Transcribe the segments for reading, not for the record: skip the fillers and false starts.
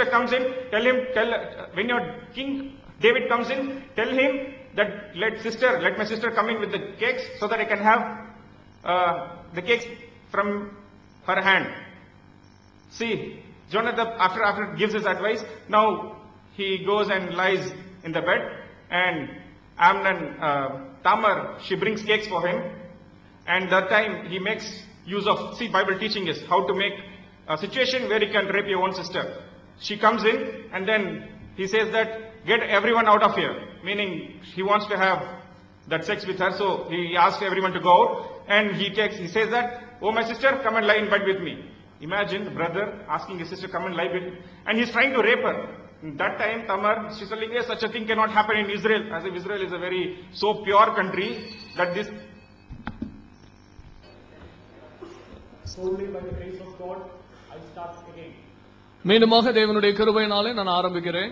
comes in, when your King David comes in, tell him that let my sister come in with the cakes so that I can have the cakes from her hand. See, Jonathan, after gives his advice, now he goes and lies in the bed, and Tamar, she brings cakes for him, and that time he makes use of, Bible teaching is how to make a situation where you can rape your own sister. She comes in, and then he says that, get everyone out of here, meaning he wants to have that sex with her, so he asks everyone to go out, and he says that, oh my sister, come and lie in bed with me. Imagine the brother asking his sister, come and lie with me, and he's trying to rape her. That time, Tamar, she's telling, yes, such a thing cannot happen in Israel, as if Israel is a very so pure country that this. Solely by the grace of God, I start again. மீண்டுமாக தேவனுடைய கிருபையினாலே நான் ஆரம்பிக்கிறேன்.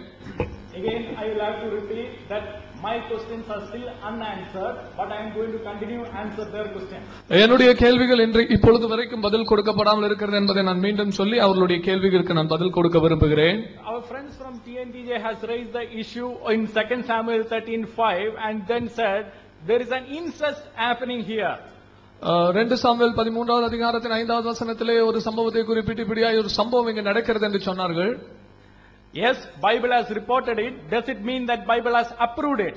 Again, I will have to repeat that my questions are still unanswered, but I am going to continue answer their questions. என்னுடைய கேள்விகள் இப்பொழுது வரைக்கும் பதில் கொடுக்கப்படாமல் இருக்கிறது என்பதை நான் மீண்டும் சொல்லி அவர்களுடைய கேள்விகளுக்கு நான் பதில் கொடுக்க விரும்புகிறேன். Our friends from TNTJ has raised the issue in 2 Samuel 13:5 and then said there is an incest happening here. 2 Samuel 13வது அதிகாரத்தின் 5வது வசனத்திலே ஒரு சம்பவத்தை குறிப்பிட்டு இப்படியாய் ஒரு சம்பவம் இங்கு நடக்கிறது என்று சொன்னார்கள். Yes, Bible has reported it. Does it mean that Bible has approved it?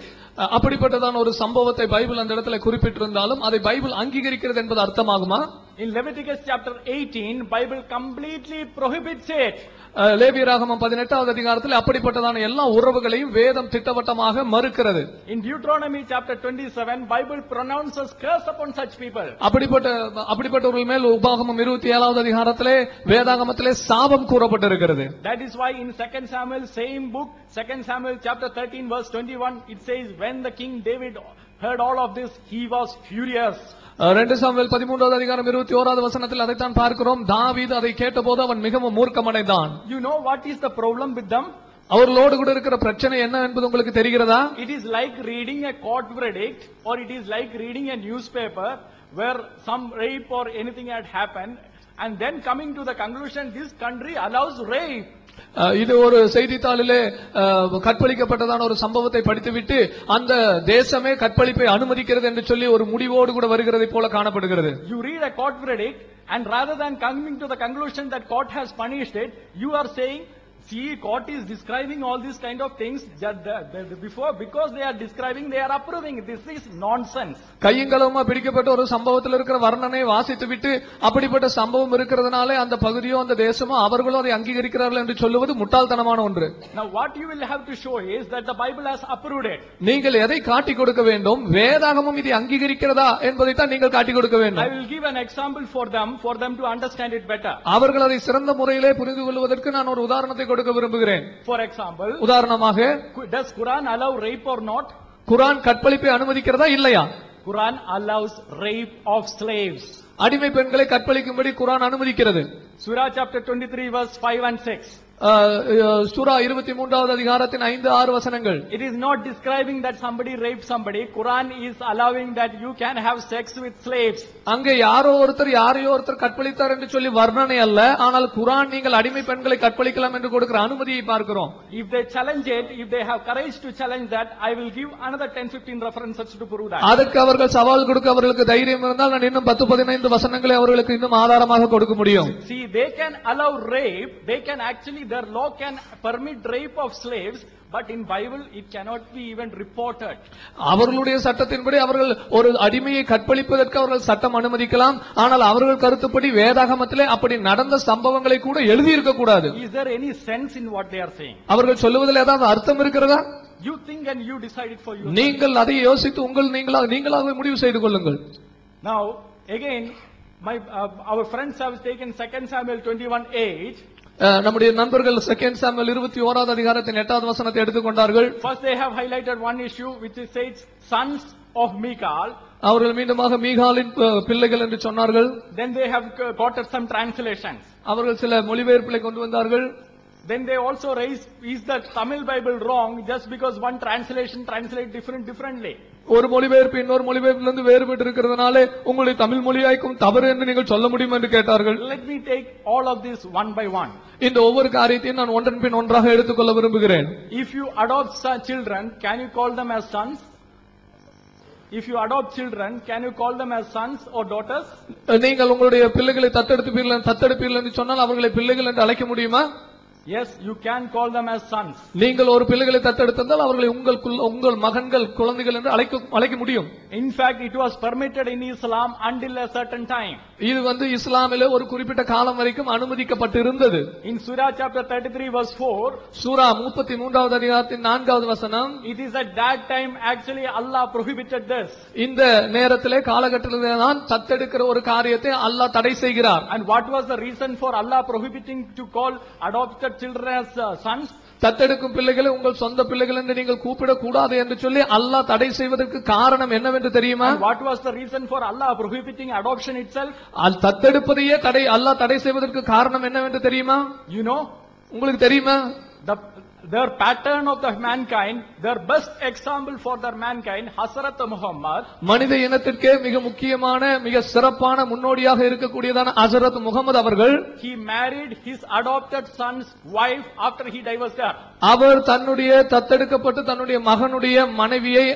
அப்படிப்பட்டதான ஒரு சம்பவத்தை பைபிள் அந்த இடத்துல குறிப்பிட்டிருந்தாலும் அதை பைபிள் அங்கீகரிக்கிறது என்பது அர்த்தமாகுமா? In Leviticus chapter 18, Bible completely prohibits it. லேவியராகமம் 18வது அதிகாரத்தில் அப்படிப்பட்டதான எல்லா உறவுகளையும் வேதம் திட்டவட்டமாக மறுக்கிறது. In Deuteronomy chapter 27, Bible pronounces curse upon such people. அப்படிப்பட்டவர்கள் மேல் உபாகமம் 27வது அதிகாரத்திலே வேதாகமத்திலே சாபம் கூறப்பட்டிருக்கிறது. That is why in 2 Samuel same book, 2 Samuel chapter 13 verse 21, it says when the King David heard all of this, he was furious. 2 Samuel 13வது அதிகாரம் 21வது வசனத்தில் அதைத்தான் பார்க்கிறோம். தாவீது அதை கேட்டபோது அவன் மிகவும் மூர்க்கமடைந்தான். You know what is the problem with them? அவர்களோடு கூட இருக்கிற பிரச்சனை என்ன என்பது உங்களுக்கு தெரிகிறதா? It is like reading a court verdict, or it is like reading a newspaper where some rape or anything had happened, and then coming to the conclusion this country allows rape. இது ஒரு செய்தித்தாளிலே கற்பழிக்கப்பட்டதான ஒரு சம்பவத்தை படித்துவிட்டு அந்த தேசமே கற்பழிப்பை அனுமதிக்கிறது என்று சொல்லி ஒரு முடிவோடு கூட வருகிறதை போல காணப்படுகிறது. You read a court verdict, and rather than coming to the conclusion that court has punished it, you are saying, see, court is describing all these kind of things before, because they are describing, they are approving. This is nonsense. கையங்களமா பிடிக்கப்பட்ட ஒரு சம்பவத்தில் இருக்கிற வர்ணனை வாசித்து விட்டு அப்படிப்பட்ட சம்பவம் இருக்கிறதுனாலே அந்த பகுதியோ அந்த தேசமோ அவர்களும் அதை அங்கீகரிக்கிறார்கள் என்று சொல்லுவது முட்டாள்தனமான ஒன்று. Now what you will have to show is that the Bible has approved it. நீங்கள் எதை காட்டி கொடுக்க வேண்டும்? வேதாகமம் இதை அங்கீகரிக்கிறதா என்பதை தான் நீங்கள் காட்டி கொடுக்க வேண்டும். I will give an example for them to understand it better. அவர்கள் அதை சிறந்த முறையிலே புரிந்து கொள்வதற்கு நான் ஒரு உதாரணத்தை கொடுக்க விரும்புகிறேன். For example, உதாரணமாக, does Quran allow rape or not? குர்ஆன் கற்பழிப்பை அனுமதிக்கிறதா இல்லையா? Quran allows rape of slaves. அடிமை பெண்களை கற்பழிக்கும்படி குர்ஆன் அனுமதிக்கிறது. Surah chapter 23 verse 5 and 6. சூரா 23வது அதிகாரத்தின் 5-6 வசனங்கள். It is not describing that somebody raped somebody. Quran is allowing that you can have sex with slaves. அங்கே யாரோ ஒருத்தர் கற்பழித்தார் என்று சொல்லி வர்ணனை அல்ல, ஆனால் குர்ஆன் நீங்கள் அடிமை பெண்களை கற்பழிக்கலாம் என்று கொடுக்கிற அனுமதியை பார்க்கிறோம். If they challenge it, if they have courage to challenge that, I will give another 10-15 references to prove that. அதற்கு அவர்கள் சவால் கொடுக்க அவர்களுக்கு தைரியம் இருந்தால் நான் இன்னும் 10-15 வசனங்களை அவர்களுக்கு இன்னும் ஆதாரமாக கொடுக்க முடியும். See, they can allow rape, they can actually, their law can permit rape of slaves, but in Bible it cannot be even reported. அவர்களுடைய சட்டத்தின்படி அவர்கள் ஒரு அடிமையை கற்பழிப்பதற்கு அவர்கள் சட்டம் அனுமதிக்கலாம், ஆனால் அவர்கள் கருத்துப்படி வேதாகமத்திலே அப்படி நடந்த சம்பவங்களை கூட எழுதி இருக்க கூடாது. Is there any sense in what they are saying? அவர்கள் சொல்லுவதில் ஏதாவது அர்த்தம் இருக்கிறதா? You think and you decide it for you. நீங்கள் அதை யோசித்து நீங்களாகவே முடிவு செய்து கொள்ளுங்கள். Now again, our friends have taken 2 Samuel 21:8. நம்முடைய நண்பர்கள் 2 சாமுவேல் 21வது அதிகாரத்தின் 8வது வசனத்தை எடுத்துக்கொண்டார்கள். First they have highlighted one issue which says sons of Michal. அவர்கள் மீண்டுமாக மீகாலின் பிள்ளைகள் என்று சொன்னார்கள். Then they have quoted some translations. அவர்கள் சில மொழிபெயர்ப்புகளை கொண்டு வந்தார்கள். Then they also raised, is the Tamil Bible wrong just because one translation translates differently? ஒரு மொழிபெயர்ப்பு இன்னொரு மொழிபெயர்ப்பிலிருந்து வேறுபட்டு இருக்கிறதுனாலே உங்களுடைய தமிழ் மொழியாய்க்கும் தவறு என்று நீங்கள் சொல்ல முடியும் என்று கேட்டார்கள். Let me take all of this one by one. இந்த ஒவ்வொரு காரியத்தையும் நான் ஒன்றன் பின் ஒன்றாக எடுத்துக்கொள்ள விரும்புகிறேன். If you adopt children, can you call them as sons? If you adopt children, can you call them as sons or daughters? நீங்கள் உங்களுடைய பிள்ளைகளை தத்தெடுப்பீர்கள் என்று சொன்னால் அவர்களை பிள்ளைகள் என்று அழைக்க முடியுமா? Yes, you can call them as sons. நீங்கள் ஒரு பிள்ளைகளை தத்தெடுத்தால் அவர்களை உங்கள் மகன்கள் குழந்தைகள் என்று அழைக்க முடியும். In fact, it was permitted in Islam until a certain time. இது இஸ்லாமிலே ஒரு குறிப்பிட்ட காலம் வரைக்கும் அனுமதிக்கப்பட்டிருந்தது. In Surah chapter 33 verse 4, சூரா 33வது அதிகாரத்தின் 4வது வசனம், it is at that time actually Allah prohibited this. இந்த நேரத்திலே காலகட்டத்திலே தான் தத்தெடுக்கிற ஒரு காரியத்தை அல்லாஹ் தடை செய்கிறார். And what was the reason for Allah prohibiting to call adopted children as sons? தத்தெடுக்கும் பிள்ளைகளை உங்கள் சொந்த பிள்ளைகள் என்று நீங்கள் கூப்பிடக் கூடாது என்று சொல்லி அல்லாஹ் தடை செய்வதற்கு காரணம் என்னவென்று தெரியுமா? And what was the reason for Allah prohibiting adoption itself? தத்தெடுப்பதையே அல்லாஹ் தடை செய்வதற்கு காரணம் என்னவென்று தெரியுமா? You know, உங்களுக்கு தெரியுமா? Their pattern of the mankind, their best example for their mankind, Hazrat Muhammad. மனித இனத்திற்கே மிக முக்கியமான மிக சிறப்பான முன்னோடியாக இருக்கக்கூடியதான ஹஜரத் முகமது அவர்கள், he married his adopted son's wife after he divorced her. அவர் தன்னுடைய தத்தெடுக்கப்பட்டு தன்னுடைய மகனுடைய மனைவியை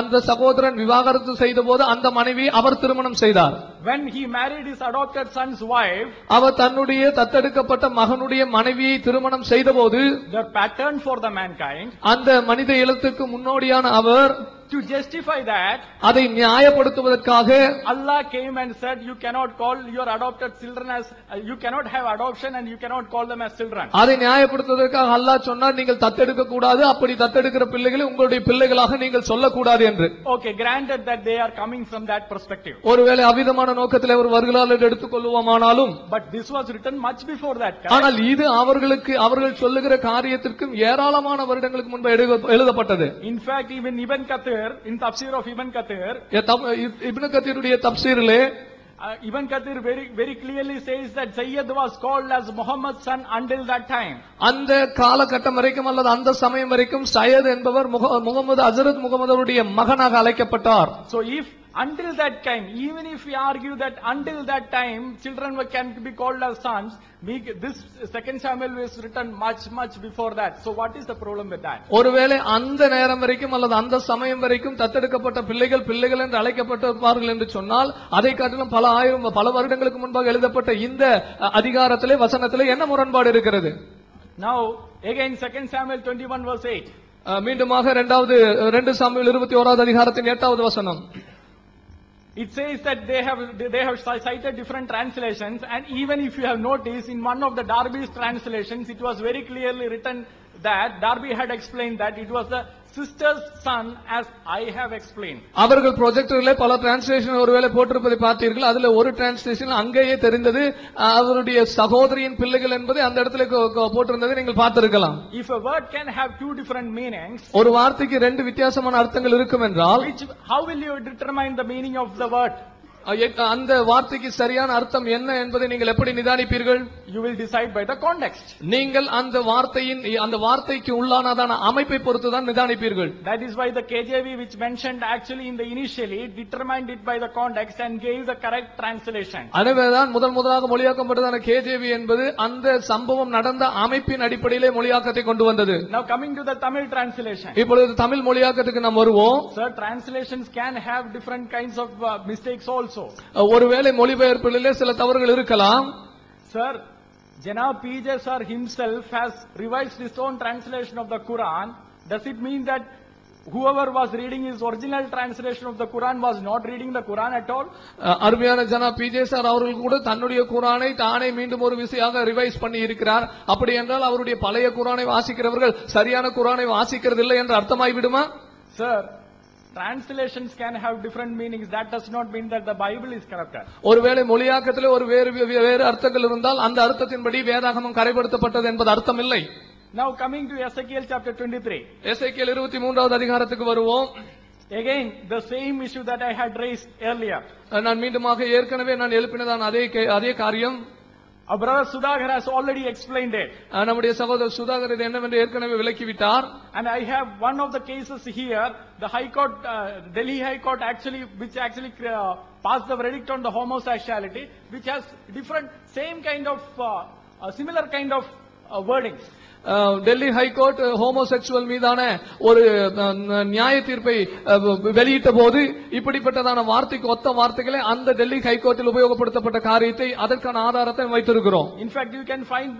அந்த சகோதரன் விவாகரத்து செய்தபோது அந்த மனைவி அவர் திருமணம் செய்தார். When he married his adopted son's wife, அவர் தன்னுடைய தத்தெடுக்கப்பட்ட மகனுடைய மனைவியை திருமணம் செய்தபோது, their pattern for the mankind, அந்த மனித இனத்துக்கு முன்னோடியான அவர், to justify that, அதை நியாயப்படுத்துவதற்காக Allah came and said, you cannot call your adopted children as, you cannot have adoption and you cannot call them as children. அதை நியாயப்படுத்துவதற்காக அல்லாஹ் சொன்னார், நீங்கள் தத்தெடுக்க கூடாது, அப்படி தத்தெடுக்கிற பிள்ளைகளை உங்களுடைய பிள்ளைகளாக நீங்கள் சொல்லக்கூடாது என்று. Okay, granted that they are coming from that perspective. ஒருவேளை அவிதமான நோக்கத்தில் அவர் வருகிறார்கள் என்று எடுத்துக்கொள்வோமானாலும், but this was written much before that. ஆனால் இது அவர்கள் சொல்லுகிற காரியத்திற்கும் ஏராளமான வருடங்களுக்கு முன்பு எழுதப்பட்டது. In fact, even Ibn Kathir, in tafsir of Ibn Kathir, Ibn கத்தீருடைய தப்சீரிலே Ibn Kathir very clearly says that Sayyid was called as Muhammad's son until that time. அந்த காலகட்டம் வரைக்கும் அல்லது அந்த சமயம் வரைக்கும் சையத் என்பவர் முகமது ஹஜரத் முகமது அவருடைய மகனாக அழைக்கப்பட்டார். So if until that time, even if we argue that until that time children can be called as sons, this second Samuel was written much before that. So what is the problem with that? ஒருவேளை அந்த நேரம் வரைக்கும் அல்லது அந்த சமயம் வரைக்கும் தத்தெடுக்கப்பட்ட பிள்ளைகள் என்று அழைக்கப்பட்டிருப்பார்கள் என்று சொன்னால், அதை காட்டிலும் பல வருடங்களுக்கு முன்பாக எழுதப்பட்ட இந்த அதிகாரத்திலே வசனத்திலே என்ன முரண்பாடு இருக்கிறது? Now again 2 Samuel 21 verse 8. மீண்டுமாக 2 சாமுவேல் 21வது அதிகாரத்தின் 8வது வசனம். It says that they have cited different translations, and even if you have noticed, in one of the Darby's translations, it was very clearly written that Darby had explained that it was the sister's son, as I have explained. அவர்கள் ப்ரொஜெக்டரிலே பல translation ஒருவேளை போட்டிருப்பதை பார்த்தீர்கள். அதுல ஒரு translation அங்கேயே தெரிந்தது அவருடைய சகோதரியின் பிள்ளைகள் என்பதை அந்த இடத்துல போட்டிருந்ததை நீங்கள் பார்த்திருக்கலாம். If a word can have two different meanings, ஒரு வார்த்தைக்கு ரெண்டு வித்தியாசமான அர்த்தங்கள் இருக்கும் என்றால், how will you determine the meaning of the word? அந்த வார்த்தைக்கு சரியான அர்த்தம் என்ன என்பதை நீங்கள் எப்படி நிதானிப்பீர்கள்? You will decide by the context. நீங்கள் அந்த வார்த்தைக்கு உள்ளானதான அமைப்பை பொறுத்து தான் நிதானிப்பீர்கள். That is why the KJV, which mentioned actually in the initially, determined it by the context and gave the correct translation. அதுவேதான் முதலாக மொழியாக்கப்பட்டதான KJV என்பது அந்த சம்பவம் நடந்த அமைப்பின் அடிப்படையிலே மொழியாக்கத்தை கொண்டு வந்தது. Now coming to the Tamil translation. இப்பொழுது தமிழ் மொழியாக்கத்துக்கு நாம் வருவோம். Sir, translations can have different kinds of mistakes also. ஒருவேளை மொழிபெயர்ப்பிலே சில தவறுகள் இருக்கலாம். Sir, Janab PJ sir himself has revised his own translation of the Quran. Does it mean that whoever was reading his original translation of the Quran was not reading the Quran at all? அருமையான ஜனாப் PJ sir அவர்கள் கூட தன்னுடைய குர்ஆனை தானே மீண்டும் ஒரு விசையாக revise பண்ணி இருக்கிறார். அப்படி என்றால் அவருடைய பழைய குர்ஆனை வாசிக்கிறவர்கள் சரியான குர்ஆனை வாசிக்கிறதில்லை என்று அர்த்தமாய் விடுமா? Sir, translations can have different meanings. That does not mean that the Bible is corrupted. ஒருவேளை மொழியாக்கத்திலே வேறு அர்த்தங்கள் இருந்தால் அந்த அர்த்தத்தின்படி வேதாகமம் கரைப்படுத்தப்பட்டது என்பது அர்த்தம் இல்லை. Now coming to Ezekiel chapter 23. எசேக்கியேல் 23வது அதிகாரத்துக்கு வருவோம். Again the same issue that I had raised earlier. நான் மீண்டுமாக ஏற்கனவே நான் எழுப்பினதான் அதே காரியம். Our brother Sudhakar has already explained it. நம்முடைய சகோதரர் சுதாகர் இது என்னவென்று ஏற்கனவே விளக்கிவிட்டார். And I have one of the cases here, the High Court, Delhi High Court which actually passed the verdict on the homosexuality, which has different, same kind of, similar kind of wordings. Delhi high court homosexual மீதான ஒரு நியாய தீர்ப்பை வெளியிட்ட போது இப்படிப்பட்டதான வார்த்தைக்கு ஒத்த வார்த்தைகளை அந்த டெல்லி ஹைகோர்ட்டில் உபயோகப்படுத்தப்பட்ட காரியத்தை அதற்கான ஆதாரத்தை வைத்திருக்கிறோம். In fact, you can find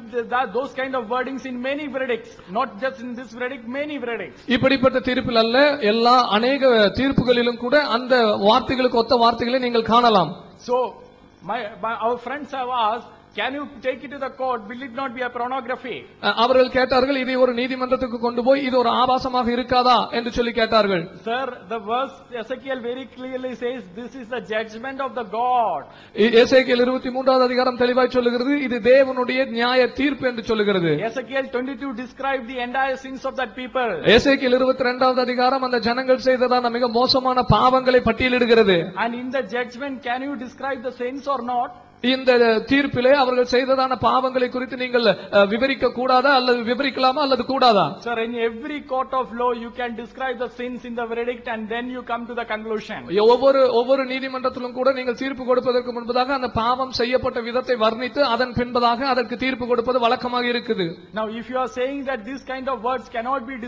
those kind of wordings in many verdicts, not just in this verdict, many verdicts. இப்படிப்பட்ட தீர்ப்பில் அல்ல, எல்லா அநேக தீர்ப்புகளிலும் கூட அந்த வார்த்தைகளுக்கு ஒத்த வார்த்தைகளை நீங்கள் காணலாம். So our friends have asked, can you take it to the court? Will it not be a pornography? அவர்கள் கேட்டார்கள், இதை ஒரு நீதிமன்றத்துக்கு கொண்டு போய் இது ஒரு ஆபாசமாக இருக்காதா என்று சொல்லி கேட்டார்கள். Sir, the verse Ezekiel very clearly says this is the judgment of the God. எசேக்கியேல் 23வது அதிகாரம் தெளிவாய் சொல்லுகிறது, இது தேவனுடைய நியாய தீர்ப்பு என்று சொல்லுகிறது. Ezekiel 22 described the entire sins of that people. எசேக்கியேல் 22வது அதிகாரம் அந்த ஜனங்கள் செய்ததான மிக மோசமான பாவங்களை பட்டியலிடுகிறது. And in the judgment, can you describe the sins or not? இந்த தீர்ப்பிலே அவர்கள் செய்ததான பாவங்களை குறித்து நீங்கள் விவரிக்க கூடாதா அல்லது விவரிக்கலாமா அல்லது கூடாதா? Sir, in every court of law you can describe the sins in the verdict and then you come to the conclusion. ஒவ்வொரு நீதிமன்றத்திலும் கூட நீங்கள் தீர்ப்பு கொடுப்பதற்கு முன்பதாக அந்த பாவம் செய்யப்பட்ட விதத்தை வர்ணித்து அதன் பின்பதாக அதற்கு தீர்ப்பு கொடுப்பது வழக்கமாக இருக்குது. Now if you are saying that this kind of words cannot be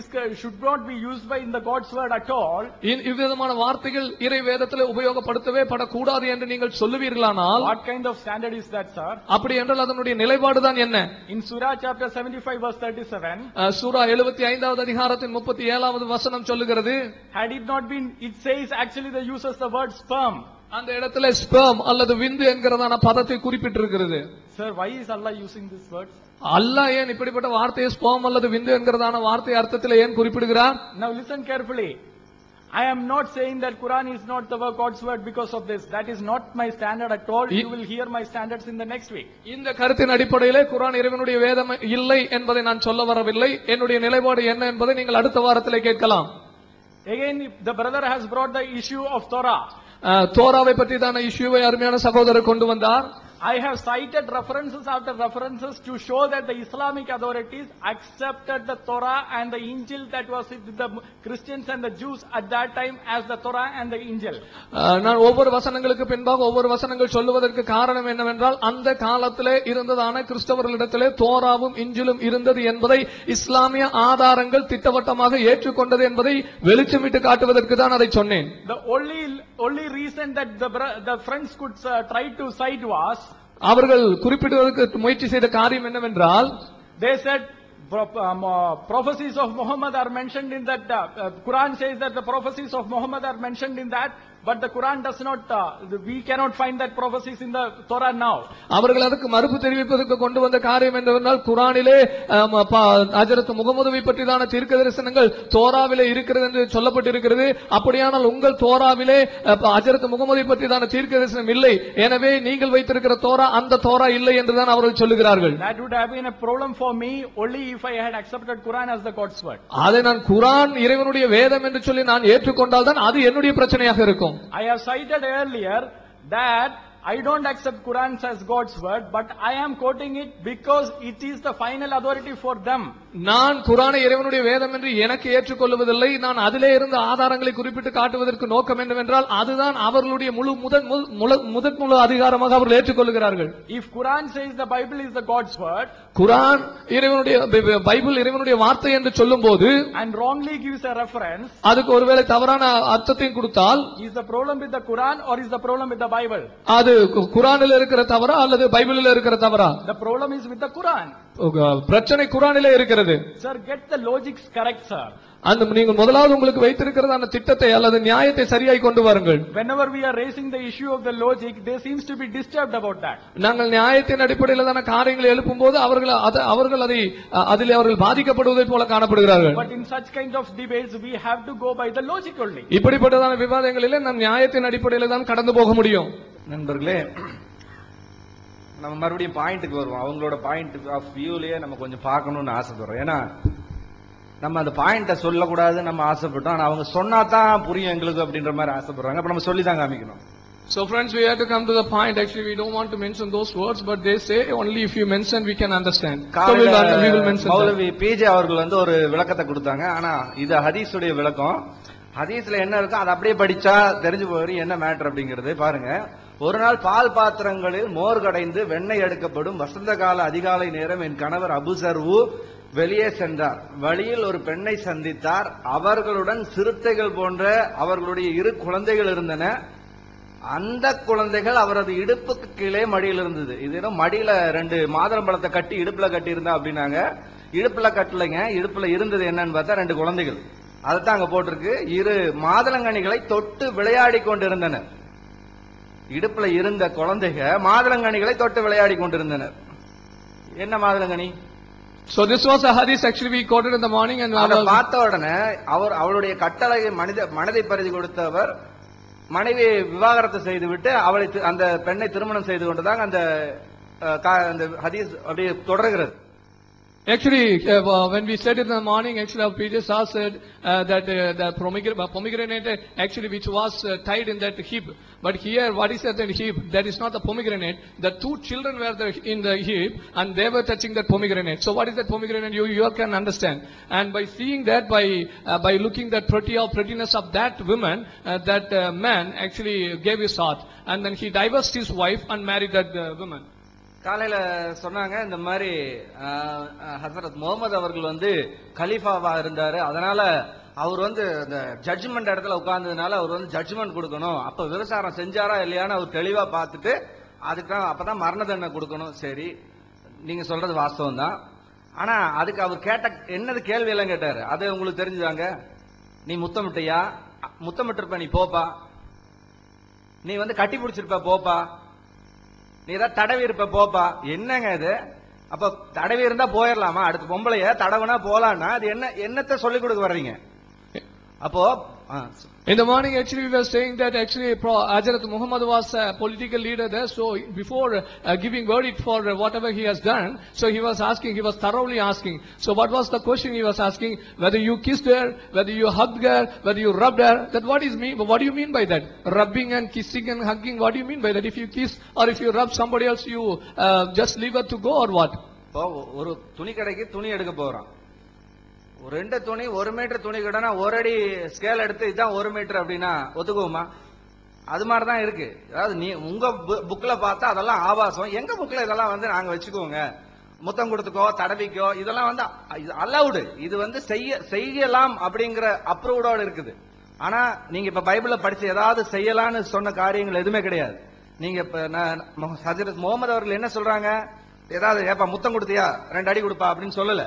should not be used by in the God's word at all, இவ்விதமான வார்த்தைகள் இறை வேதத்திலே உபயோகப்படுத்தவே படக்கூடாது என்று நீங்கள் சொல்லுவீர்களானால், what kind of standard is that, sir? அப்படி என்றால் அதனுடைய நிலைப்பாடுதான் என்ன? In Surah chapter 75 verse 37, சூரா 75வது அதிகாரத்தின் 37வது வசனம் சொல்லுகிறது, had it not been, it says actually they uses the word sperm. அந்த இடத்துல ஸ்பெர்ம் அல்லது விந்து என்கிறதான பதத்தை குறிப்பிட்டிருக்கிறது. Sir, why is Allah using this word? அல்லாஹ் ஏன் இப்படிப்பட்ட வார்த்தையை ஸ்பெர்ம் அல்லது விந்து என்கிறதான வார்த்தை அர்த்தத்தில் ஏன் குறிப்பிடுகிறார்? Now listen carefully. I am not saying that Quran is not the God's word because of this. That is not my standard at all. You will hear my standards in the next week. இந்த கருத்தின் அடிப்படையிலே குர்ஆன் இறைவனுடைய வேதம் இல்லை என்பதை நான் சொல்ல வரவில்லை. என்னுடைய நிலைப்பாடு என்ன என்பதை நீங்கள் அடுத்த வாரத்திலே கேட்கலாம். Again, the brother has brought the issue of Torah. தோராவை பற்றிதான இஷ்யூவை அருமையான சகோதரர் கொண்டு வந்தார். I have cited references after references to show that the Islamic authorities accepted the Torah and the Injil that was with the Christians and the Jews at that time as the Torah and the Injil. நான் ஒவ்வொரு வசனங்களுக்கு பின்பாக ஒவ்வொரு வசனங்கள் சொல்லுவதற்கு காரணம் என்னவென்றால் அந்த காலத்திலே இருந்ததான கிறிஸ்தவர்களிடத்திலே தோராவும் இஞ்சிலும் இருந்தது என்பதை இஸ்லாமிய ஆதாரங்கள் திட்டவட்டமாக ஏற்றுக்கொண்டது என்பதை வெளிச்சமிட்டு காட்டுவதற்கு தான் அதை சொன்னேன். The only reason that the friends could try to cite was, அவர்கள் குறிப்பிடுவதற்கு முயற்சி செய்த காரியம் என்னவென்றால், they said prophecies of Muhammad are mentioned in that Quran says that the prophecies of Muhammad are mentioned in that, but the Quran does not, we cannot find that prophecies in the Torah now. அவர்கள் அதுக்கு மறுப்பு தெரிவிப்பதற்கு கொண்டு வந்த காரியம் என்னவென்றால், குர்ஆனிலே ஹஜ்ரத் முகமதுவை பற்றிதான தீர்க்க தரிசனங்கள் தோராவிலே இருக்கிறது என்று சொல்லப்பட்டிருக்கிறது. அப்படியானால் உங்கள் தோராவிலே ஹஜ்ரத் முகமதை பற்றிதான தீர்க்க தரிசனம் இல்லை, எனவே நீங்கள் வைத்திருக்கிற தோரா அந்த தோரா இல்லை என்றுதான் அவர்கள் சொல்லுகிறார்கள். That would have been a problem for me only if I had accepted Quran as the God's word. அதை நான் குர்ஆன் இறைவனுடைய வேதம் என்று சொல்லி நான் ஏற்றுக்கொண்டால் தான் அது என்னுடைய பிரச்சனையாக இருக்கும். I have cited earlier that I don't accept Quran as God's word, but I am quoting it because it is the final authority for them. நான் குர்ஆனை இறைவனுடைய வேதம் என்று எனக்கு ஏற்றுக்கொள்வதில்லை. நான் அதிலே இருந்த ஆதாரங்களை குறிப்பிட்டு காட்டுவதற்கு நோக்கம் என்னவென்றால் அதுதான் அவர்களுடைய முழு அதிகாரமாக அவர்கள் ஏற்றுக்கொள்கிறார்கள். If Quran says the Bible is the God's word, குர்ஆன் இறைவனுடைய பைபிள் இறைவனுடைய வார்த்தை என்று சொல்லும்போது and wrongly gives a reference, அதுக்கு ஒருவேளை தவறான அர்த்தத்தையும் கொடுத்தால், is the problem with the Quran or is the problem with the Bible? அது குர்ஆனில் இருக்கிற தவறா அல்லது பைபிளில் இருக்கிற தவறா? The problem is with the Quran. பிரச்சனை குர்ஆனிலே இருக்கிறது. Sir, get the logics correct, sir. அந்த நீங்கள் முதலாவது உங்களுக்கு வைத்திருக்கிறதான திட்டத்தை அல்லது நியாயத்தை சரியாய் கொண்டு வாருங்கள். Whenever we are raising the issue of the logic, they seems to be disturbed about that. நாங்கள் நியாயத்தின் அடிப்படையில் தான காரியங்களை எழுப்பும்போது அவர்கள் அதிலே அவர்கள் பாதிக்கப்படுவதை போல காணப்படுகிறார்கள். But in such kind of debates we have to go by the logic only. இப்படிப்பட்டதான விவாதங்களிலே நாம் நியாயத்தின் அடிப்படையில் தான் கடந்து போக முடியும். நண்பர்களே, நம்ம மறுபடியும் பாயிண்ட்டுக்கு வருவோம். அவங்களோட பாயிண்ட் ஆஃப் வியூலயே நம்ம கொஞ்சம் பார்க்கணும்னு ஆசைப்படுறோம். ஏன்னா நம்ம அந்த பாயிண்ட சொல்லக்கூடாது நம்ம ஆசைப்பட்டோம், ஆனா அவங்க சொன்னா தான் புரியும் எங்களுக்கு அப்படின்ற மாதிரி ஆசைப்படுறாங்க. அப்ப நம்ம சொல்லி தான் காமிக்கணும். So friends, we have to come to the point. Actually, we don't want to mention those words, but they say only if you mention, we can understand. So we will mention that. மௌலவி PJ அவர்கள் வந்து ஒரு விளக்கத்தை கொடுத்தாங்க. ஆனா இது ஹதீஸுடைய விளக்கம். ஹதீஸ்ல என்ன இருக்கோ அதை அப்படியே படிச்சா தெரிஞ்சு போயிடும் என்ன மேட்டர் அப்படிங்கறது. பாருங்க, ஒரு நாள் பால் பாத்திரங்களில் மோர் கடைந்து வெண்ணெய் எடுக்கப்படும் வசந்த கால அதிகாலை நேரம் என் கணவர் அபுசர்வு வெளியே சென்றார். வழியில் ஒரு பெண்ணை சந்தித்தார். அவர்களுடன் சிறுத்தைகள் போன்ற அவர்களுடைய 2 குழந்தைகள் இருந்தன. அந்த குழந்தைகள் அவரது இடுப்புக்கு கீழே மடியில் இருந்தது. இது மடியில 2 மாதுளம்பழத்தை கட்டி இடுப்புல கட்டி இருந்தா அப்படின்னாங்க. இடுப்புல கட்டலைங்க, இடுப்புல இருந்தது என்னன்னு பார்த்தா 2 குழந்தைகள். அதைத்தான் அங்க போட்டிருக்கு. 2 மாதுளங்கனிகளை தொட்டு விளையாடி கொண்டிருந்தனர். இடுப்புல இருந்த குழந்தைகள் மாதுளங்கனிகளை தொட்டு விளையாடி கொண்டிருந்தனர். என்ன மாதுளங்கனி? So this was a hadith actually we quoted in the morning, and அதை பார்த்த உடனே அவளுடைய கட்டளையை மனதை பரிதி கொடுத்தவர் மனைவி விவாகரத்து செய்துவிட்டு அவளை அந்த பெண்ணை திருமணம் செய்து கொண்டுதான் அந்த ஹதீஸ் அப்படியே தொடர்கிறது. Actually, when we said it in the morning, actually our previous hour said that the pomegranate actually which was tied in that heap. But here, what is that heap? That is not the pomegranate. The 2 children were in the heap, and they were touching that pomegranate. So what is that pomegranate? You can understand. And by seeing that, by looking that prettiness of that woman, that man actually gave his heart, and then he divorced his wife and married that woman. காலையில சொன்னாங்க இந்த மாதிரி ஹசரத் முகமது அவர்கள் வந்து கலீஃபாவா இருந்தாரு. அதனால அவர் வந்து இந்த ஜட்ஜ்மெண்ட் இடத்துல உட்கார்ந்ததுனால அவர் வந்து ஜட்ஜ்மெண்ட் கொடுக்கணும். அப்ப விபச்சாரம் செஞ்சாரா இல்லையான்னு அவர் தெளிவா பார்த்துட்டு அதுக்கு அப்பதான் மரண தண்டனை கொடுக்கணும். சரி, நீங்க சொல்றது வாஸ்தவம் தான். ஆனா அதுக்கு அவர் கேட்ட என்னது கேள்வி எல்லாம் கேட்டாரு. அது உங்களுக்கு தெரிஞ்சுதாங்க. நீ முத்தமிட்டையா? முத்தமிட்டிருப்ப, நீ போப்பா. நீ வந்து கட்டி பிடிச்சிருப்ப, போப்பா. நீ ஏதாவது தடவி இருப்ப, போப்பா. என்னங்க இது? அப்ப தடவி இருந்தா போயிடலாமா? அடுத்த பொம்பளைய தடவுனா போலான்னா அது என்னத்தை சொல்லிக் கொடுக்க வர்றீங்க? அப்போ in the morning actually we were saying that actually Hazrat Muhammad was a political leader there, so before giving verdict for whatever he has done, so he was thoroughly asking. So what was the question he was asking? Whether you kissed her, whether you hugged her, whether you rubbed her. That what do you mean by that? Rubbing and kissing and hugging, what do you mean by that? If you kiss or if you rub somebody else, you just leave her to go or what? ஒரு துணி கடைக்கு துணி எடுக்க போறான். 2 துணி 1 metre துணி கடைனா 1 அடி scale எடுத்து இதுதான் 1 மீட்டர் அப்படின்னா ஒத்துக்குவோமா? அது மாதிரிதான் இருக்கு. அதாவது நீ உங்க புக்ல பார்த்தா அதெல்லாம் ஆபாசம், எங்க புக்ல இதெல்லாம் வந்து நாங்க வச்சுக்கோங்க. முத்தம் கொடுத்துக்கோ, தடவிக்கோ, இதெல்லாம் வந்து அலவுடு. இது வந்து செய்யலாம் அப்படிங்கிற அப்ரூவ்டோட இருக்குது. ஆனா நீங்க இப்ப பைபிள்ல படிச்சு ஏதாவது செய்யலாம்னு சொன்ன காரியங்கள் எதுவுமே கிடையாது. நீங்க இப்ப ஹஜ்ரத் முகமது அவர்கள் என்ன சொல்றாங்க? ஏதாவது ஏப்பா முத்தம் கொடுத்தியா 2 அடி கொடுப்பா அப்படின்னு சொல்லல.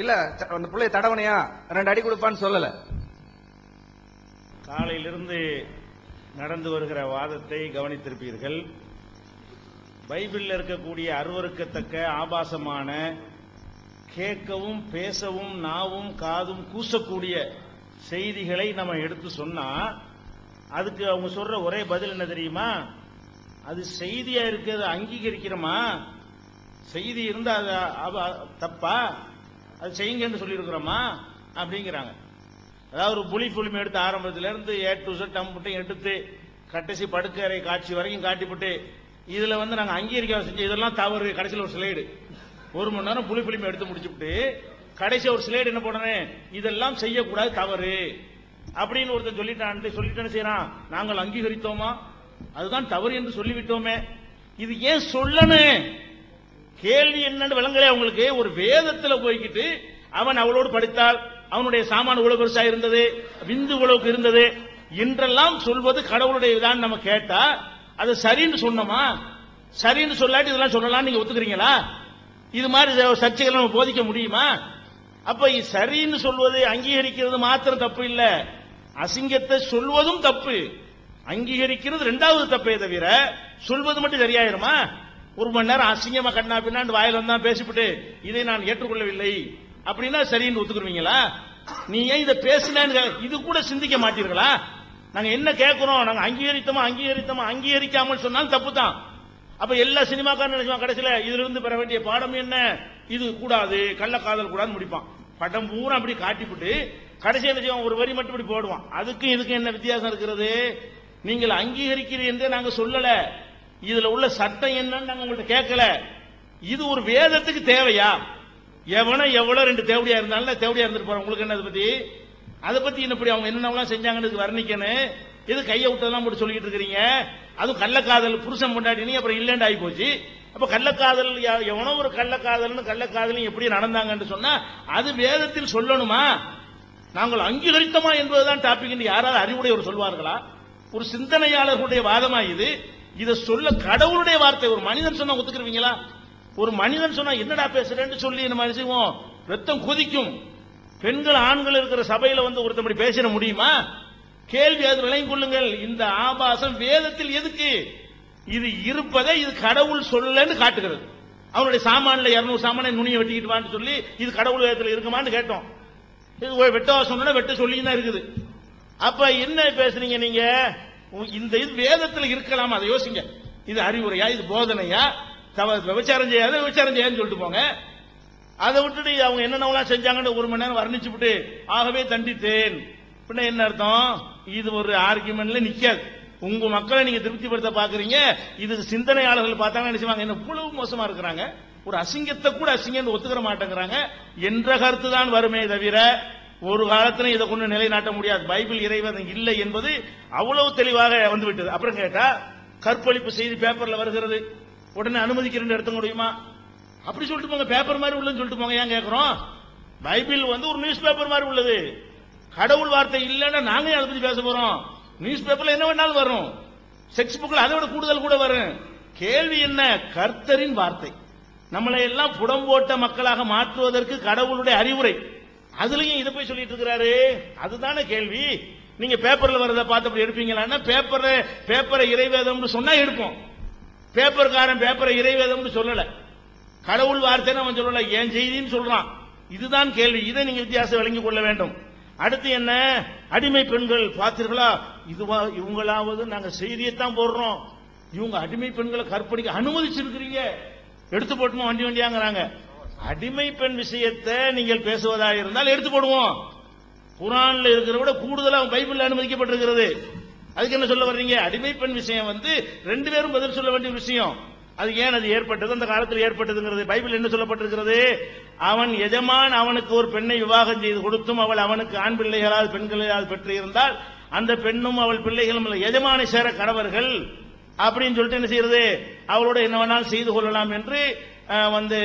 இல்ல அந்த பிள்ளைய தடவனையா 2 அடி கொடுப்பான்னு சொல்லல. காலையிலிருந்து நடந்து வருகிற வாதத்தை கவனித்திருப்பீர்கள். பைபிளில் இருக்கக்கூடிய அருவருக்கத்தக்க ஆபாசமான, கேட்கவும் பேசவும் நாவும் காதும் கூசக்கூடிய செய்திகளை நம்ம எடுத்து சொன்னா அதுக்கு அவங்க சொல்ற ஒரே பதில் என்ன தெரியுமா? அது செய்தியா இருக்கிறது அங்கீகரிக்கிறோமா? செய்தி இருந்தா அது தப்பா? அது செய்யுங்கன்னு சொல்லியிருக்கிறோமா அப்படிங்கிறாங்க. அதாவது ஒரு புலி புலிமை எடுத்து ஆரம்பத்தில இருந்து A to Z டம்புட்டையும் எடுத்து கடைசி படுக்கறை காட்சி வரைக்கும் காட்டிவிட்டு இதுல வந்து நாங்க அங்கீகரிக்க செஞ்ச இதெல்லாம் தவறு. கடைசியில் ஒரு ஸ்லைடு 1 மணி நேரம் புலி புலிமை எடுத்து முடிச்சுட்டு கடைசி ஒரு ஸ்லைடு என்ன போடணும்? இதெல்லாம் செய்யக்கூடாது, தவறு அப்படின்னு ஒருத்தன் சொல்லிட்டான்னு செய்யறான். நாங்கள் அங்கீகரித்தோமா? அதுதான் தவறு என்று சொல்லிவிட்டோமே. இது ஏன் சொல்லணும்? கேள்வி என்னன்னு விளங்கல அவங்களுக்கு. ஒரு வேதத்துல போய்கிட்டு அவன் அவளோடு படித்தால் அவனுடைய சாமான இவ்வளவு பெருசா இருந்தது, விந்து இவ்வளவுக்கு இருந்தது என்றெல்லாம் சொல்வது கடவுளுடைய தான். நம்ம கேட்டா அது சரின்னு சொன்னோமா? சரின்னு சொல்லாட்டி இதெல்லாம் சொல்லலாம் நீங்க ஒத்துக்கிறீங்களா? இது மாதிரி சர்ச்சைகள் நம்ம போதிக்க முடியுமா? அப்ப சரின்னு சொல்வது அங்கீகரிக்கிறது மாத்திரம் தப்பு இல்ல, அசிங்கத்தை சொல்வதும் தப்பு. அங்கீகரிக்கிறது 2வது தப்பே தவிர சொல்வது மட்டும் சரியாயிருமா? 1 மணி நேரம் அசிங்கமா கண்ணா பின்னாண்டு வாயில வந்தா பேசிவிட்டு இதை நான் ஏற்றுக்கொள்ளவில்லை அப்படின்னா சரின்னு ஒத்துக்குருவீங்களா? நீ ஏன் இதை பேசினு இது கூட சிந்திக்க மாட்டீர்களா? நாங்க என்ன கேட்கிறோம்? நாங்க அங்கீகரித்தோமா அங்கீகரிக்காமல் சொன்னாலும் தப்பு தான். அப்ப எல்லா சினிமாக்காரன் நினைச்சுவான் கடைசியில இதுல இருந்து பெற வேண்டிய பாடம் என்ன? இது கூடாது, கள்ளக்காதல் கூடாது முடிப்பான். படம் பூரா அப்படி காட்டிவிட்டு கடைசி என்ன செய்வான்? ஒரு வரி மட்டும் இப்படி போடுவான். அதுக்கும் இதுக்கும் என்ன வித்தியாசம் இருக்கிறது? நீங்கள் அங்கீகரிக்கிறீர்கள் என்றே நாங்க சொல்லல. இதுல உள்ள சட்டம் என்னன்னு நாங்க உங்கள்ட்ட கேட்கல. இது ஒரு வேதத்துக்கு தேவையா? எவன எவ்வளவு ரெண்டு தேவடியா இருந்தாலும் தேவடியா இருந்துட்டு போற உங்களுக்கு என்ன அதை பத்தி என்னப்படி அவங்க என்னென்னலாம் செஞ்சாங்கன்னு வர்ணிக்கணும். எது கையை விட்டதெல்லாம் போட்டு சொல்லிட்டு இருக்கிறீங்க? அதுவும் கள்ளக்காதல் புருஷன் கொண்டாடினீங்க, அப்புறம் இல்லைன்னு ஆகி போச்சு. அப்ப கள்ளக்காதல் எவனோ ஒரு கள்ளக்காதலும் எப்படி நடந்தாங்கன்னு சொன்னா அது வேதத்தில் சொல்லணுமா? நாங்கள் அங்கீகரித்தமா என்பதுதான் டாபிக் என்று யாராவது அறிவுடையவர் சொல்வார்களா? ஒரு சிந்தனையாளர்களுடைய வாதமா இது? இதை சொல்ல கடவுளுடைய வார்த்தை. ஒரு மனிதன் சொன்னா ஒத்துக்குருவீங்களா? ஒரு மனிதன் சொன்னா என்னடா பேசுறேன்னு சொல்லி நம்ம செய்வோம், ரத்தம் கொதிக்கும். பெண்கள் ஆண்கள் இருக்கிற சபையில வந்து ஒருத்தபடி பேசிட முடியுமா? கேள்வி அது விளங்கிக் கொள்ளுங்கள். இந்த ஆபாசம் வேதத்தில் எதுக்கு? இது இருப்பதை இது கடவுள் சொல்லன்னு காட்டுகிறது. அவனுடைய சாமான்ல 200 சாமான நுனியை வெட்டிக்கிட்டு வான்னு சொல்லி இது கடவுள் வேதத்தில் இருக்குமான்னு கேட்டோம். இது வெட்டவா சொன்னா வெட்ட சொல்லி தான் இருக்குது. அப்ப என்ன பேசுறீங்க நீங்க? இந்த இது வேதத்தில் இருக்கலாம், அதை யோசிங்க. இது அறிவுரையா? இது போதனையா? விபச்சாரம் செய்யாத விபச்சாரம் செய்யாதுன்னு சொல்லிட்டு போங்க. அதை விட்டுட்டு அவங்க என்னென்னலாம் செஞ்சாங்கன்னு 1 மணி நேரம் வர்ணிச்சு விட்டு ஆகவே தண்டித்தேன் பின்ன என்ன அர்த்தம்? இது ஒரு ஆர்குமெண்ட்ல நிக்காது. உங்க மக்களை நீங்க திருப்திப்படுத்த பாக்குறீங்க. இது சிந்தனையாளர்கள் பார்த்தாங்க நினைச்சுவாங்க என்ன இவ்வளவு மோசமா இருக்கிறாங்க, ஒரு அசிங்கத்தை கூட அசிங்கம் ஒத்துக்கிற மாட்டேங்கிறாங்க என்ற கருத்து தான் வருமே தவிர ஒரு காலத்துல இதை கொண்டு நிலைநாட்ட முடியாது. பைபிள் இறைவன் இல்லை என்பது அவ்வளவு தெளிவாக வந்துவிட்டது. அப்புறம் கேட்டா கற்பழிப்பு செய்தி பேப்பர்ல வருகிறது, உடனே அனுமதிக்கிறேன்னு எடுத்த முடியுமா? அப்படி சொல்லிட்டு போங்க, பேப்பர் மாதிரி உள்ளதுன்னு சொல்லிட்டு போங்க. ஏன் கேட்கிறோம்? பைபிள் வந்து ஒரு நியூஸ் பேப்பர் மாதிரி உள்ளது. கடவுள் வார்த்தை இல்லைன்னா நாங்க அதை பத்தி பேச போறோம். நியூஸ் பேப்பர்ல என்ன வேணாலும் வரும், செக்ஸ் புக்ல அதை விட கூடுதல் கூட வரும். கேள்வி என்ன? கர்த்தரின் வார்த்தை நம்மளை எல்லாம் புடம் போட்ட மக்களாக மாற்றுவதற்கு கடவுளுடைய அறிவுரை. அதுலயும் இதை போய் சொல்லிட்டு இருக்கிறாரு. அதுதானே கேள்வி. நீங்க பேப்பர்ல வரதை பார்த்து அப்படி எடுப்பீங்களா? பேப்பரை இறைவேதம்னு சொன்னா எடுப்போம். பேப்பர்காரன் பேப்பரை இறைவேதம்னு சொல்லல, கடவுள் வார்த்தைன்னு அவன் சொல்லல, ஏன் செய்தின்னு சொல்றான். இதுதான் கேள்வி. இதை நீங்க வித்தியாசம் விளங்கிக் கொள்ள வேண்டும். அடுத்து என்ன? அடிமை பெண்கள் பார்த்தீர்களா? இதுவா இவங்களாவது நாங்க செய்தியைத்தான் போடுறோம், இவங்க அடிமை பெண்களை கற்பழிக்க அனுமதிச்சிருக்கிறீங்க, எடுத்து போட்டுமா வண்டி வண்டியாங்கிறாங்க. அடிமை பெண் விஷயத்தை நீங்கள் பேசுவதாக இருந்தால் எடுத்து போடுவோம். குரான்ல இருக்கிற விட கூடுதலாக பைபிள்ல அனுமதிக்கப்பட்டிருக்கிறது. அதுக்கு என்ன சொல்ல வர்றீங்க? அடிமை பெண் விஷயம் வந்து 2 பேரும் பதில் சொல்ல வேண்டிய விஷயம். அது ஏன் அது ஏற்பட்டது, அந்த காலத்தில் ஏற்பட்டதுங்கிறது பைபிள் என்ன சொல்லப்பட்டிருக்கிறது? அவன் எஜமான் அவனுக்கு ஒரு பெண்ணை விவாகம் செய்து கொடுத்தும் அவள் அவனுக்கு ஆண் பிள்ளைகளால் பெண்களால் பெற்று இருந்தால் அந்த பெண்ணும் அவள் பிள்ளைகளும் எஜமானை சேர கடவர்கள் அப்படின்னு சொல்லிட்டு என்ன செய்யறது? அவளோட என்ன வேணாலும் செய்து கொள்ளலாம் என்று வந்து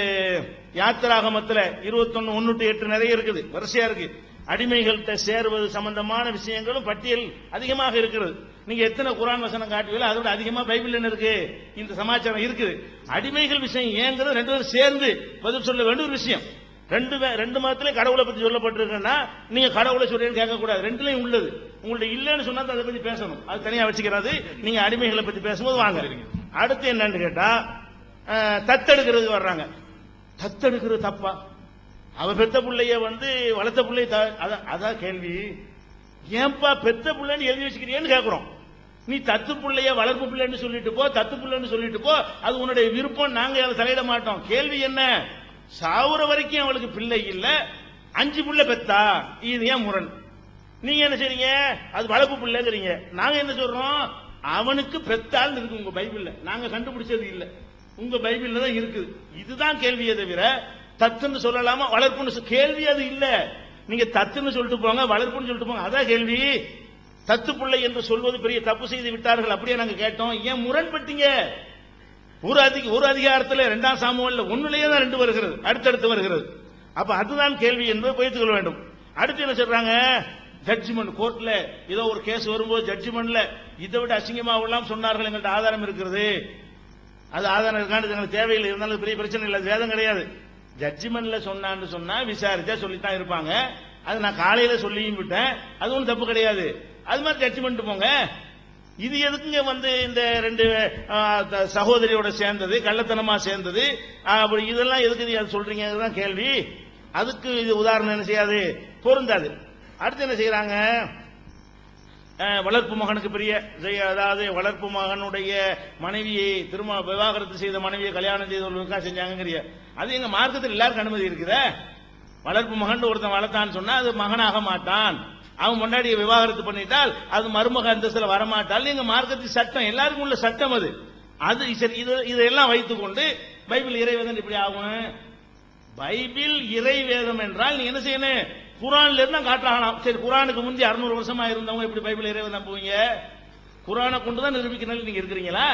யாத்திராகமத்தில் 21:1-8 நிறைய இருக்குது, வரிசையா இருக்கு. அடிமைகள்கிட்ட சேருவது சம்பந்தமான விஷயங்களும் பட்டியல் அதிகமாக இருக்கிறது. நீங்க எத்தனை குரான் வசனம் காட்டுவீங்களோ அதோட அதிகமா பைபிள் என்ன இருக்கு, இந்த சமாச்சாரம் இருக்குது. அடிமைகள் விஷயம் ஏங்கிறது 2 பேரும் சேர்ந்து பதில் சொல்ல வேண்டிய ஒரு விஷயம். 2 மதத்திலே கடவுளை பத்தி சொல்லப்பட்டிருக்குன்னா நீங்க கடவுளை சொல்றேன்னு கேட்க கூடாது. 2லயும் உள்ளது. உங்கள்ட்ட இல்லைன்னு சொன்னா அதை பத்தி பேசணும், அது தனியா வச்சுக்கிறது. நீங்க அடிமைகளை பத்தி பேசும்போது வாங்க. அடுத்து என்னன்னு கேட்டா தத்தெடுக்கிறது வர்றாங்க. தத்தெடுக்கிறது தப்பா? அவ பெத்த பிள்ளைய வந்து வளர்த்த பிள்ளை அதான் கேள்வி. ஏன்பா பெத்த பிள்ளைன்னு எழுதி வச்சுக்கிறியன்னு கேட்கிறோம். நீ தத்து பிள்ளைய வளர்ப்பு பிள்ளைன்னு சொல்லிட்டு போ, தத்து பிள்ளைன்னு சொல்லிட்டு போ, அது உன்னுடைய விருப்பம், நாங்க அதை தலையிட மாட்டோம். கேள்வி என்ன? சாவுற வரைக்கும் அவளுக்கு பிள்ளை இல்ல, 5 பிள்ளை பெத்தா, இது ஏன் முரண்? நீங்க என்ன செய்றீங்க? அது வளர்ப்பு பிள்ளைங்கிறீங்க. நாங்க என்ன சொல்றோம்? அவனுக்கு பெத்தால் இருக்கு உங்க பைபிள்ல, நாங்க கண்டுபிடிச்சது இல்ல, உங்க பைபிள்ல தான் இருக்குது. இதுதான் கேள்வியே தவிர தத்துன்னு சொல்லலாமா வளர்ப்புன்னு கேள்வி அது இல்ல. நீங்க தத்துன்னு சொல்லிட்டு போங்க, வளர்ப்புன்னு சொல்லிட்டு போங்க, அதான் கேள்வி. தத்து பிள்ளை என்று சொல்வது பெரிய தப்பு செய்து விட்டார்கள், அப்படியே நாங்க கேட்டோம். ஏன் முரண்பட்டீங்க? ஒரு அதிகாரத்தில் 2 சாமுவேல்ல 1லயே தான் 2 வருகிறது, அடுத்தடுத்து வருகிறது. அப்ப அதுதான் கேள்வி என்பதை வைத்துக் கொள்ள வேண்டும். அடுத்து என்ன சொல்றாங்க? ஜட்ஜ்மெண்ட் கோர்ட்ல ஏதோ ஒரு கேஸ் வரும்போது ஜட்ஜ்மெண்ட்ல இதை விட அசிங்கமாவெல்லாம் சொன்னார்கள், எங்கள்ட்ட ஆதாரம் இருக்கிறது. அது ஆதாரம் இருக்கான்னு எங்களுக்கு தேவையில்லை, இருந்தாலும் பெரிய பிரச்சனை இல்லை, வேதம் கிடையாது. ஜட்ஜ்மெண்ட்ல சொன்னான்னு சொன்னா விசாரிச்சா சொல்லித்தான் இருப்பாங்க. அது நான் காலையில சொல்லியும் விட்டேன், அது ஒன்றும் தப்பு கிடையாது. அது மாதிரி ஜட்ஜ்மெண்ட் போங்க. இது எதுக்குங்க வந்து இந்த 2 சகோதரியோட சேர்ந்தது, கள்ளத்தனமா சேர்ந்தது, அப்படி இதெல்லாம் எதுக்கு அது சொல்றீங்க கேள்வி. அதுக்கு இது உதாரணம் என்ன செய்யாது, பொருந்தாது. அடுத்து என்ன செய்யறாங்க? வளர்ப்பு மகனுக்கு பெரிய, அதாவது வளர்ப்பு மகனுடைய மனைவியை விவாகரத்து செய்த மனைவியை கல்யாணம் செய்தவர்களுக்கா செஞ்சாங்க. அது எங்க மார்க்கத்தில் எல்லாருக்கும் அனுமதி இருக்குத. வளர்ப்பு மகன் ஒருத்தன் வளர்த்தான்னு சொன்னா அது மகனாக மாட்டான், அவன் முன்னாடியே விவாகரத்து பண்ணிட்டால் அது மருமக அந்தஸ்துல வரமாட்டால் எங்க மார்க்கத்தின் சட்டம், எல்லாருக்கும் உள்ள சட்டம் அது. அது சரி, இதெல்லாம் வைத்துக்கொண்டு பைபிள் இறைவேதம் இப்படி ஆகும். பைபிள் இறைவேதம் என்றால் நீ என்ன செய்யணும்? குரான்ல இருந்தா காட்டலாம். சரி, குரானுக்கு முந்தி 600 வருஷமா இருந்தவங்க எப்படி பைபிள் இறைவேதம் நம்புவீங்க? குரானை கொண்டுதான் நிரூபிக்கணும் நீங்க இருக்கிறீங்களா?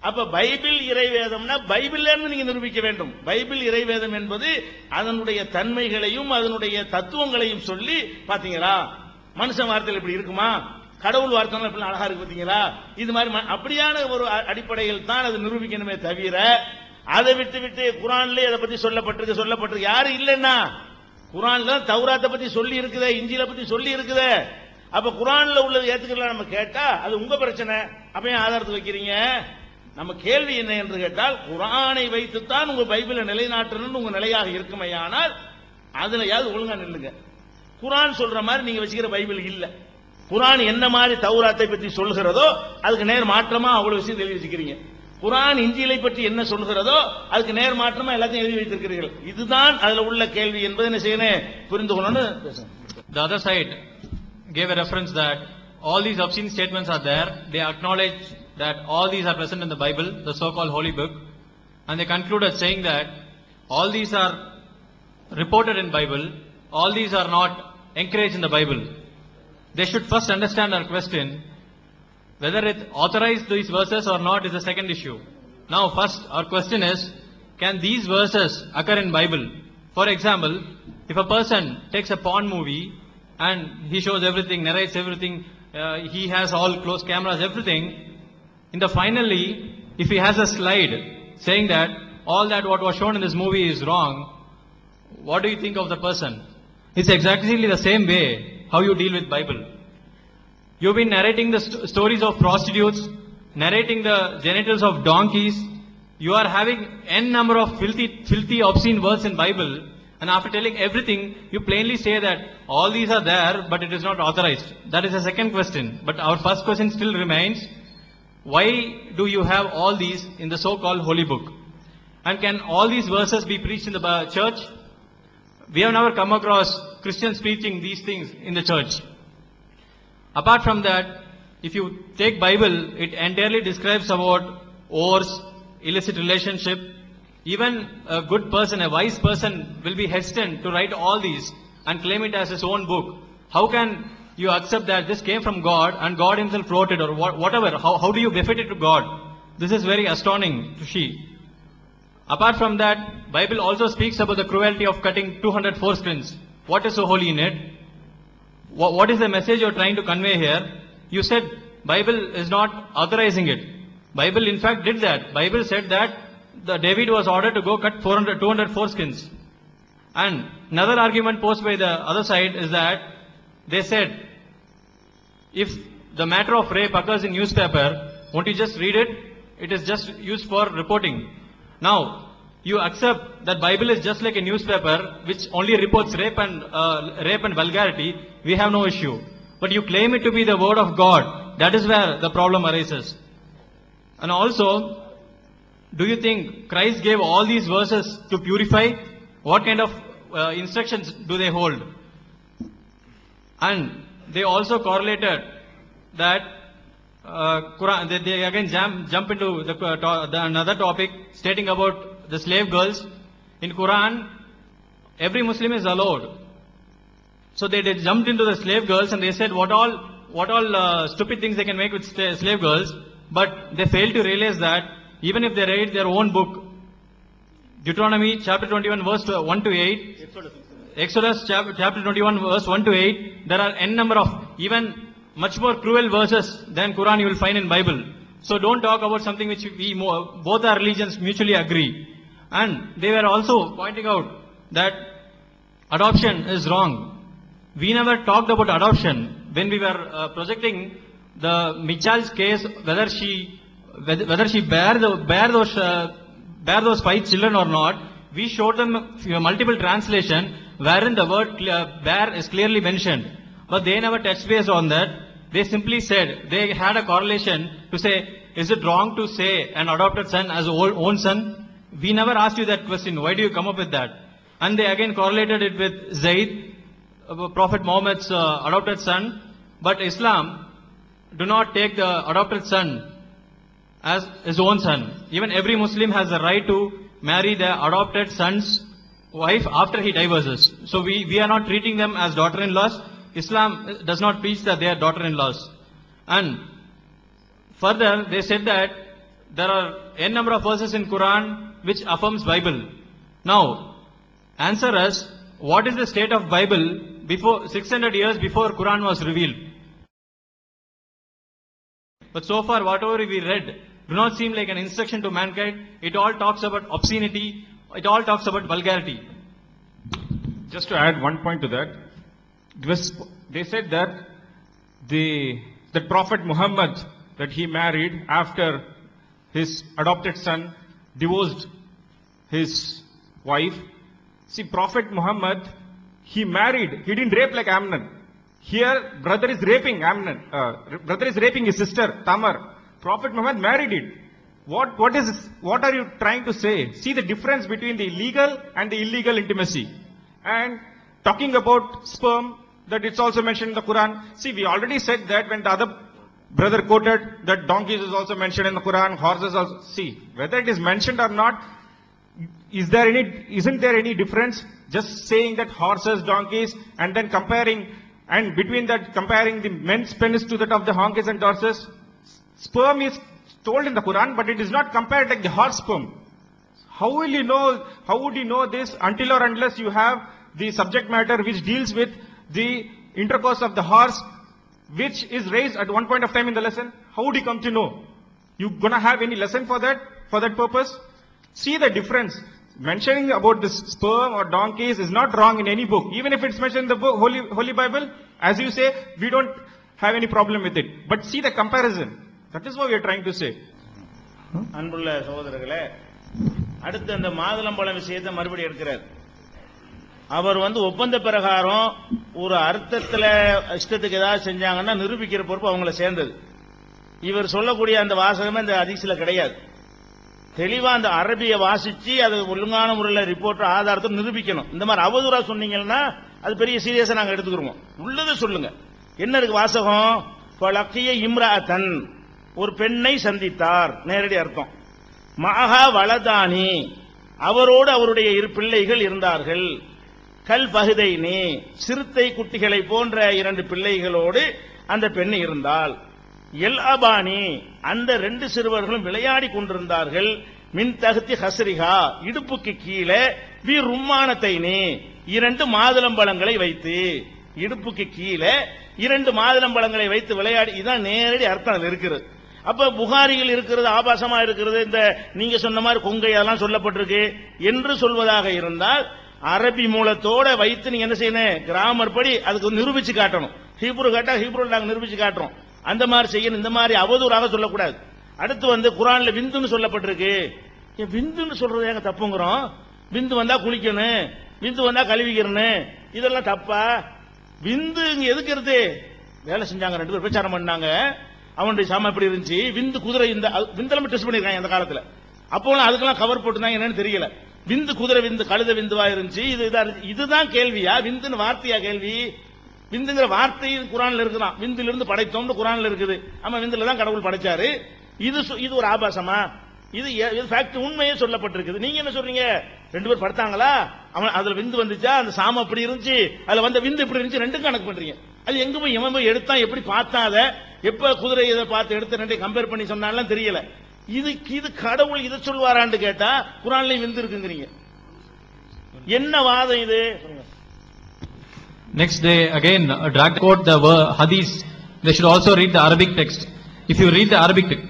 அப்ப பைபிள் இறைவேதம்னா பைபிள்ல இருந்து நீங்க நிரூபிக்க வேண்டும். பைபிள் இறைவேதம் என்பது அதனுடைய தன்மைகளையும் அதனுடைய தத்துவங்களையும் சொல்லி, பாத்தீங்களா மனுஷன் வார்த்தையில் இப்படி இருக்குமா, கடவுள் வார்த்தை இப்படி அழகா இருக்கு பாத்தீங்களா, இது மாதிரி அப்படியான ஒரு அடிப்படையில் தான் அது நிரூபிக்கணுமே தவிர, அதை விட்டு குரான்ல அதை பத்தி சொல்லப்பட்டிருக்கு யாரு இல்லைன்னா, குரான்ல தௌராத்தை பத்தி சொல்லி இருக்குதே, இஞ்சில பத்தி சொல்லி இருக்குதே. அப்ப குரான்ல உள்ளது ஏத்துக்கலாம் நம்ம கேட்டா அது உங்க பிரச்சனை. அப்ப ஏன் ஆதாரத்தை வைக்கிறீங்க? நம்ம கேள்வி என்ன என்று கேட்டால், குரானை வைத்துத்தான் உங்க பைபிளை நிலைநாட்டணும்னு உங்க நிலையாக இருக்குமையானால் அதுலயாவது ஒழுங்கா நில்லுங்க. குரான் சொல்ற மாதிரி நீங்க வச்சுக்கிற பைபிள் இல்ல. குரான் என்ன மாதிரி தௌராத்தை பற்றி சொல்கிறதோ அதுக்கு நேர் மாற்றமா அவ்வளவு விஷயம் எழுதி வச்சுக்கிறீங்க. குரான் இஞ்சிலை பற்றி என்ன சொல்கிறதோ அதுக்கு நேர் மாற்றமா எல்லாத்தையும் எழுதி வைத்திருக்கிறீர்கள். இதுதான் அதுல உள்ள கேள்வி என்பதை என்ன செய்யணும், புரிந்து கொள்ளணும். The other side gave a reference that all these obscene statements are there. They acknowledge that all these are present in the Bible, the so-called holy book, and they concluded saying that all these are reported in Bible, all these are not encouraged in the Bible. They should first understand our question. Whether it authorized these verses or not is the second issue. Now first our question is, can these verses occur in Bible? For example, if a person takes a porn movie and he shows everything, narrates everything, he has all close cameras, everything, in the finally, if he has a slide saying that all that what was shown in this movie is wrong, what do you think of the person? It's exactly the same way how you deal with Bible. You've been narrating the stories of prostitutes, narrating the genitals of donkeys. You are having n number of filthy, obscene words in Bible, and after telling everything, you plainly say that all these are there, but it is not authorized. That is the second question. But our first question still remains, why do you have all these in the so-called holy book? And can all these verses be preached in the church? We have never come across Christians preaching these things in the church. Apart from that, if you take Bible, it entirely describes about wars, illicit relationship. Even a good person, a wise person will be hesitant to write all these and claim it as his own book. How can you accept that this came from God and God himself wrote it, or whatever? How do you befit it to God? This is very astounding to see. Apart from that, Bible also speaks about the cruelty of cutting 200 foreskins. What is so holy in it? What is the message you're trying to convey here? You said Bible is not authorizing it. Bible in fact did that. Bible said that David was ordered to go cut 200 foreskins. And another argument posed by the other side is that they said, if the matter of rape occurs in newspaper, won't you just read it? It is just used for reporting. Now, you accept that Bible is just like a newspaper which only reports rape and vulgarity. We have no issue. But you claim it to be the word of God. That is where the problem arises. And also, do you think Christ gave all these verses to purify? What kind of instructions do they hold? And they also correlated that Quran. They again jump into another topic stating about the slave girls. In Quran, every Muslim is allowed. So they jumped into the slave girls and they said what all stupid things they can make with slave girls, but they failed to realize that even if they read their own book, Deuteronomy chapter 21 verse 1 to 8, Exodus chapter 21 verse 1 to 8, there are n number of even much more cruel verses than Quran you will find in Bible. So don't talk about something which both our religions mutually agree. And they were also pointing out that adoption is wrong. We never talked about adoption when we were projecting the Michal's case, whether she bear those 5 children or not. We showed them multiple translation wherein the word bear is clearly mentioned, but they never touched base on that. They simply said they had a correlation to say, is it wrong to say an adopted son as own son? We never asked you that question. Why do you come up with that? And they again correlated it with Zaid. Prophet Muhammad's adopted son, but Islam do not take the adopted son as his own son. Even every Muslim has the right to marry the adopted son's wife after he divorces. So we are not treating them as daughter-in-laws. Islam does not preach that they are daughter-in-laws. And further, they said that there are n number of verses in Quran which affirms Bible. Now, answer us, what is the state of Bible before 600 years before Quran was revealed? But so far, whatever we read do not seem like an instruction to mankind. It all talks about obscenity. It all talks about vulgarity. Just to add one point to that, they said that the Prophet Muhammad, that he married after his adopted son divorced his wife. See, Prophet Muhammad, he married, he didn't rape like Amnon. Here, brother is raping Amnon, brother is raping his sister, Tamar. Prophet Muhammad married it. What are you trying to say? See the difference between the legal and the illegal intimacy. And talking about sperm, that it's also mentioned in the Quran. See, we already said that when the other brother quoted that donkeys is also mentioned in the Quran, horses also. See, whether it is mentioned or not, isn't there any difference? Just saying that horses, donkeys, and then comparing, and between that comparing the men's penis to that of the donkeys and horses. Sperm is told in the Quran, but it is not compared like the horse sperm. How would you know this until or unless you have the subject matter which deals with the intercourse of the horse, which is raised at one point of time in the lesson? How would you come to know? You gonna have any lesson for that purpose? See the difference. Mentioning about the sperm or donkeys is not wrong in any book. Even if it's mentioned in the book, Holy Bible, as you say, we don't have any problem with it. But see the comparison. That is what we are trying to say. அன்புள்ள சகோதரர்களே, அடுத்து அந்த மாதுளம்பழம் விஷயத்தை மறுபடியும் எடுக்கிறார். அவர் ஒப்பந்த பிரகாரம் ஒரு அர்த்தத்துல இஷ்டத்துக்கு ஏதாவது செஞ்சாங்கன்னா நிரூபிக்கிற பொறுப்பு அவங்கள சேர்ந்தது. இவர் சொல்லக்கூடிய அந்த வாசகமே இந்த ஹதீஸ்ல கிடையாது. தெளிவா அந்த அரபிய வாசிச்சு அது ஒழுங்கான முறையில் ரிப்போர்ட் ஆதாரத்தை நிரூபிக்கணும். இந்த மாதிரி அவதூறா சொன்னீங்கன்னா அது பெரிய சீரியஸா நாங்க எடுத்துக்கிறோம். உள்ளதை சொல்லுங்க. என்ன இருக்கு வாசகம்? ஃபலக்கிய இம்ராஅத்தன், ஒரு பெண்ணை சந்தித்தார், நேரடி அர்த்தம். மகா வலதானி, அவரோடு அவருடைய இரு பிள்ளைகள் இருந்தார்கள். கல் பகுதைனி, சிறுத்தை குட்டிகளை போன்ற இரண்டு பிள்ளைகளோடு அந்த பெண் இருந்தாள். எல் அபானி, அந்த ரெண்டு சிறுவர்களும் விளையாடி கொண்டிருந்தார்கள். மின் தகுதி ஹஸ்ரிகா, இடுப்புக்கு கீழே, வி ரும்மானத்தைனி, இரண்டு மாதுளம்பழங்களை வைத்து, இடுப்புக்கு கீழே இரண்டு மாதுளம்பழங்களை வைத்து விளையாடி. இதான் நேரடி அர்த்தம் இருக்கிறது. அப்ப புகாரிகள் இருக்கிறது ஆபாசமா இருக்கிறது, இந்த நீங்க சொன்ன மாதிரி கொங்கை அதெல்லாம் சொல்லப்பட்டிருக்கு என்று சொல்வதாக இருந்தால் அரபி மூலத்தோட வைத்து நீங்க என்ன செய்யணும்? கிராமர் படி அதுக்கு நிரூபிச்சு காட்டணும். ஹீப்ரு கேட்டா ஹீப்ரு நாங்க நிரூபிச்சு காட்டுறோம். அந்த மாதிரி செய்யணும். இந்த மாதிரி அவதூறாக சொல்லக்கூடாது. அடுத்து குரான்ல விந்துன்னு சொல்லப்பட்டிருக்கு. விந்துன்னு சொல்றது எங்க தப்புங்கிறோம்? விந்து வந்தா குளிக்கணும், விந்து வந்தா கழுவிக்கிறணும், இதெல்லாம் தப்பா? விந்து இங்க எதுக்கு இருக்கு? வேலை செஞ்சாங்க, ரெண்டு பேர் பிரச்சாரம் பண்ணாங்க. அவனுடைய சாம எப்படி இருந்துச்சு? விந்து குதிரை, இந்த விந்தெல்லாம் டெஸ்ட் பண்ணிருக்காங்க அந்த காலத்துல. அப்போ அதுக்கெல்லாம் கவர் போட்டுதான் என்னன்னு தெரியல. விந்து குதிரை விந்து கழுத விந்துவா இருந்துச்சு. இதுதான் கேள்வியா? விந்துன்னு வார்த்தையா கேள்வி? விந்துங்கிற வார்த்தை குரான்ல இருக்குதான். விந்துல இருந்து படைத்தோம்னு குரான்ல இருக்குது. ஆமா, விந்துல தான் கடவுள் படைச்சாரு. இது ஒரு ஆபாசமா? இது ஃபேக்ட், உண்மையே சொல்லப்பட்டிருக்குது. நீங்க என்ன சொல்றீங்க? ரெண்டு பேர் படுத்தாங்களா, அவன் அதுல விந்து வந்துச்சா, அந்த சாமம் அப்படி இருந்துச்சு, அதுல வந்த விந்து இப்படி இருந்துச்சு, ரெண்டும் கணக்கு பண்றீங்க. அது எங்க போய் எவன் போய் எடுத்தான், எப்படி பார்த்தான், அதை எப்ப குதிரை இதை பார்த்து எடுத்து ரெண்டையும் கம்பேர் பண்ணி சொன்னாலும் தெரியல. இது கடவுள் இதை சொல்வாரான்னு கேட்டா குரான்லயும் விந்து இருக்குங்கிறீங்க. என்ன வாதம் இது? Next they again drag quote the hadith. They should also read the Arabic text. If you read the Arabic text.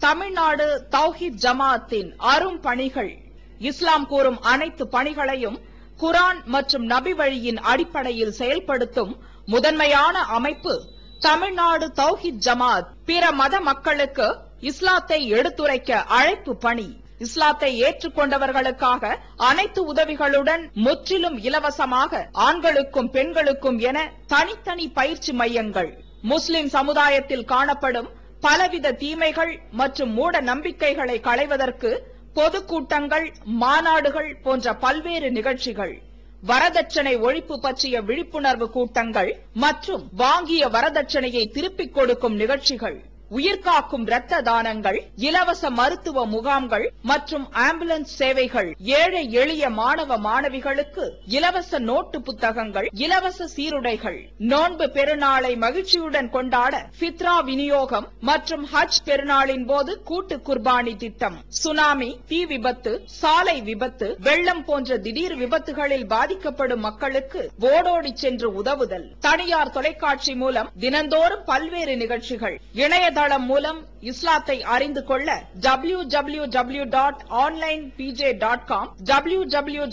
Tamil Nadu தௌஹீத் ஜமாஅத்தின் அரும் பணிகள், இஸ்லாம் கூறும் அனைத்து பணிகளையும் குரான் மற்றும் நபி வழியின் அடிப்படையில் செயல்படுத்தும் முதன்மையான அமைப்பு தமிழ்நாடு தௌஹீத் ஜமாஅத். பிற மத மக்களுக்கு இஸ்லாத்தை எடுத்துரைக்க அழைப்பு பணி. இஸ்லாத்தை ஏற்றுக்கொண்டவர்களுக்காக அனைத்து உதவிகளுடன் முற்றிலும் இலவசமாக ஆண்களுக்கும் பெண்களுக்கும் என தனித்தனி பயிற்சி மையங்கள். முஸ்லிம் சமுதாயத்தில் காணப்படும் பலவித தீமைகள் மற்றும் மூட நம்பிக்கைகளை களைவதற்கு பொதுக்கூட்டங்கள், மாநாடுகள் போன்ற பல்வேறு நிகழ்ச்சிகள். வரதட்சணை ஒழிப்பு பற்றிய விழிப்புணர்வு கூட்டங்கள் மற்றும் வாங்கிய வரதட்சணையை திருப்பிக் கொடுக்கும் நிகழ்ச்சிகள், உயிர்காக்கும் இரத்த தானங்கள், இலவச மருத்துவ முகாம்கள் மற்றும் ஆம்புலன்ஸ் சேவைகள், ஏழை எளிய மாணவ மாணவிகளுக்கு இலவச நோட்டு புத்தகங்கள், இலவச சீருடைகள், நோன்பு பெருநாளை மகிழ்ச்சியுடன் கொண்டாட ஃபித்ரா விநியோகம் மற்றும் ஹஜ் பெருநாளின் போது கூட்டு குர்பானி திட்டம், சுனாமி, தீ விபத்து, சாலை விபத்து, வெள்ளம் போன்ற திடீர் விபத்துகளில் பாதிக்கப்படும் மக்களுக்கு ஓடோடி சென்று உதவுதல், தனியார் தொலைக்காட்சி மூலம் தினந்தோறும் பல்வேறு நிகழ்ச்சிகள், இணையதளம் மூலம் இஸ்லாத்தை அறிந்து கொள்ள www.onlinepj.com, www.tntj.net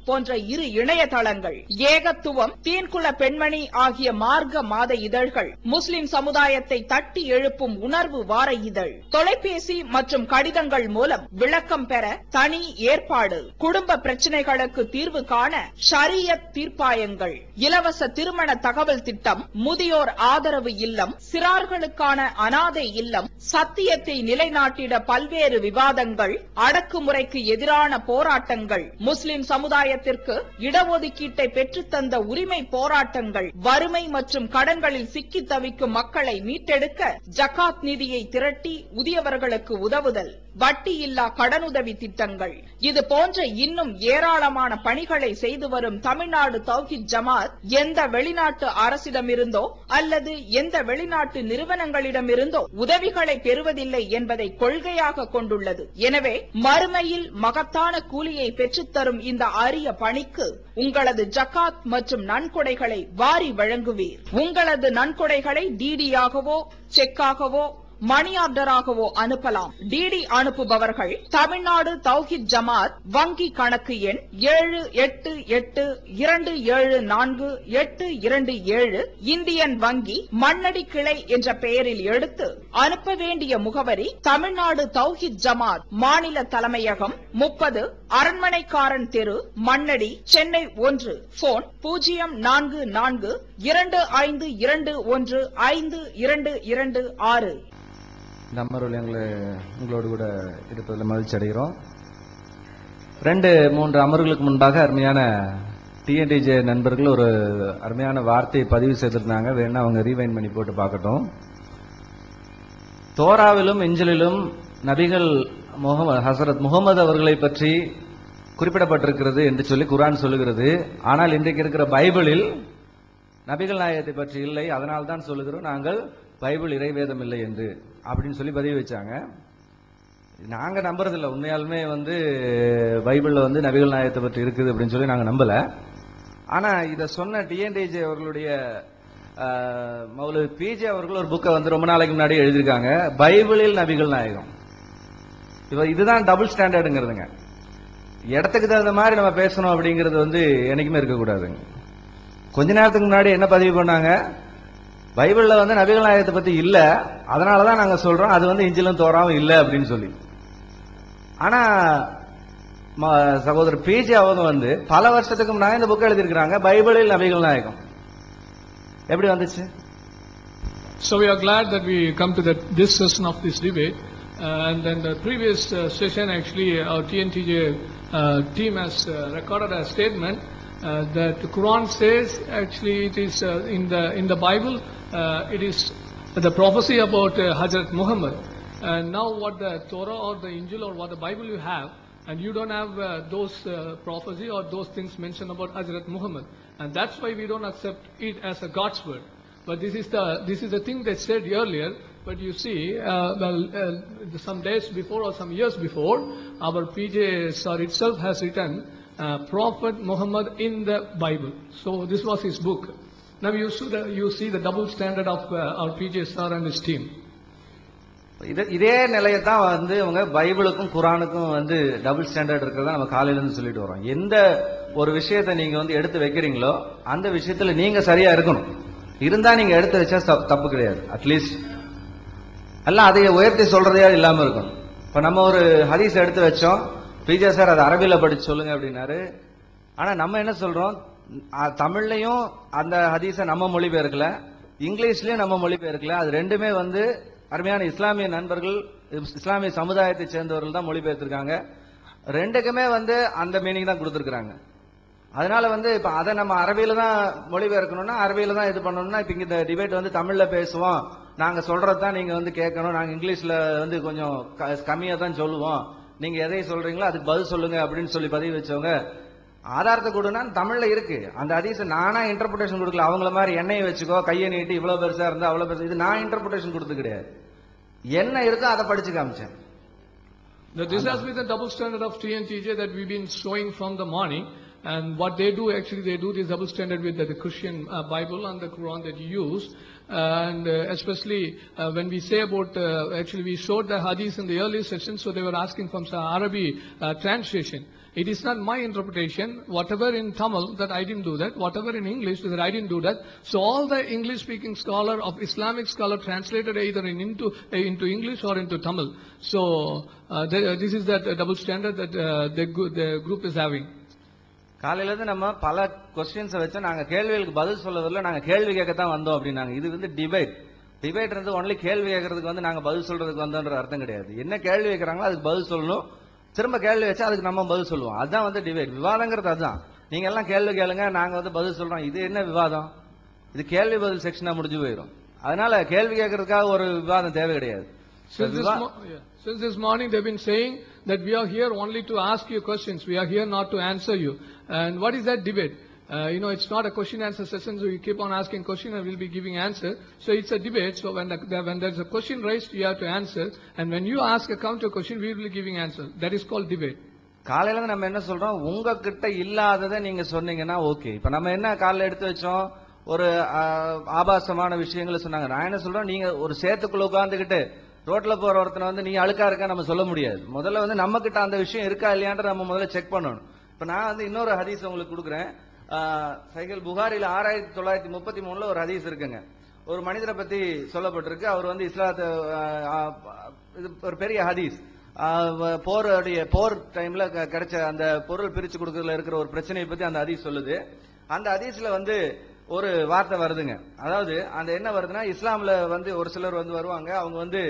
போன்ற இரு இணையதளங்கள், ஏகத்துவம், தீன்குல பெண்மணி ஆகிய மார்க்க மாத இதழ்கள், முஸ்லிம் சமுதாயத்தை தட்டி எழுப்பும் உணர்வு வார இதழ், தொலைபேசி மற்றும் கடிதங்கள் மூலம் விளக்கம் பெற தனி ஏற்பாடு, குடும்ப பிரச்சினைகளுக்கு தீர்வு காண ஷரியத் தீர்ப்பாயங்கள், இலவச திருமண தகவல் திட்டம், முதியோர் ஆதரவு இல்லம், சிறார்களுக்கான அனாதை இல்லம், சத்தியத்தை நிலைநாட்டிட பல்வேறு விவாதங்கள், அடக்குமுறைக்கு எதிரான போராட்டங்கள், முஸ்லிம் சமுதாய இடஒதுக்கீட்டை பெற்றுத்தந்த உரிமை போராட்டங்கள், வறுமை மற்றும் கடன்களில் சிக்கி தவிக்கும் மக்களை மீட்டெடுக்க ஜகாத் நிதியை திரட்டி உரியவர்களுக்கு உதவுதல், வட்டி இல்லா கடனுதவி திட்டங்கள், இது போன்ற இன்னும் ஏராளமான பணிகளை செய்து வரும் தமிழ்நாடு தௌஹீத் ஜமாத் எந்த வெளிநாட்டு அரசிடமிருந்தோ அல்லது எந்த வெளிநாட்டு நிறுவனங்களிடமிருந்தோ உதவிகளை பெறுவதில்லை என்பதை கொள்கையாக கொண்டுள்ளது. எனவே மறுமையில் மகத்தான கூலியை பெற்றுத்தரும் இந்த அரிய பணிக்கு உங்களது ஜகாத் மற்றும் நன்கொடைகளை வாரி வழங்குவீர். உங்களது நன்கொடைகளை டிடியாகவோ செக்காகவோ மணி ஆர்டராகவோ அனுப்பலாம். டிடி அனுப்புபவர்கள் தமிழ்நாடு தௌஹீத் ஜமாத் வங்கி கணக்கு எண் 7882748827 இந்தியன் வங்கி மண்ணடி கிளை என்ற பெயரில் எடுத்து அனுப்ப வேண்டிய முகவரி தமிழ்நாடு தௌஹீத் ஜமாத் மாநில தலைமையகம் 30 அரண்மனைக்காரன் தெரு மண்ணடி சென்னை 1. போன் 044215215226. இந்த அமர்வில் உங்களோடு கூட இருப்பதில் மகிழ்ச்சி அடைகிறோம். 2-3 அமர்வுகளுக்கு முன்பாக அருமையான டிஎன்டிஜே நண்பர்கள் ஒரு அருமையான வார்த்தையை பதிவு செய்திருந்தாங்க. வேணா அவங்க ரீவைண்ட் பண்ணி போட்டு பார்க்கட்டும். தோராவிலும் இஞ்சிலும் நபிகள் ஹசரத் முகமது அவர்களை பற்றி குறிப்பிடப்பட்டிருக்கிறது என்று சொல்லி குர்ஆன் சொல்லுகிறது. ஆனால் இன்றைக்கு இருக்கிற பைபிளில் நபிகள் நாயகத்தை பற்றி இல்லை, அதனால் தான் சொல்லுகிறோம் நாங்கள் பைபிள் இறைவேதம் இல்லை என்று அப்படின்னு சொல்லி பதிவு வச்சாங்க. நாங்க நம்புறதில்லை. உண்மையாலுமே பைபிள்ல நபிகள் நாயகத்தை பற்றி இருக்குது அப்படின்னு சொல்லி நாங்க நம்பல. ஆனா இத சொன்ன டிஎன்டிஜே அவர்களுடைய மௌலவி பிஜே அவர்கள் ஒரு புக்கை ரொம்ப நாளைக்கு முன்னாடி எழுதியிருக்காங்க, பைபிளில் நபிகள் நாயகம். இதுதான் டபுள் ஸ்டாண்டர்டுங்கிறதுங்க. இடத்துக்கு தகுந்த மாதிரி நம்ம பேசணும் அப்படிங்கிறது என்னைக்குமே இருக்கக்கூடாதுங்க. கொஞ்ச நேரத்துக்கு முன்னாடி என்ன பதிவு பண்ணாங்க, பைபிள்ல நபிகள் நாயகத்தை பத்தி இல்ல, அதனாலதான் நாங்க சொல்றோம் அது இஞ்சிலும் தோறாவும் இல்ல அப்படின்னு சொல்லி. ஆனா சகோதரர் பிஜே அவங்க பல வருஷத்துக்கு முன்னாடி இந்த புக் எழுதியிருக்கிறாங்க, பைபிளில் நபிகள் நாயகம். எப்படி வந்துச்சு? So we are glad that we come to this session of this debate. And then the previous session, actually, our TNTJ team has recorded a statement that the Quran says, actually, it is in the Bible, it is the prophecy about Hazrat Muhammad. And now, what the Torah or the Injil or what the Bible you have, and you don't have those prophecy or those things mentioned about Hazrat Muhammad, and that's why we don't accept it as a God's word. But this is the thing they said earlier. But you see, some days before or some years before, our PJ sir itself has written Prophet Muhammad in the Bible. So this was his book. Now you see the double standard of our PJ sir and his team. இதே நிலையை தான் இவங்க பைபிளுக்கும் குரானுக்கும் double standard இருக்கிறதா நம்ம காலையில இருந்து சொல்லிட்டு வரோம். எந்த ஒரு விஷயத்தை நீங்க எடுத்து வைக்கிறீங்களோ அந்த விஷயத்துல நீங்க சரியா இருக்கணும். இருந்தா நீங்க எடுத்து வச்சா தப்பு கிடையாது. அட்லீஸ்ட் எல்லாம் அதை உயர்த்தி சொல்றதே இல்லாம இருக்கும். இப்ப நம்ம ஒரு ஹதீஸ் எடுத்து வச்சோம், பிஜே சார் அதை அரபியில படிச்சு சொல்லுங்க அப்படின்னாரு. ஆனா நம்ம என்ன சொல்றோம், தமிழ்லையும் அந்த ஹதீஸை நம்ம மொழிபெயர்க்கல, இங்கிலீஷ்லயும் நம்ம மொழிபெயர்க்கல. அது ரெண்டுமே அருமையான இஸ்லாமிய நண்பர்கள், இஸ்லாமிய சமுதாயத்தை சேர்ந்தவர்கள் தான் மொழிபெயர்த்திருக்காங்க. ரெண்டுக்குமே வந்து அந்த மீனிங் தான் கொடுத்துருக்காங்க. அதனால வந்து இப்ப அதை நம்ம அரபியில தான் மொழிபெயர்க்கணும்னா அரபியில தான் இது பண்ணணும்னா இப்ப இந்த டிபேட் வந்து தமிழ்ல பேசுவோம், நாங்க சொல்றதுதான் நீங்க வந்து கேட்கணும், நாங்க இங்கிலீஷ்ல வந்து கொஞ்சம் கம்மியா தான் சொல்லுவோம், நீங்க எதை சொல்றீங்களோ அதுக்கு பதில் சொல்லுங்க அப்படின்னு சொல்லி பதிவு வச்சவங்க ஆதாரத்தை கொடுனா தமிழ்ல இருக்கு. அந்த ஹதீஸ் நானா இன்டர்பிரேஷன் கொடுக்கல, அவங்கள மாதிரி எண்ணெயை வச்சுக்கோ, கையை நீட்டி இவ்வளவு பெருசா இருந்தா அவ்வளவு பெருசா, இது நான் இன்டர்பிரேஷன் கொடுத்து கிடையாது. என்ன இருக்கோ அதை படிச்சு காமிச்சேன். This has been the double standard of TNTJ that we've been showing from the morning. And what they do, actually, they do this double standard with the Christian Bible and the Quran that you use. And especially when we say about, actually we showed the hadith in the earlier session, so they were asking from some Arabic translation. It is not my interpretation. Whatever in Tamil, that I didn't do that. Whatever in English, that I didn't do that. So all the English-speaking scholar of Islamic scholar translated either into English or into Tamil. So this is that double standard that the group is having. காலையில இருந்து நம்ம பல questions வச்சு நாங்க கேள்விகளுக்கு பதில் சொல்லவில்லை, நாங்க கேள்வி கேட்கத்தான் வந்தோம் அப்படின்னாங்க. இது வந்து டிபேட். டிபேட் இருந்து ஒன்லி கேள்வி கேட்கறதுக்கு வந்து நாங்க பதில் சொல்றதுக்கு வந்தோன்ற அர்த்தம் கிடையாது. என்ன கேள்வி வைக்கிறாங்களோ அதுக்கு பதில் சொல்லணும், திரும்ப கேள்வி வச்சா அதுக்கு நம்ம பதில் சொல்லுவோம். அதுதான் வந்து டிபேட். விவாதங்கிறது அதுதான். நீங்க எல்லாம் கேள்வி கேளுங்க, நாங்க வந்து பதில் சொல்றோம். இது என்ன விவாதம்? இது கேள்வி பதில் செக்ஷனா முடிஞ்சு போயிடும். அதனால கேள்வி கேட்கறதுக்காக ஒரு விவாதம் தேவை கிடையாது. Since this morning they've been saying that we are here only to ask you questions. We are here not to answer you. And what is that debate? It's not a question answer session, so you keep on asking question and we'll be giving answer. So it's a debate. So when there's a question raised, you have to answer. And when you ask a counter question, we will be giving answer. That is called debate. காலையில நம்ம என்ன சொல்றோம், உங்ககிட்ட இல்லாததை நீங்க சொன்னீங்கன்னா okay. இப்ப நம்ம என்ன காலையில எடுத்து வச்சோம், ஒரு ஆபாசமான விஷயங்களை சொன்னாங்க. நான் என்ன சொல்றேன், நீங்க ஒரு சேத்துக்குள்ள உட்கார்ந்துகிட்டு ரோட்ல போற ஒருத்தனை வந்து நீ அழுக்கா இருக்கா நம்ம சொல்ல முடியாது. முதல்ல வந்து நம்ம கிட்ட அந்த விஷயம் இருக்கா இல்லையான்ற நம்ம முதல்ல செக் பண்ணணும். இப்ப நான் வந்து இன்னொரு ஹதீஸ் உங்களுக்கு கொடுக்குறேன். சஹீஹ் புகாரில 6933 ஒரு ஹதீஸ் இருக்குங்க. ஒரு மனிதரை பத்தி சொல்லப்பட்டிருக்கு. அவர் வந்து இஸ்லாத்தை ஒரு பெரிய ஹதீஸ், போர் டைம்ல கிடைச்ச அந்த பொருள் பிரிச்சு கொடுக்கறதுல இருக்கிற ஒரு பிரச்சனையை பத்தி அந்த ஹதீஸ் சொல்லுது. அந்த ஹதீஸ்ல வந்து ஒரு வார்த்தை வருதுங்க. அதாவது அந்த என்ன வருதுன்னா, இஸ்லாம்ல வந்து ஒரு சிலர் வந்து வருவாங்க, அவங்க வந்து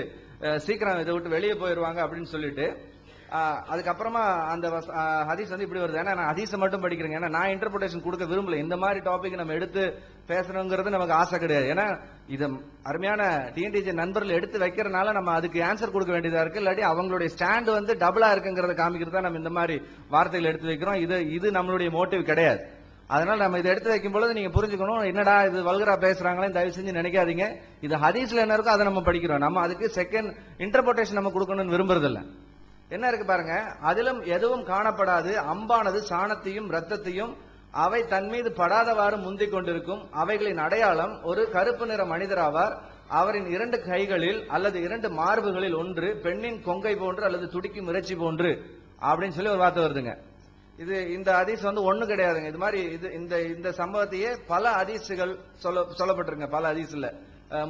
சீக்கிரம் இதை விட்டு வெளியே போயிருவாங்க அப்படின்னு சொல்லிட்டு, அதுக்கப்புறமா அந்த ஹதீஸ் வந்து இப்படி வருது. ஏன்னா நான் ஹதீஸை மட்டும் படிக்கிறேங்க, ஏன்னா நான் இன்டர்பிரேஷன் கொடுக்க விரும்பல. இந்த மாதிரி டாபிக் நம்ம எடுத்து பேசணுங்கிறது நமக்கு ஆசை கிடையாது. ஏன்னா இது அருமையான டிஎன்டிஜே நண்பர்கள் எடுத்து வைக்கிறதுனால நம்ம அதுக்கு ஆன்சர் கொடுக்க வேண்டியதா இருக்கு. இல்லாட்டி அவங்களுடைய ஸ்டாண்ட் வந்து டபுளா இருக்குங்கிறத காமிக்கிறதா நம்ம இந்த மாதிரி வார்த்தைகள் எடுத்து வைக்கிறோம். இது நம்மளுடைய மோட்டிவ் கிடையாது. அதனால நம்ம இதை எடுத்து வைக்கும் பொழுது நீங்க புரிஞ்சுக்கணும், என்னடா இது வல்கரா பேசுறாங்களே தயவு செஞ்சு நினைக்காதீங்க. இது ஹதீஸ்ல என்ன இருக்கோ அதை நம்ம படிக்கிறோம். நம்ம அதுக்கு செகண்ட் இன்டர்பிரேஷன் நம்ம கொடுக்கணும்னு விரும்புறதில்ல. என்ன இருக்கு பாருங்க, அதிலும் எதுவும் காணப்படாது, அம்பானது சாணத்தையும் ரத்தத்தையும் அவை தன் மீது படாதவாறு முந்திக் கொண்டிருக்கும். அவைகளின் அடையாளம் ஒரு கருப்பு நிற மனிதராவார். அவரின் 2 கைகளில் அல்லது 2 மார்புகளில் ஒன்று பெண்ணின் கொங்கை போன்று அல்லது துடிக்கும் இறைச்சி போன்று அப்படின்னு சொல்லி ஒரு வார்த்தை வருதுங்க. இது இந்த ஹதீஸ் வந்து ஒண்ணு கிடையாதுங்க. இது மாதிரி இந்த சம்பவத்தையே பல ஹதீஸ்கள் சொல்லப்பட்டிருங்க. பல ஹதீஸ்ல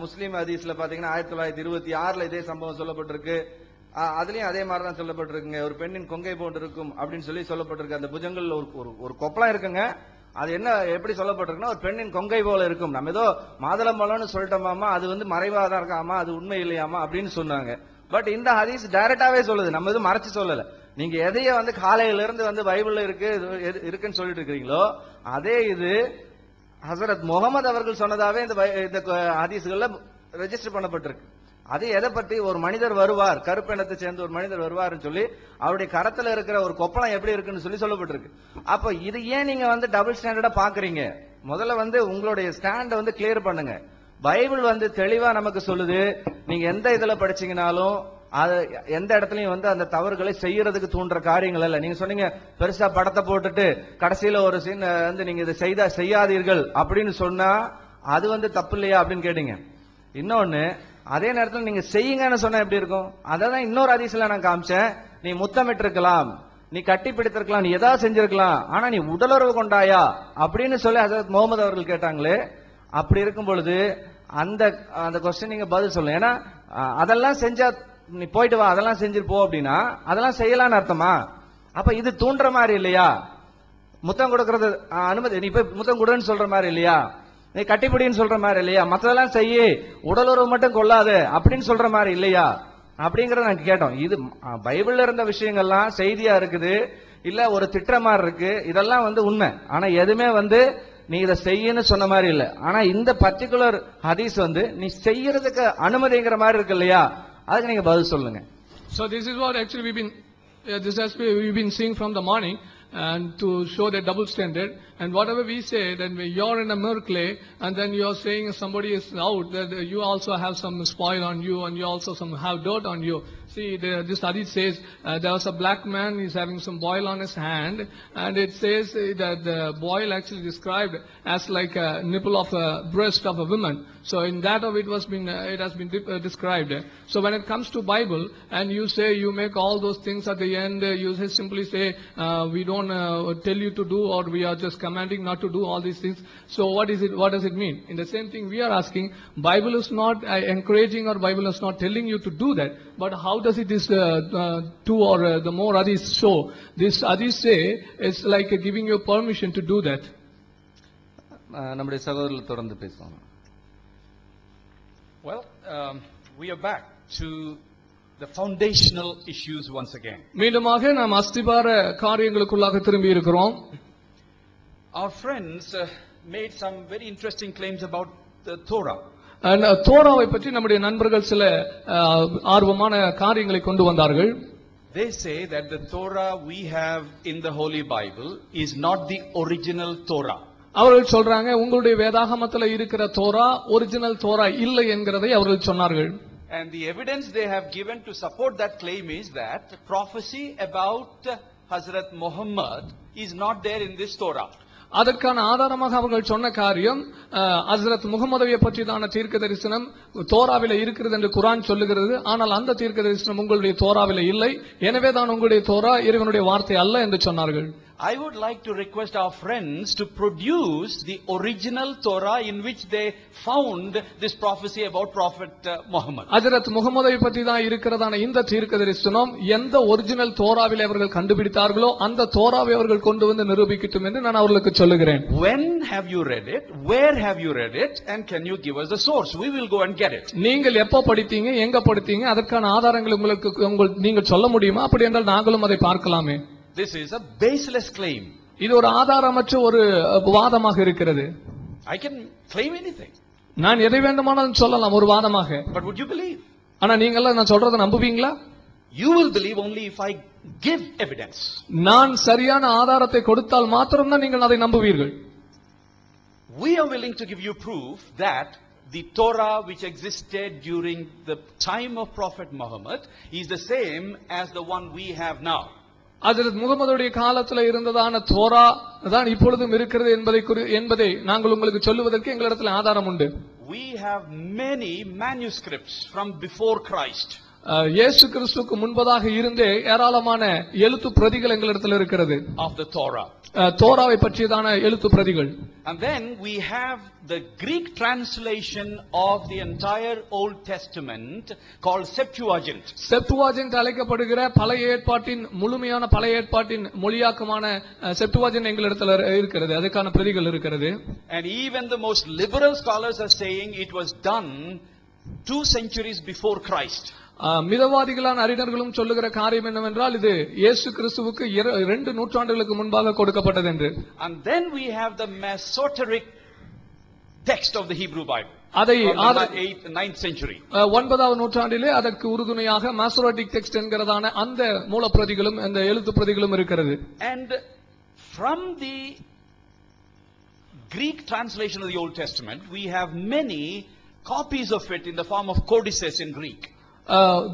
முஸ்லீம் ஹதீஸ்ல பாத்தீங்கன்னா 1926 இதே சம்பவம் சொல்லப்பட்டிருக்கு. அதுலயும் அதே மாதிரிதான் சொல்லப்பட்டிருக்குங்க. ஒரு பெண்ணின் கொங்கை போன்று இருக்கும் அப்படின்னு சொல்லி சொல்லப்பட்டிருக்கு. அந்த புஜங்கள் ஒரு கொப்பளம் இருக்குங்க. அது என்ன எப்படி சொல்லப்பட்டிருக்குன்னா, ஒரு பெண்ணின் கொங்கை போல இருக்கும். நம்ம ஏதோ மாதுளம்பழம்னு சொல்லிட்டோமாமா, அது வந்து மறைவாதான் இருக்காமா, அது உண்மை இல்லையாமா அப்படின்னு சொன்னாங்க. பட் இந்த ஹதீஸ் டைரக்டாவே சொல்லுது, நம்ம எதுவும் மறைச்சு சொல்லல. நீங்க எதைய வந்து காலையில இருந்து வந்து பைபிள்ல இருக்குன்னு சொல்லிட்டு இருக்கீங்களோ அதே இது ஹசரத் முகமது அவர்கள் சொன்னதாவே இந்த ஹதீஸ்கள்ல ரெஜிஸ்டர் பண்ணப்பட்டிருக்கு. அது எதை பத்தி, ஒரு மனிதர் வருவார், கருப்பினத்தை சேர்ந்த ஒரு மனிதர் வருவார்னு சொல்லி அவருடைய கரத்துல இருக்கிற ஒரு கொப்பளம் எப்படி இருக்குன்னு சொல்லி சொல்லப்பட்டிருக்கு. அப்ப இது ஏன் நீங்க வந்து டபுள் ஸ்டாண்டர்டா பாக்குறீங்க? முதல்ல வந்து உங்களுடைய ஸ்டாண்ட வந்து கிளியர் பண்ணுங்க. பைபிள் வந்து தெளிவா நமக்கு சொல்லுது, நீங்க எந்த இதுல படிச்சீங்கனாலும் அது எந்த இடத்துலயும் வந்து அந்த தவறுகளை செய்யறதுக்கு தூண்டுற காரியங்கள் அல்ல. நீங்க சொன்னீங்க பெருசா படத்தை போட்டுட்டு கடைசியில ஒரு சீன் வந்து நீங்க இதை செய்யாதீர்கள் அப்படின்னு சொன்னா அது வந்து தப்பு இல்லையா அப்படின்னு கேட்டீங்க. இன்னொன்னு, அதே நேரத்தில் நீங்க செய்யுங்கன்னு சொன்னா எப்படி இருக்கும்? அதான் இன்னொரு ஹதீஸ்ல நான் காமிச்சேன். நீ முத்தமிட்டு இருக்கலாம், நீ கட்டி பிடித்திருக்கலாம், நீ ஏதாவது செஞ்சிருக்கலாம், ஆனா நீ உடலுறவு கொண்டாயா அப்படின்னு சொல்லி ஹஜரத் முகமது அவர்கள் கேட்டாங்களே. அப்படி இருக்கும் பொழுது அந்த கொஸ்டின் நீங்க பதில் சொல்லணும். ஏன்னா அதெல்லாம் செஞ்சா நீ போயிட்டு வா, அதெல்லாம் செஞ்சுட்டு போ அப்படின்னா அதெல்லாம் செய்யலான்னு அர்த்தமா? அப்ப இது தூண்டுற மாதிரி இல்லையா? முத்தம் கொடுக்கறது அனுமதி, நீ போய் முத்தம் கொடுன்னு சொல்ற மாதிரி இல்லையா? நீ கட்டிப்பிடின்னு சொல்ற மாதிரி இல்லையா? மற்றதெல்லாம் செய்ய, உடலுறவு மட்டும் கொள்ளாது அப்படின்னு சொல்ற மாதிரி இல்லையா? அப்படிங்கறத நாங்க கேட்டோம். இது பைபிள்ல இருந்த விஷயங்கள்லாம் செய்தியா இருக்குது, இல்ல ஒரு திட்ட மாதிரி இருக்கு, இதெல்லாம் உண்மை. ஆனா எதுவுமே நீ இதை செய்யன்னு சொன்ன மாதிரி இல்ல. ஆனா இந்த பர்டிகுலர் ஹதீஸ் நீ செய்யறதுக்கு அனுமதிங்கிற மாதிரி இருக்கு இல்லையா, அதுக்கு நீங்க பதில் சொல்லுங்க. So this is what actually we've been seeing from the morning, and to show the double standard. And whatever we say, then you're in a mirror clay, and then you're saying somebody is out, that you also have some spoil on you, and you also have dirt on you. See, this hadith says there was a black man, he's having some boil on his hand, and it says that the boil actually described as like a nipple of a breast of a woman. So in that of it has been described. So when it comes to Bible, and you say you make all those things at the end, you simply say we don't tell you to do, or we are just commanding not to do all these things. So what does it mean? In the same thing we are asking, Bible is not encouraging, or Bible is not telling you to do that, but how does it is two or the more hadiths show? This hadith say it's like giving you permission to do that. நம்முடைய சகோதரர்கள் தொடர்ந்து பேசுவாங்க. Well, we are back to the foundational issues once again. மீண்டுமாக நாம் அஸ்திபார காரியங்களுக்குள்ளாக திரும்பி இருக்கிறோம். Our friends made some very interesting claims about the Torah. தோராவை பற்றி நம்முடைய நண்பர்கள் சில ஆர்வமான காரியங்களை கொண்டு வந்தார்கள். They say that the Torah we have in the Holy Bible is not the original Torah. அவர்கள் சொல்றாங்க உங்களுடைய வேதாகமத்தில் இருக்கிற தோரா ஒரிஜினல் தோரா இல்லை என்கிறதை அவர்கள் சொன்னார்கள். And the evidence they have given to support that claim is that prophecy about Hazrat Muhammad is not there in this Torah. அதற்கான ஆதாரமாக அவர்கள் சொன்ன காரியம் ஹஸ்ரத் முகமதுவை பற்றிதான தீர்க்க தரிசனம் தோராவில இருக்கிறது என்று குர்ஆன் சொல்லுகிறது. ஆனால் அந்த தீர்க்க தரிசனம் உங்களுடைய தோராவில இல்லை, எனவே தான் உங்களுடைய தோரா இறைவனுடைய வார்த்தை அல்ல என்று சொன்னார்கள். I would like to request our friends to produce the original Torah in which they found this prophecy about Prophet Muhammad. ஹஜ்ரத் முகமதை பற்றி தான் இருக்கிறதான இந்த தீர்க்க தரிசனம் எந்த ஒரிஜினல் தோராவில் அவர்கள் கண்டுபிடித்தார்களோ அந்த தோராவை அவர்கள் கொண்டு வந்து நிரூபிக்கட்டும் என்று நான் அவர்களுக்கு சொல்லுகிறேன். When have you read it? Where have you read it? And can you give us the source? We will go and get it. நீங்கள் எப்போ படித்தீங்க, எங்க படித்தீங்க, அதற்கான ஆதாரங்கள் உங்களுக்கு நீங்கள் சொல்ல முடியுமா? அப்படி என்றால் நாங்களும் அதை பார்க்கலாமே. This is a baseless claim. இது ஒரு ஆதாரமற்ற ஒரு வாதமாக இருக்கிறது. I can claim anything. நான் எதை வேண்டுமானாலும் சொல்லலாம் ஒரு வாதமாக. But would you believe? ஆனா நீங்க நான் சொல்றதை நம்புவீங்களா? You will believe only if I give evidence. நான் சரியான ஆதாரத்தை கொடுத்தால் மாத்திரம்தான் நீங்கள் அதை நம்புவீர்கள். We are willing to give you proof that the Torah which existed during the time of Prophet Muhammad is the same as the one we have now. ஹஜ்ரத் முகமதுடைய காலத்தில் இருந்ததான Torah தான் இப்பொழுதும் இருக்கிறது என்பதை நாங்கள் உங்களுக்கு சொல்லுவதற்கு எங்களிடத்தில் ஆதாரம் உண்டு. We have many manuscripts from before Christ. இயேசு கிறிஸ்துவுக்கு முன்பதாக இருந்தே ஏராளமான எழுத்து பிரதிகள் எங்களிடத்தில் இருக்கிறது. Of the Torah. தோராவை பற்றியதான எழுத்து பிரதிகள். And then we have the Greek translation of the entire Old Testament called Septuagint. செப்டுவாஜின்ட் அழைக்கப்படுகிற பழைய ஏற்பாட்டின் முழுமையான பழைய ஏற்பாட்டின் மொழியாக்கமான செப்டுவாஜின்ட் எங்களிடத்தில் இருக்கிறது. அதுக்கான பிரதிகள் இருக்கிறது. And even the most liberal scholars are saying it was done 2 centuries before Christ. மிதவாதிகளான அறிஞர்களும் சொல்லுகிற காரியம் என்னவென்றால் இது இயேசு கிறிஸ்துவுக்கு 2 நூற்றாண்டுகளுக்கு முன்பாக கொடுக்கப்பட்டது என்று. And then we have the Masoretic text of the Hebrew Bible. அதை 9th century. 9வது நூற்றாண்டிலே அதற்கு உறுதுணையாக மாசோரெட்டிக் டெக்ஸ்ட் என்கிறதான அந்த மூலப்பிரதிகளும் அந்த எழுத்து பிரதிகளும் இருக்கிறது. And from the Greek translation of the Old Testament we have many copies of it in the form of codices in Greek.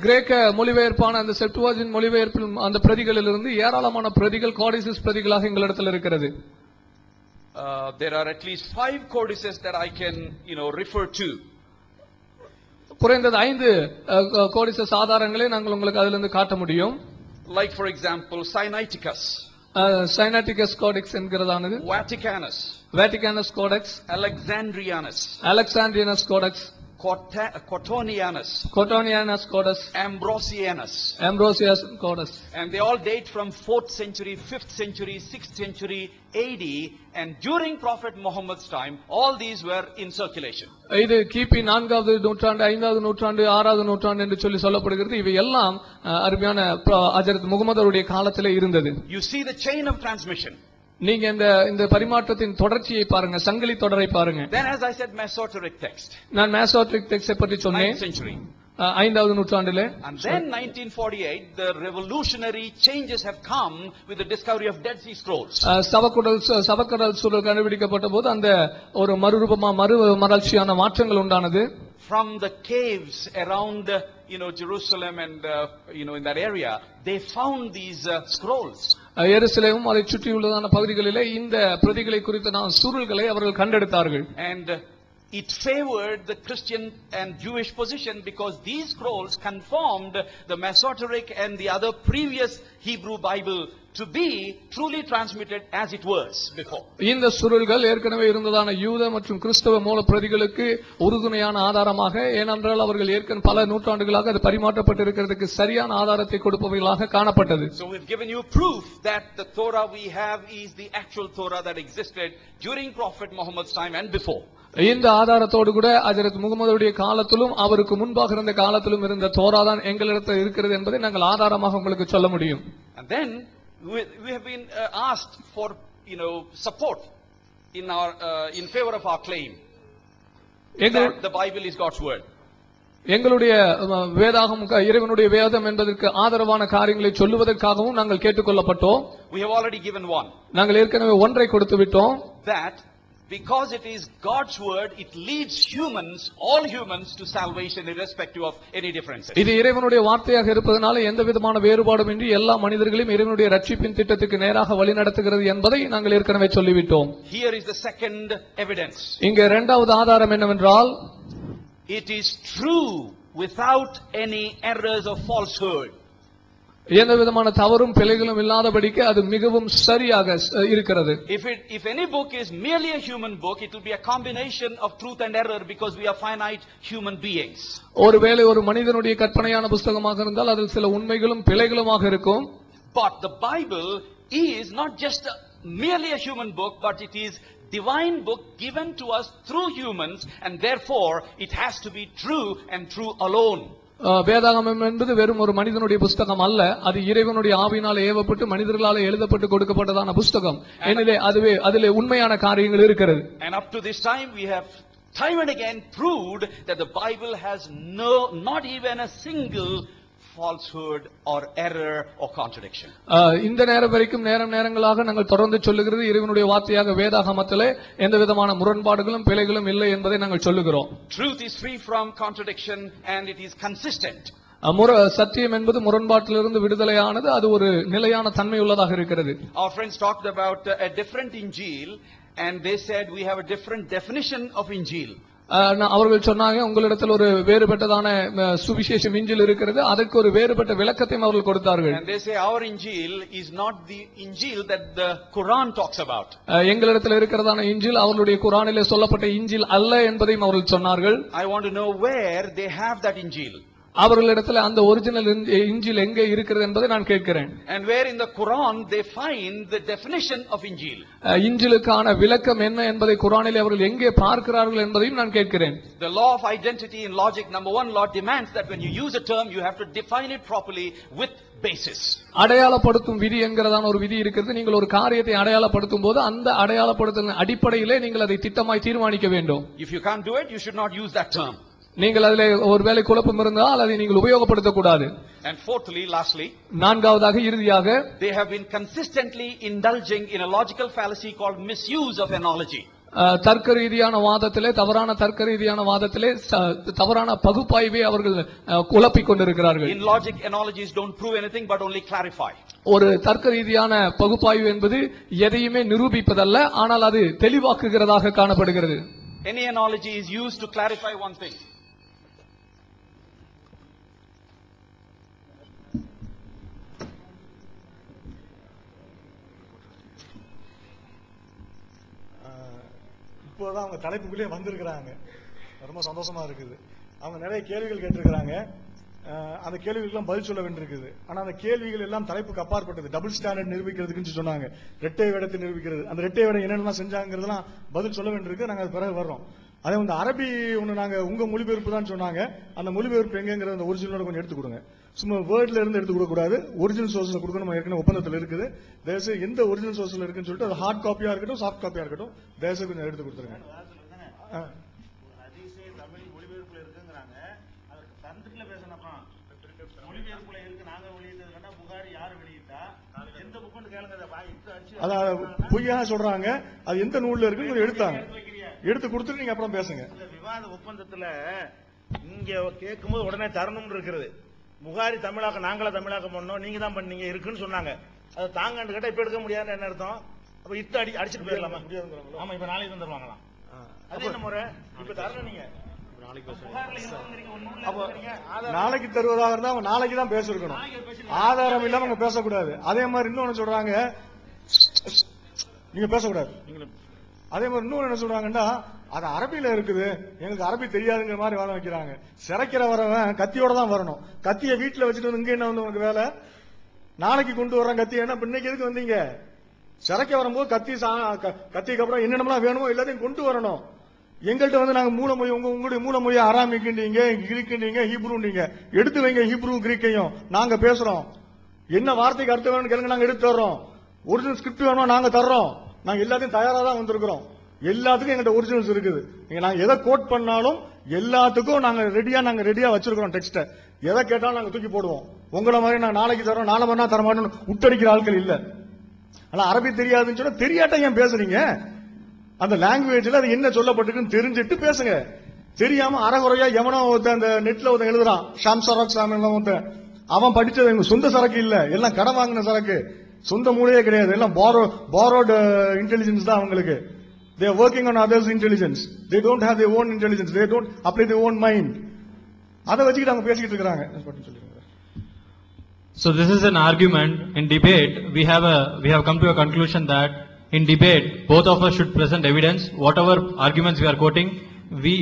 கிரேக்க மொழிபெயர்ப்பான அந்த செப்டுவாஜின்ட் மொழிபெயர்ப்பில் அந்த பிரதிகளிலிருந்து ஏராளமான பிரதிகள் கோடிசஸ் பிரதிகளாக எங்களிடத்தில் இருக்கிறது. There are at least 5 codices that I can refer to. குறைந்தது 5 கோடிசஸ் ஆதாரங்களை நாங்கள் உங்களுக்கு அதிலிருந்து காட்ட முடியும். Like for example Sinaiticus, Sinaiticus codex என்கிறதானது, Vaticanus, Vaticanus codex, Alexandrianus, Alexandrianus codex, Cottonianus, Cottonianus Scotus, Ambrosianus. Ambrosius Scotus. And they all date from 4th century, 5th century, 6th century AD. And during Prophet Muhammad's time, all these were in circulation. இது கிபி 4வது நூற்றாண்டு 5வது நூற்றாண்டு 6வது நூற்றாண்டு என்று சொல்லி சொல்லப்படுகிறது. இவை எல்லாம் அருமையான ஹஜ்ரத் முகமது அவருடைய காலத்திலே இருந்தது. You see the chain of transmission. நீங்க இந்த பரிமாற்றத்தின் தொடர்ச்சியை பாருங்க, சங்கிலி தொடரை பாருங்க. Then as I said, Masoretic text. நான் மேசோரிக் டெக்ஸ்டை பற்றி சொன்னேன். 9th century. 5வது நூற்றாண்டிலே. And then 1948, the revolutionary changes have come with the discovery of Dead Sea Scrolls. சவக்கடல் சூழல் கண்டுபிடிக்கப்பட்ட போது அந்த ஒரு மறுமலர்ச்சியான மாற்றங்கள் உண்டானது. From the caves around, Jerusalem and, in that area, they found these scrolls. எருசலேமும் அதை சுற்றியுள்ளதான பகுதிகளிலே இந்த பிரதிகளை குறித்த சுருள்களை அவர்கள் கண்டெடுத்தார்கள். And it favored the Christian and Jewish position because these scrolls confirmed the Masoretic and the other previous Hebrew Bible to be truly transmitted as it was before. இந்த சுருள்கள் ஏற்கனவே இருந்ததான யூத மற்றும் கிறிஸ்தவ மூல பிரதிகளுக்கு உறுதுணையான ஆதாரமாக, ஏனென்றால் அவர்கள் ஏற்கனவே பல நூற்றாண்டுகளாக அது பரிமாற்றப்பட்டிருக்கிறதுக்கு சரியான ஆதாரத்தை கொடுப்பவர்களாக காணப்பட்டது. So we've given you proof that the Torah we have is the actual Torah that existed during Prophet Muhammad's time and before. இந்த ஆதாரத்தோடு கூட ஹஜ்ரத் முகமதுடைய காலத்திலும் அவருக்கு முன்பாக இருந்த காலத்திலும் இருந்த தோரா தான் எங்களிடத்தில் இருக்கிறது என்பதை நாங்கள் ஆதாரமாக உங்களுக்கு சொல்ல முடியும். And then we have been asked for support in favor of our claim that the Bible is God's word. எங்களுடைய வேதாகம் இறைவனுடைய வேதம் என்பதற்கு ஆதரவான காரியங்களை சொல்லுவதற்காகவும் நாங்கள் கேட்டுக்கொள்ளப்பட்டோம். We have already given one. நாங்கள் ஏற்கனவே ஒன்றை கொடுத்து விட்டோம். That because it is God's word, it leads all humans to salvation irrespective of any differences. இது இறைவனுடைய வார்த்தையாக இருப்பதனால எந்த விதமான வேறுபாடும் இன்றி எல்லா மனிதர்களையும் இறைவனுடைய ரட்சிப்பின் திட்டத்துக்கு நேராக வழி நடத்துகிறது என்பதை நாங்கள் ஏற்கனவே சொல்லிவிட்டோம். Here is the second evidence. இங்கே இரண்டாவது ஆதாரம் என்னவென்றால், it is true without any errors or falsehood. எந்த விதமான தவறும் பிழைகளும் இல்லாதபடிக்கு அது மிகவும் சரியாக இருக்கிறது. If any book is merely a human book, it will be a combination of truth and error because we are finite human beings. ஒருவேளை ஒரு மனிதனுடைய கற்பனையான புத்தகமாக இருந்தால் அதில் சில உண்மைகளும் பிழைகளுமாக இருக்கும். But the Bible is not just merely a human book, but it is divine book given to us through humans, and therefore it has to be true and true alone. வேதாகமம் என்பது வெறும் ஒரு மனிதனுடைய புஸ்தகம் அல்ல, அது இறைவனுடைய ஆவியினால் ஏவப்பட்டு மனிதர்களால் எழுதப்பட்டு கொடுக்கப்பட்டதான புஸ்தகம். எனவே அதிலே உண்மையான காரியங்கள் இருக்கிறது. And up to this time we have time and again proved that the Bible has not even a single falsehood or error or contradiction. இந்த நேரம் வரைக்கும் நேரங்களாக நாங்கள் தொடர்ந்து சொல்லுகிறது இறைவனுடைய வார்த்தையாக வேதாகமத்திலே எந்த விதமான முரண்பாடுகளும் பிழைகளும் இல்லை என்பதை நாங்கள் சொல்லுகிறோம். Truth is free from contradiction and it is consistent. சத்தியம் என்பது முரண்பாட்டிலிருந்து விடுதலையானது, அது ஒரு நிலையான தன்மை உள்ளதாக இருக்கிறது. Our friends talked about a different Injil and they said we have a different definition of Injil. அவர்கள் சொன்னாங்க உங்களிடத்தில் ஒரு வேறுபட்டதான சுவிசேஷம் இஞ்சில் இருக்கிறது, அதற்கு ஒரு வேறுபட்ட விளக்கத்தையும் அவர்கள் கொடுத்தார்கள். And they say our Injil is not the Injil that the Quran talks about. எங்களிடத்தில் இருக்கிறதான இஞ்சில் அவர்களுடைய குர்ஆனிலே சொல்லப்பட்ட இஞ்சில் அல்ல என்பதையும் அவர்கள் சொன்னார்கள். I want to know where they have that Injil. அவர்களிடத்தில் அந்த ஒரிஜினல் இஞ்சில் எங்கே இருக்கிறது என்பதை நான் கேட்கிறேன். And where in the Quran they find the definition of Injil. இஞ்சிலுக்கான விளக்கம் என்ன என்பதை குர்ஆனிலே அவர்கள் எங்கே பார்க்கிறார்கள் என்பதையும் நான் கேட்கிறேன். The law of identity in logic, number one, law demands that when you use a term you have to define it properly with basis. அடையாளப்படுத்தும் விதி என்கிறதான ஒரு விதி இருக்கிறது. நீங்கள் ஒரு காரியத்தை அடையாளப்படுத்தும் போது அந்த அடையாளப்படுத்தும் அடிப்படையிலே நீங்கள் அதை திட்டமாய் தீர்மானிக்க வேண்டும். If you can't do it, you should not use that term. நீங்கள் அதிலே ஒருவேளை குழப்பம் இருந்தால் அதை நீங்கள் உபயோகப்படுத்தக் கூடாது. And fourthly, lastly, நான்காவதாக இறுதியாக, they have been consistently indulging in a logical fallacy called misuse of analogy. தர்க்க ரீதியான வாதத்திலே, தவறான தர்க்க ரீதியான வாதத்திலே தவறான பகுப்பாய்வை அவர்கள் குழப்பிக் கொண்டிருக்கிறார்கள். In logic, analogies don't prove anything but only clarify. ஒரு தர்க்க ரீதியான பகுப்பாய்வு என்பது எதையுமே நிரூபிப்பதல்ல, ஆனால் அது தெளிவாக்குகிறதாக காணப்படுகிறது. Any analogy is used to clarify one thing. இப்போதான் அவங்க தலைப்புக்குள்ளே வந்திருக்கிறாங்க. ரொம்ப சந்தோஷமா இருக்குது. அவங்க நிறைய கேள்விகள் கேட்டிருக்கிறாங்க. அந்த கேள்விகளுக்கெல்லாம் பதில் சொல்ல வேண்டியிருக்குது. ஆனா அந்த கேள்விகள் எல்லாம் தலைப்புக்கு அப்பாற்பட்டது. டபுள் ஸ்டாண்டர்ட் நிரூபிக்கிறதுக்குன்னு சொன்னாங்க, இரட்டை வேடத்தை நிரூபிக்கிறது. அந்த இரட்டை வேடம் என்னென்னலாம் செஞ்சாங்கிறதுலாம் பதில் சொல்ல வேண்டியிருக்கு. நாங்க அது பிறகு வர்றோம். அதே வந்து அரபி ஒண்ணு நாங்க உங்க மொழிபெயர்ப்பு தான் சொன்னாங்க. அந்த மொழிபெயர்ப்பு எங்கிறது அந்த ஒரிஜினலோட கொஞ்சம் எடுத்து கொடுங்க. சும்மா வேர்ட்ல இருந்து எடுத்து கொடுக்க கூடாது, ஒரிஜினல் சோர்ஸ்ல கொடுக்கணும். நம்ம ஏற்கனவே ஒப்பந்தத்தில் இருக்குது. தயவுசெய்து எந்த ஒரிஜினல் சோர்ஸ்ல இருக்குன்னு சொல்லிட்டு அது ஹார்ட் காப்பியா இருக்கட்டும் சாஃப்ட் காப்பியா இருக்கட்டும், தயவுசெய்து கொஞ்சம் எடுத்து கொடுத்துருங்க. தமிழ் மொழிபெயர்ப்புல இருக்குங்கிறாங்க, அதுக்கு தந்துட்டுல பேசணும்ப்பா. மொழிபெயர்ப்புல இருக்கு, நாங்க வெளியிட்டதுன்னா புகாரி யாரு வெளியிட்டா, எந்த புக்குன்னு கேளுங்க. அதான் பொய்யா சொல்றாங்க. அது எந்த நூல்ல இருக்குன்னு எடுத்தாங்க, எடுத்து கொடுத்துட்டு நீங்க அப்புறம் பேசுங்க. விவாத ஒப்பந்தத்துல இங்க கேட்கும்போது உடனே தரணும் இருக்கிறது. புகாரி தமிழாக்க நாங்களா தமிழாக்க பண்ணோம், நீங்க தான் பண்ணீங்க இருக்குன்னு சொன்னாங்க. அதை தாங்கன்னு கேட்டா இப்ப எடுக்க முடியாதுன்னு என்ன அர்த்தம்? அப்ப இட்டு அடிச்சுட்டு போயிடலாமா? ஆமா, இப்ப நாளைக்கு வந்துருவாங்களாம். அது என்ன முறை? இப்ப தரணும் நீங்க நாளைக்கு தருவதாக இருந்தா அவங்க நாளைக்கு தான் பேசிருக்கணும். ஆதாரம் இல்லாம அவங்க பேசக்கூடாது. அதே மாதிரி இன்னொன்னு சொல்றாங்க, நீங்க பேசக்கூடாது. அதே மாதிரி இன்னொன்னு என்ன சொல்றாங்கன்னா, அது அரபியில இருக்குது, எங்களுக்கு அரபி தெரியாதுங்கிற மாதிரி வாதம் வைக்கிறாங்க. சிறைக்கிற வரவன் கத்தியோட தான் வரணும். கத்திய வீட்டுல வச்சுட்டு இங்க என்ன வந்து உனக்கு வேலை? நாளைக்கு கொண்டு வர்றேன் கத்தி. என்ன இன்னைக்கு எதுக்கு வந்தீங்க? சிறைக்க வரும்போது கத்திக்கு அப்புறம் என்னென்னலாம் வேணுமோ எல்லாத்தையும் கொண்டு வரணும். எங்கள்கிட்ட வந்து நாங்க மூலமொழி உங்களுடைய மூலமொழியை அராமிக்குன்றீங்க, கிரீக்குன்றீங்க, ஹீப்ரூன்றீங்க. எடுத்து வைங்க ஹீப்ரூ கிரீக்கையும், நாங்க பேசுறோம். என்ன வார்த்தைக்கு அர்த்தம் வேணும்னு கேளுங்க, நாங்க எடுத்து தர்றோம். ஒரிஜினல் ஸ்கிரிப்ட் வேணுமா நாங்க தர்றோம். நாங்க எல்லாத்தையும் தயாரா தான் வந்திருக்கிறோம். எல்லாத்துக்கும் எங்கள்கிட்ட ஒரிஜினல்ஸ் இருக்குது. நாங்க எதை கோட் பண்ணாலும் எல்லாத்துக்கும் நாங்க ரெடியா வச்சிருக்கிறோம் டெக்ஸ்ட. எதை கேட்டாலும் நாங்க தூக்கி போடுவோம். உங்களை மாதிரி நாங்க நாளைக்கு தரோம், நாளை மறுநாள் தர மாட்டோம் உட்டடிக்கிற ஆட்கள் இல்ல. ஆனா அரபி தெரியாதுன்னு சொன்னா தெரியாட்ட ஏன் பேசுறீங்க? அந்த லாங்குவேஜ்ல அது என்ன சொல்லப்பட்டிருக்குன்னு தெரிஞ்சிட்டு பேசுங்க. தெரியாம அறகுறையா எவனோ அந்த நெட்ல எழுதுறான், ஷாம்சராக் அவன் படிச்சது எங்க சொந்த சரக்கு இல்ல, எல்லாம் கடன் வாங்கின சரக்கு, சொந்த மூளையே கிடையாது, எல்லாம் borrowed intelligence தான் அவங்களுக்கு. They are working on others' intelligence. They don't have their own intelligence. They don't apply their own mind. அதை வச்சுக்கிட்டு அவங்க பேசிக்கிட்டு இருக்காங்க. So this is an argument. In debate, we have come to a conclusion that in debate, both of us should present evidence. Whatever arguments we are quoting,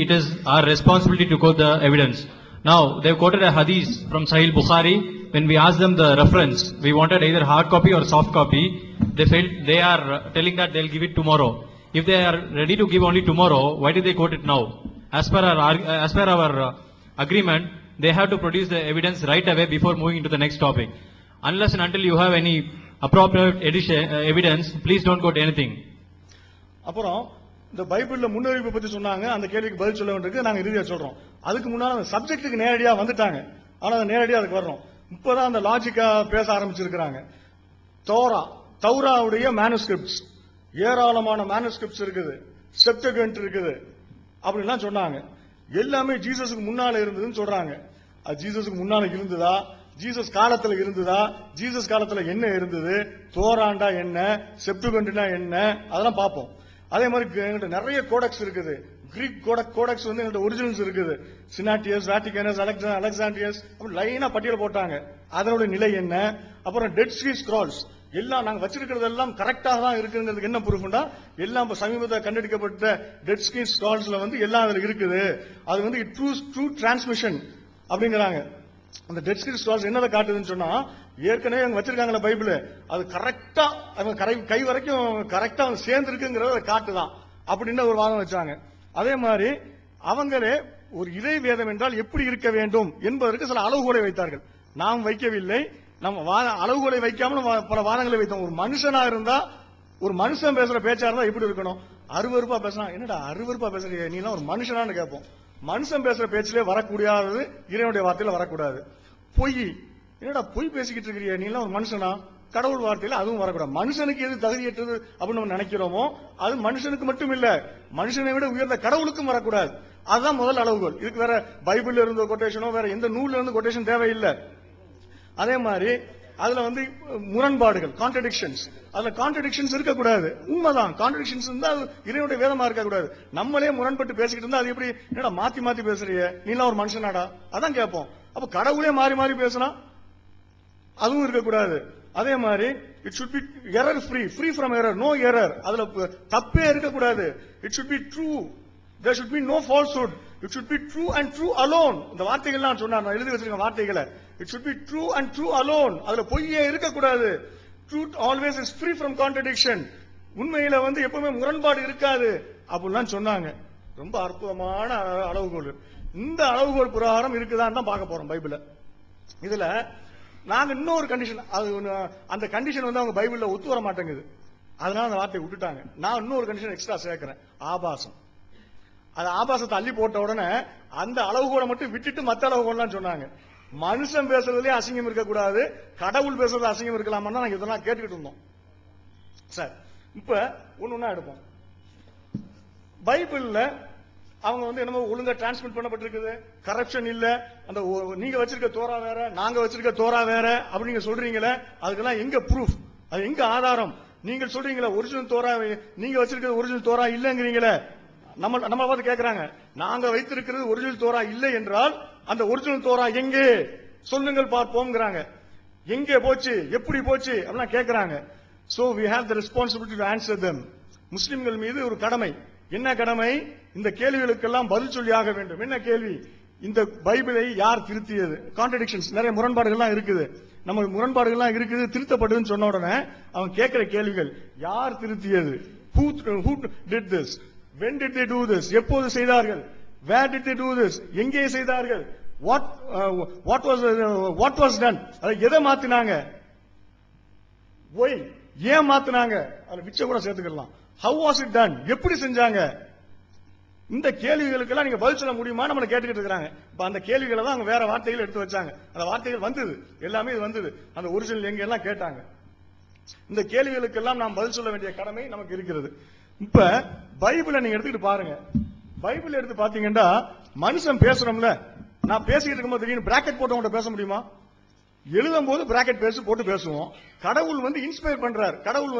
it is our responsibility to quote the evidence. Now, they've quoted a hadith from Sahih Bukhari. When we asked them the reference, we wanted either hard copy or soft copy. They are telling that they'll give it tomorrow. If they are ready to give only tomorrow, why did they quote it now? As per our agreement, they have to produce the evidence right away before moving into the next topic. Unless and until you have any appropriate evidence, please don't quote anything. அப்புறம் இந்த பைபிள்ல முன்னறிவிப்பை பத்தி சொன்னாங்க, அந்த கேள்விக்கு பதில் சொல்ல வேண்டியிருக்கு. நாங்க இறுதியா சொல்றோம். அதுக்கு முன்னால அந்த சப்ஜெக்ட்டுக்கு நேரடியா வந்துட்டாங்க. ஆனா நேரடியா அதுக்கு வர்றோம். இப்பதான் அந்த லாஜிக்கா பேச ஆரம்பிச்சிருக்கிறாங்க. தௌராவுடைய மேனுஸ்கிரிப்ட்ஸ், ஏராளமான மேனுஸ்கிரிப்ட்ஸ் இருக்குது, செப்டஜென்ட் இருக்குது அப்படின்லாம் சொன்னாங்க. எல்லாமே ஜீசஸுக்கு முன்னால இருந்ததுன்னு சொல்றாங்க. அது ஜீசஸுக்கு முன்னால இருந்ததா, ஜீசஸ் காலத்துல இருந்ததா, ஜீசஸ் காலத்துல என்ன இருந்தது, தோராண்டா என்ன, செப்டுகென்ட்னா என்ன, அதெல்லாம் பார்ப்போம். அதே மாதிரி எங்கள்கிட்ட நிறைய கோடெக்ஸ் இருக்குது. கிரீக் கோடெக்ஸ் வந்து எங்கள்கிட்ட ஒரிஜினல்ஸ் இருக்குது. சினாட்டியஸ், வாட்டிகனஸ், அலெக்சாண்ட்ரியஸ் அப்படி லைனா பட்டியல் போட்டாங்க. அதனுடைய நிலை என்ன? அப்புறம் டெட் சீ ஸ்க்ரால்ஸ் எல்லாம் நாங்க வச்சிருக்கிறது எல்லாம் கரெக்டா தான் இருக்குங்கிறதுக்கு என்ன ப்ரூஃப்னா, எல்லாம் சமீபத்தில் கண்டுபிடிக்கப்பட்ட டெட் சீ ஸ்க்ரால்ஸ்ல வந்து எல்லாம் அதுல இருக்குது. அது வந்து ட்ரூ டிரான்ஸ்மிஷன் அப்படிங்கிறாங்க. அந்த டெட் சீ ஸ்க்ரால்ஸ் என்னதை காட்டுதுன்னு சொன்னா, ஏற்கனவே அவங்க வச்சிருக்காங்களா பைபிள், அது கரெக்டா கை வரைக்கும் கரெக்டா சேர்ந்து இருக்குங்கிறத காட்டுதான் அப்படின்னு ஒரு வாதம் வச்சாங்க. அதே மாதிரி அவங்களே ஒரு இறை வேதம் என்றால் எப்படி இருக்க வேண்டும் என்பதற்கு சில அளவுகோலை வைத்தார்கள். நாம் வைக்கவில்லை, நம்ம அளவுகோலை வைக்காமல் பல வாதங்களை வைத்தோம். ஒரு மனுஷனா இருந்தா, ஒரு மனுஷன் பேசுற பேச்சா இருந்தா எப்படி இருக்கணும்? அருவருப்பா பேசினா, என்னடா அருவருப்பா பேசுறீங்க நீ எல்லாம் ஒரு மனுஷனான்னு கேட்போம். மனுஷன் பேசுற பேச்சிலே வரக்கூடியது இறைவனுடைய வார்த்தையில வரக்கூடாது. பொய், என்னடா பொய் பேசிக்கிட்டு இருக்கிறீங்க நீ எல்லாம் ஒரு மனுஷனா, கடவுள் வார்த்தையில அதுவும் வரக்கூடாது. மனுஷனுக்கு எது தகுதியற்றது அப்படின்னு நம்ம நினைக்கிறோமோ அது மனுஷனுக்கு மட்டும் இல்ல, மனுஷனை விட உயர்ந்த கடவுளுக்கும் வரக்கூடாது. அதுதான் முதல் அளவுகோல். இதுக்கு வேற பைபிள்ல இருந்த கொட்டேஷனோ வேற எந்த நூல்ல இருந்து கொட்டேஷன் தேவையில்லை. அதே மாதிரி அதுல வந்து முரண்பாடுகள், கான்ட்ரடிக்ஷன்ஸ், அதுல கான்ட்ரடிக்ஷன்ஸ் இருக்கக்கூடாது. உண்மைதான், கான்ட்ரடிக்ஷன்ஸ் இருந்தா இறைவனுடைய வேதமா இருக்கக்கூடாது. நம்மளே முரண்பட்டு பேசிக்கிட்டு இருந்தா அது எப்படி, என்னடா மாத்தி மாத்தி பேசுறிய நீ எல்லாம் ஒரு மனுஷனாடா, அதான் கேட்போம். அப்ப கடவுளே மாறி மாறி பேசினா அதுவும் இருக்கக்கூடாது. அதே மாதிரி it should be error free, free from error, no error, அதுல தப்பே இருக்கக்கூடாது. It should be true, there should be no falsehood, it should be true and true alone. இந்த வார்த்தைகள்லாம் சொன்னார், நான் எழுதி வச்சிருக்கேன் வார்த்தைகளை. It should be true and true alone. அதுல பொய்யே இருக்க கூடாது. Truth always is free from contradiction. உண்மையில எப்பவுமே முரண்பாடு இருக்காது அப்படிலாம் சொன்னாங்க. ரொம்ப அற்புதமான அளவுகோல். இந்த அளவுகோல் பிரகாரம் இருக்குதான்னு தான் பார்க்க போறோம் பைபிள்ல. இதுல நாங்க இன்னொரு கண்டிஷன், அந்த கண்டிஷன் அவங்க பைபிள்ல ஒத்து வர மாட்டேங்குது, அதனால அந்த வார்த்தையை விட்டுட்டாங்க. நான் இன்னொரு கண்டிஷன் எக்ஸ்ட்ரா சேர்க்கிறேன், ஆபாசம். அது ஆபாசத்தை அள்ளி போட்ட உடனே அந்த அளவுகோலை மட்டும் விட்டுட்டு மத்த அளவுகோல்லாம் சொன்னாங்க. மனுஷன் பேசுறதுலயே அசிங்கம் இருக்க கூடாது, கடவுள் பேசுறது அசிங்கம் இருக்கலாமா நாங்க இதெல்லாம் கேட்டுக்கிட்டு இருந்தோம். சார் இப்ப ஒண்ணுன்னா எடுப்போம். பைபிள்ல அவங்க என்னமோ ஒழுங்கா டிரான்ஸ்மிட் பண்ணப்பட்டிருக்குது, கரப்ஷன் இல்ல, அந்த நீங்க வச்சிருக்க தோரா வேற நாங்க வச்சிருக்க தோரா வேற அப்படி நீங்க சொல்றீங்களே, அதுக்கெல்லாம் எங்க ப்ரூஃப், அது எங்க ஆதாரம்? நீங்க சொல்றீங்களா ஒரிஜினல் தோரா, நீங்க வச்சிருக்கிறது ஒரிஜினல் தோரா இல்லங்கிறீங்களே. நம்ம பார்த்து கேக்குறாங்க, நாங்க வைத்திருக்கிறது ஒரிஜினல் தோரா இல்லை என்றால் அந்த ஒரிஜினல் தோரா எங்கே சொல்லுங்கள் பார்ப்போம்ங்கறாங்க. எங்கே போச்சு, எப்படி போச்சு அப்படிலாம் கேக்குறாங்க. So we have the responsibility to answer them. முஸ்லிம்கள் மீது ஒரு கடமை. என்ன கடமை? இந்த கேள்விகளுக்கெல்லாம் பதில் சொல்லியாக வேண்டும். என்ன கேள்வி? இந்த பைபிளை யார் திருத்தியது? கான்ட்ரடிக்ஷன்ஸ், நிறைய முரண்பாடுகள்லாம் இருக்குது. நம்ம முரண்பாடுகள்லாம் இருக்குது, திருத்தப்படுதுன்னு சொன்ன உடனே அவங்க கேட்கிற கேள்விகள், யார் திருத்தியது? Who did this? When did they do this? எப்போது செய்தார்கள்? Where did they do this? எங்கே செய்தார்கள்? What was done? எதை மாத்தினாங்க? Why? ஏன் மாத்தினாங்க? அது விச்ச கூட சேர்த்துக்கலாம். How was it done? எப்படி செஞ்சாங்க? இந்த கேள்விகளுக்கெல்லாம் நீங்க பதில் சொல்ல முடியுமா நம்மள கேட்டுக்கிட்டு இருக்காங்க. இப்ப அந்த கேள்விகளை தான் அவங்க வேற வார்த்தைகள் எடுத்து வச்சாங்க. அந்த வார்த்தைகள் வந்தது, எல்லாமே இது வந்தது. அந்த ஒரிஜினல் எங்க எல்லாம் கேட்டாங்க. இந்த கேள்விகளுக்கெல்லாம் நாம் பதில் சொல்ல வேண்டிய கடமை நமக்கு இருக்கிறது. இப்ப பைபிளை நீங்க எடுத்துக்கிட்டு பாருங்க. பைபிள் எடுத்து பாத்தீங்கன்னா மனுஷன் பேசுறோம்ல, நான் பேசிக்கிட்டு இருக்கும்போது திடீர்னு பிராக்கெட் போட்டு உங்கள்கிட்ட பேச முடியுமா? எழுதும் போது பிராக்கெட் போட்டு பேசுவோம். கடவுள் இன்ஸ்பயர் பண்றார். கடவுள்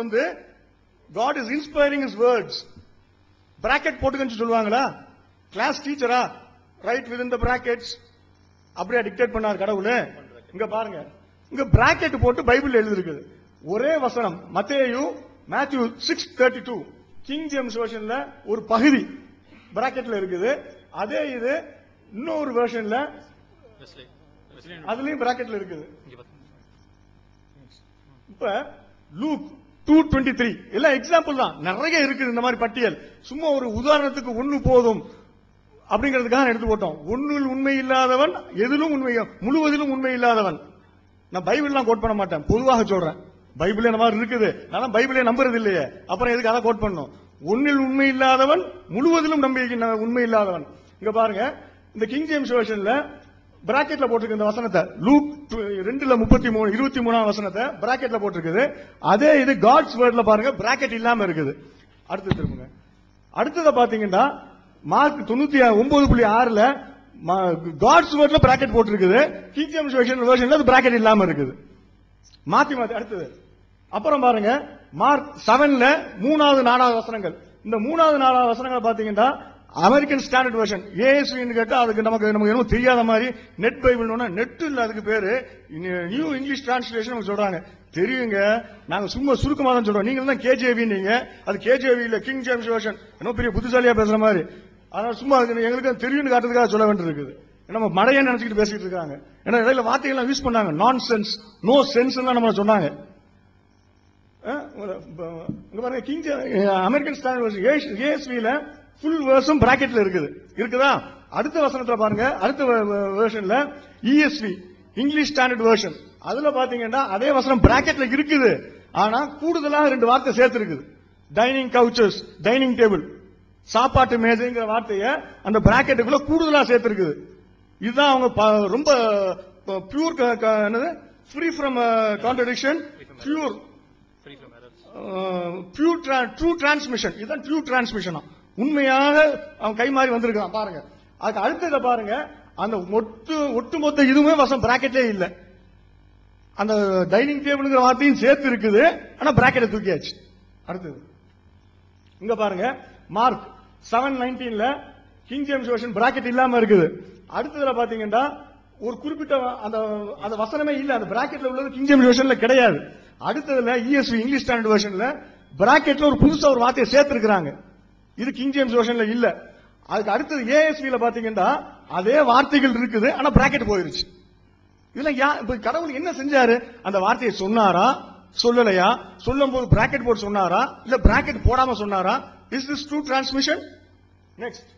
God is inspiring his words. Bracket போட்டுக்கன்னு சொல்லுவாங்களா? கிளாஸ் டீச்சரா write with in the brackets அப்படியே டிக்டேட் பண்ணார் கடவுள். இங்க பாருங்க, இங்க பிராக்கெட் போட்டு பைபிள் எழுதி இருக்குது. ஒரே வசனம் மேத்யூ 6:32 கிங் ஜேம்ஸ் வெர்ஷன்ல ஒரு பகுதி பிராக்கெட்ல இருக்குது. அதே இது இன்னொரு வெர்ஷன்ல அதுலயும் பிராக்கெட்ல இருக்குது. இப்ப லூக் 2:23 எல்லாம் எக்ஸாம்பிள் தான், நிறைய இருக்குது இந்த மாதிரி பட்டியல். சும்மா ஒரு உதாரணத்துக்கு ஒண்ணு போதும் அப்படிங்கிறதுக்காக எடுத்து போட்டோம். ஒன்னில் உண்மை இல்லாதவன் எதிலும் உண்மை, முழுவதிலும் உண்மை இல்லாதவன். நான் பைபிள்லாம் கோட் பண்ண மாட்டேன், பொதுவாக சொல்றேன். பைபிளே இந்த மாதிரி இருக்குது, நான் பைபிளே நம்புறது இல்லையே, அப்புறம் எதுக்கு அதை கோட் பண்ணணும்? ஒன்னில் உண்மை இல்லாதவன் முழுவதிலும் உண்மை இல்லாதவன். இங்க பாருங்க, இந்த கிங் ஜேம்ஸ் வெர்ஷன்ல பிராக்கெட்ல போட்டிருக்கு இந்த வசனத்தை. லூக் 2:23 வசனத்தை பிராக்கெட்ல போட்டிருக்குது. அதே இது காட்ஸ் வேர்ட்ல பாருங்க, பிராக்கெட் இல்லாம இருக்குது. அடுத்து திரும்புங்க. அடுத்தத பாத்தீங்கன்னா மார்க் 99.6ல காட்ஸ் வேர்ட்ல பிராக்கெட் போட்டிருக்குது. கிங் ஜேம்ஸ் வெர்ஷன்ல அது பிராக்கெட் இல்லாம இருக்குது. மாத்தி அடுத்தது. அப்புறம் பாருங்க மார்க் 7ல 3வது 4வது வசனங்கள். இந்த 3வது 4வது வசனங்களை பாத்தீங்கன்னா அமெரிக்கன் ஸ்டாண்டர்ட் வெர்ஷன் ஏஎஸ்வின்னு கேட்டா அதுக்கு நமக்கு என்ன தெரியாத மாதிரி நெட் பைபிள்னு நெட் இல்ல, அதுக்கு பேரு நியூ இங்கிலீஷ் டிரான்ஸ்லேஷன் சொல்றாங்க. தெரியுங்க, நாங்க சும்மா சுருக்கமா தான் சொல்றோம். நீங்க தான் கேஜேவி, நீங்க அது கேஜேவி இல்ல, கிங் ஜேம்ஸ் வெர்ஷன். என்ன பெரிய புத்திசாலியா பேசுற மாதிரி. அதனால சும்மா எங்களுக்கு தெரியும் காட்டுறதுக்காக சொல்ல வேண்டியிருக்குது. நம்ம மழையை நினைச்சிட்டு பேசிட்டு இருக்காங்க. ஏன்னா இடையில வார்த்தைகள் யூஸ் பண்ணாங்க, நான் சென்ஸ், நோ சென்ஸ் நம்ம சொன்னாங்க. கிங் அமெரிக்கன் ஸ்டாண்டர்ட் வெர்ஷன் ஏஎஸ்வில ஃபுல் வேர்ஸும் பிராக்கெட்ல இருக்குதா? அடுத்த வசனத்துல பாருங்க, அடுத்த வெர்ஷன்ல இஎஸ்வி இங்கிலீஷ் ஸ்டாண்டர்ட் வெர்ஷன், அதுல பாத்தீங்கன்னா அதே வசனம் பிராக்கெட்ல இருக்குது, ஆனா கூடுதலா 2 வார்த்தை சேர்த்து இருக்குது. டைனிங் கவுச்சஸ், டைனிங் டேபிள், சாப்பாட்டு மேஜைங்கிற வார்த்தையை அந்த பிராக்கெட்டுக்குள்ள கூடுதலா சேர்த்து இருக்குது. இதுதான் அவங்க ரொம்ப பியூர், என்னது, free from contradiction, pure true transmission. இதுதான் ட்ரூ டிரான்ஸ்மிஷன். உண்மையாக அவன் கை மாறி வந்திருக்கான் பாருங்க. அதுக்கு அடுத்தத பாருங்க, அந்த ஒட்டுமொத்த இதுவுமே வசம் பிராக்கெட்லே இல்ல. அந்த டைனிங் டேபிள்ங்கிற வார்த்தையும் சேர்த்து இருக்குது, ஆனா பிராக்கெட்டை தூக்கியாச்சு. அடுத்தது இங்க பாருங்க, மார்க் 7:19ல கிங் ஜேம்ஸ் வெர்ஷன் பிராக்கெட் இல்லாம இருக்குது. அடுத்ததுல பாத்தீங்கன்னா ஒரு குறிப்பிட்ட அந்த வசனமே இல்ல, அந்த பிராக்கெட்ல உள்ளது கிங் ஜேம்ஸ் வெர்ஷன்ல கிடையாது. அடுத்ததுல இஎஸ்வி இங்கிலீஷ் ஸ்டாண்டர்ட் வெர்ஷன்ல பிராக்கெட்ல ஒரு புதுசா ஒரு வார்த்தையை சேர்த்து இருக்காங்க. இது கிங் ஜேம்ஸ் வெர்ஷன்ல இல்ல. அதுக்கு அடுத்தது ஏஎஸ்வில பாத்தீங்கன்னா அதே வார்த்தைகள் இருக்குது, ஆனா பிராக்கெட் போயிருச்சு. இதெல்லாம் இப்ப கடவுள் என்ன செஞ்சாரு? அந்த வார்த்தையை சொன்னாரா சொல்லலையா? சொல்லும் போது பிராக்கெட் போட்டு சொன்னாரா இல்ல பிராக்கெட் போடாம சொன்னாரா? Is this true transmission? Next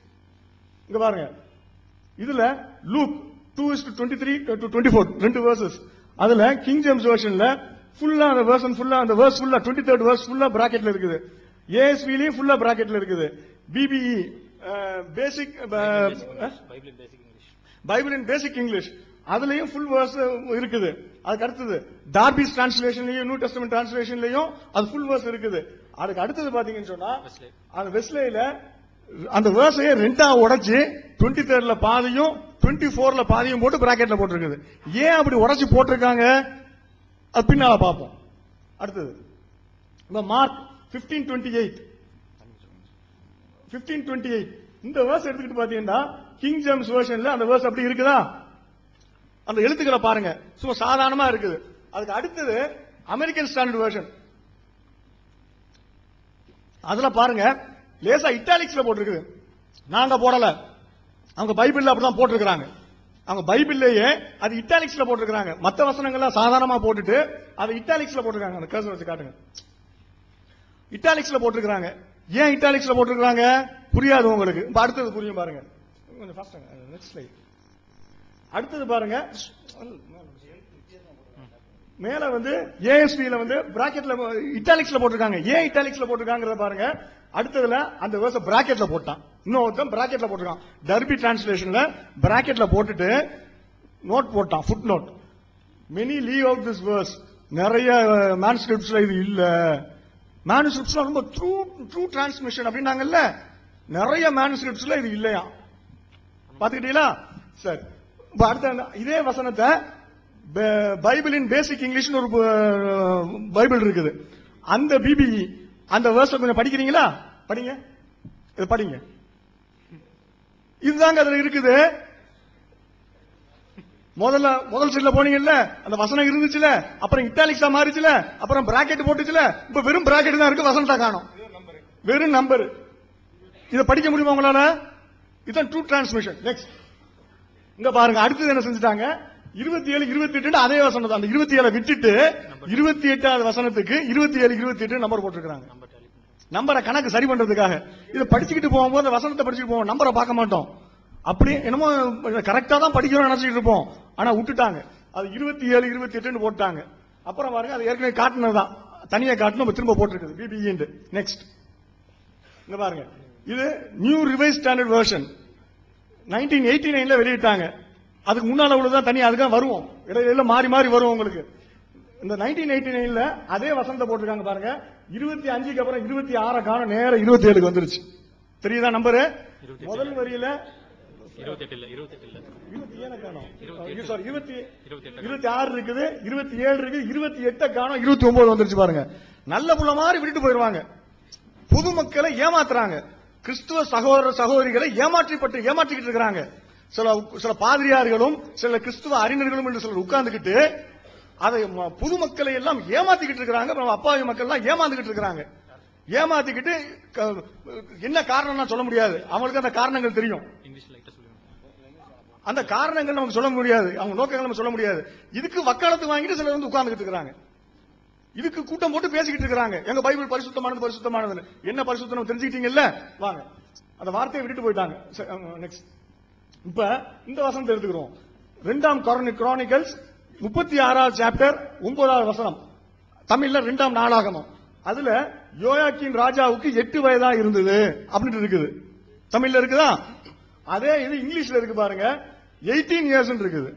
இங்க பாருங்க, இதுல லூக் 2:23 to 24 ரெண்டு வெர்சஸ். அதுல கிங் ஜேம்ஸ் வெர்ஷன்ல ஃபுல்லா அந்த வெர்ஷன் ஃபுல்லா அந்த வெர்ஸ் ஃபுல்லா 23rd வெர்ஸ் ஃபுல்லா பிராக்கெட்ல இருக்குது. ஏஎஸ்விலயும் ஃபுல்லா பிராக்கெட்ல இருக்குது. பிபிஇ பேசிக் பைபிள் இன் பேசிக் இங்கிலீஷ் அதுலயும் ஃபுல் வெர்ஸ் இருக்குது. அதுக்கு அடுத்தது டார்பிஸ் டிரான்ஸ்லேஷன்லயும் நியூ டெஸ்டமென்ட் டிரான்ஸ்லேஷன்லயும் அது ஃபுல் வெர்ஸ் இருக்குது. அதுக்கு அடுத்தது பாத்தீங்கன்னு சொன்னா அந்த வெஸ்லேல அந்த வேர்ஸையே ரெண்டா உடைச்சு 23rd பாதியும் 24ல பாதியும் போட்டு பிராக்கெட்ல போட்டிருக்குது. ஏன் அப்படி உடைச்சு போட்டிருக்காங்க அது பின்னால பார்ப்போம். அடுத்தது இந்த மார்க் 15:28 இந்த வேர்ஸ் எடுத்துக்கிட்டு பாத்தீங்கன்னா கிங் ஜேம்ஸ் வெர்ஷன்ல அந்த வேர்ஸ் அப்படி இருக்குதா? அந்த எழுத்துக்களை பாருங்க, சும்மா சாதாரணமா இருக்குது. அதுக்கு அடுத்தது அமெரிக்கன் ஸ்டாண்டர்ட் வெர்ஷன், அதுல பாருங்க லேசா இட்டாலிக்ஸ்ல போட்டிருக்குது. நாங்க போடல, அவங்க பைபிள்ல அப்படிதான் போட்டிருக்காங்க. அவங்க பைபிள்லயே அது இட்டாலிக்ஸ்ல போட்டிருக்காங்க. மத்த வசனங்கள்லாம் சாதாரணமா போட்டுட்டு அது இட்டாலிக்ஸ்ல போட்டிருக்காங்க. அந்த கர்சர் வச்சு காட்டுங்க. இட்டாலிக்ஸ்ல போட்டிருக்காங்க. ஏன் இட்டாலிக்ஸ்ல போட்டிருக்காங்க புரியாது உங்களுக்கு. இப்ப அடுத்தது புரியும் பாருங்க. கொஞ்சம் ஃபாஸ்டா நெக்ஸ்ட் ஸ்லைட். அடுத்தது பாருங்க, மேல வந்து ஏஎஸ்பில வந்து பிராக்கெட்ல இட்டாலிக்ஸ்ல போட்டிருக்காங்க. ஏன் இட்டாலிக்ஸ்ல போட்டிருக்காங்கறத பாருங்க. அடுத்ததுல அந்த வேர்ஸ் பிராக்கெட்ல போட்டான், இன்னொருத்தன் பிராக்கெட்ல போட்டிருக்கான். டர்பி டிரான்ஸ்லேஷன்ல பிராக்கெட்ல போட்டுட்டு நோட் போட்டான், footnote. Many leave out this verse. நிறைய மேனுஸ்கிரிப்ட்ஸ்ல இது இல்ல. மேனுஸ்கிரிப்ட்ஸ்ல ரொம்ப ட்ரூ டிரான்ஸ்மிஷன் அப்படின்னாங்கல்ல, நிறைய மேனுஸ்கிரிப்ட்ஸ்ல இது இல்லையா? பாத்துக்கிட்டீங்களா? சரி, அடுத்த இதே வசனத்தை பைபிள் இன் பேசிக் இங்கிலீஷ் ஒரு பைபிள் இருக்குது. அந்த பிபிஇ அந்த வேர்ஸ் கொஞ்சம் படிக்கிறீங்களா? படிங்க, இது படிங்க. இதுதாங்க அதுல இருக்குது. முதல் சைட்ல போனீங்கல்ல அந்த வசனம் இருந்துச்சுல, அப்புறம் இட்டாலிக்ஸா மாறிச்சுல, அப்புறம் பிராக்கெட் போட்டுச்சுல, இப்ப வெறும் பிராக்கெட் தான் இருக்கு, வசனத்தை காணோம், வெறும் நம்பர். இதை படிக்க முடியுமா உங்களால? இதுதான் ட்ரூ டிரான்ஸ்மிஷன். நெக்ஸ்ட் இங்க பாருங்க, அடுத்தது என்ன செஞ்சுட்டாங்க? 27, 28 அதே வசனம் தான். அந்த 27 விட்டுட்டு 28வது வசனத்துக்கு 27, 28 நம்பர் போட்டிருக்காங்க. நம்பரை கணக்கு சரி பண்றதுக்காக. இதை படிச்சுக்கிட்டு போகும்போது வசனத்தை படிச்சுட்டு போவோம், நம்பரை பார்க்க மாட்டோம். அப்படி என்னமோ கரெக்டா தான் படிக்கிறோம் நினைச்சிட்டு இருப்போம். ஆனா விட்டுட்டாங்க, அது 27, 28 போட்டாங்க. அப்புறம் பாருங்க, அது ஏற்கனவே காட்டினதுதான், தனியா காட்டணும், திரும்ப போட்டிருக்குது பிபிஇ. நெக்ஸ்ட் இங்க பாருங்க, இது நியூ ரிவைஸ் ஸ்டாண்டர்ட் வெர்ஷன் 1989ல வெளியிட்டாங்க. அதுக்கு முன்னால உள்ளதான் தனியா, அதுக்காக வருவோம், இடையில மாறி மாறி வரும் உங்களுக்கு. இந்த 1989ல அதே வசனத்தை போட்டிருக்காங்க பாருங்க. 25க்கு அப்புறம் 26 காண நேரம் 27க்கு வந்துருச்சு. தெரியுதா நம்பரு? முதல் வரியில 26 இருக்குது, 27 இருக்கு, 28 காணோம், 29 வந்துருச்சு பாருங்க. நல்ல புள்ள மாதிரி விட்டுட்டு போயிருவாங்க. பொதுமக்களை ஏமாத்துறாங்க, கிறிஸ்துவ சகோதர சகோதரிகளை ஏமாற்றிக்கிட்டு இருக்கிறாங்க. சில பாதிரியார்களும் சில கிறிஸ்துவ அறிஞர்களும் என்று சிலர் உட்கார்ந்துகிட்டு அதை பொதுமக்களை எல்லாம் ஏமாத்திக்கிட்டு இருக்கிறாங்க. அப்பாவி மக்கள் எல்லாம் ஏமாந்துகிட்டு இருக்கிறாங்க. ஏமாத்திக்கிட்டு என்ன காரணம் சொல்ல முடியாது, அவங்களுக்கு அந்த காரணங்கள் தெரியும். அந்த காரணங்கள் நமக்கு சொல்ல முடியாது, அவங்க நோக்கங்கள் நம்ம சொல்ல முடியாது. இதுக்கு வக்காலத்து வாங்கிட்டு சிலர் வந்து உட்கார்ந்துகிட்டு இருக்கிறாங்க. இதுக்கு கூட்டம் போட்டு பேசிக்கிட்டு இருக்கிறாங்க, எங்க பைபிள் பரிசுத்தமானது. என்ன பரிசுத்தம் தெரிஞ்சுக்கிட்டீங்கல்ல, வாங்க. அந்த வார்த்தையை விட்டுட்டு போயிட்டாங்க. நெக்ஸ்ட் இப்ப இந்த வசனத்தை எடுத்துக்கிறோம். 2ஆம் குரானிக்கல்ஸ் 36வது சாப்டர் 9வது வசனம், தமிழ்ல 2ஆம் நாளாகமம். அதுல யோயாக்கீம் ராஜாவுக்கு 8 வயதா இருந்தது அப்படின்னு இருக்குது. தமிழ்ல இருக்குதா? அதே இது இங்கிலீஷ்ல இருக்கு பாருங்க, 18 இயர்ஸ் இருக்குது.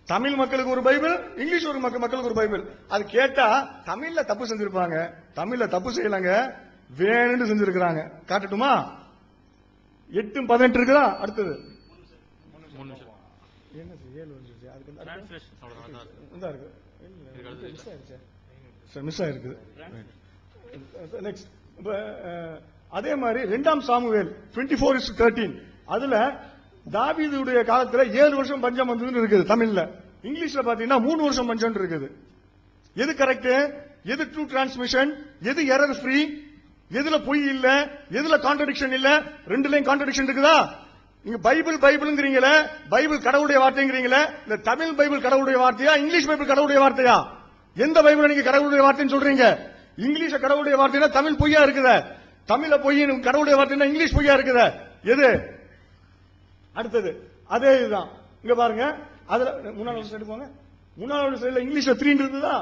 தமிழ் மக்களுக்கு ஒரு பைபிள், இங்கிலீஷ் ஒரு மக்களுக்கு ஒரு பைபிள். அது கேட்டா தமிழ்ல தப்பு செஞ்சிருப்பாங்க, தமிழ்ல தப்பு செய்யலங்க, வேணும்னு செஞ்சிருக்கிறாங்க. காட்டட்டுமா? 8:18 இருக்குதா? அடுத்தது மிஸ் ஆயிருக்கு. அதே மாதிரி 2ஆம் சாமுவேல் 24:13 அதுல தாவீதுடைய காலத்துல 7 வருஷம் பஞ்சம் வந்ததுன்னு இருக்குது தமிழ்ல. இங்கிலீஷ்ல பாத்தீங்கன்னா 3 வருஷம் பஞ்சம் இருக்குது. எது கரெக்ட், எது ட்ரூ டிரான்ஸ்மிஷன், எது எரர் ஃப்ரீ, எதுல பொய் இல்ல, எதுல கான்ட்ரடிக்ஷன் இல்ல? ரெண்டுலயும் கான்ட்ரடிக்ஷன் இருக்குதா? நீங்க பைபிள் பைபிள்ங்கறீங்களே, பைபிள் கடவுளுடைய வார்த்தைங்கறீங்களே, இந்த தமிழ் பைபிள் கடவுளுடைய வார்த்தையா, இங்கிலீஷ் பைபிள் கடவுளுடைய வார்த்தையா? எந்த பைபிளை நீங்க கடவுளுடைய வார்த்தைன்னு சொல்றீங்க? இங்கிலீஷ் கடவுளுடைய வார்த்தைனா தமிழ் பொய்யா இருக்குதா? தமிழ்ல பொய் கடவுளுடைய வார்த்தைனா இங்கிலீஷ் பொய்யா இருக்குதா? எது? அடுத்தது அதே இதுதான். இங்க பாருங்க, அதுல முன்னாள் சைடு போங்க. முன்னாள் சைடுல இங்கிலீஷ்ல 3 இருக்குதா?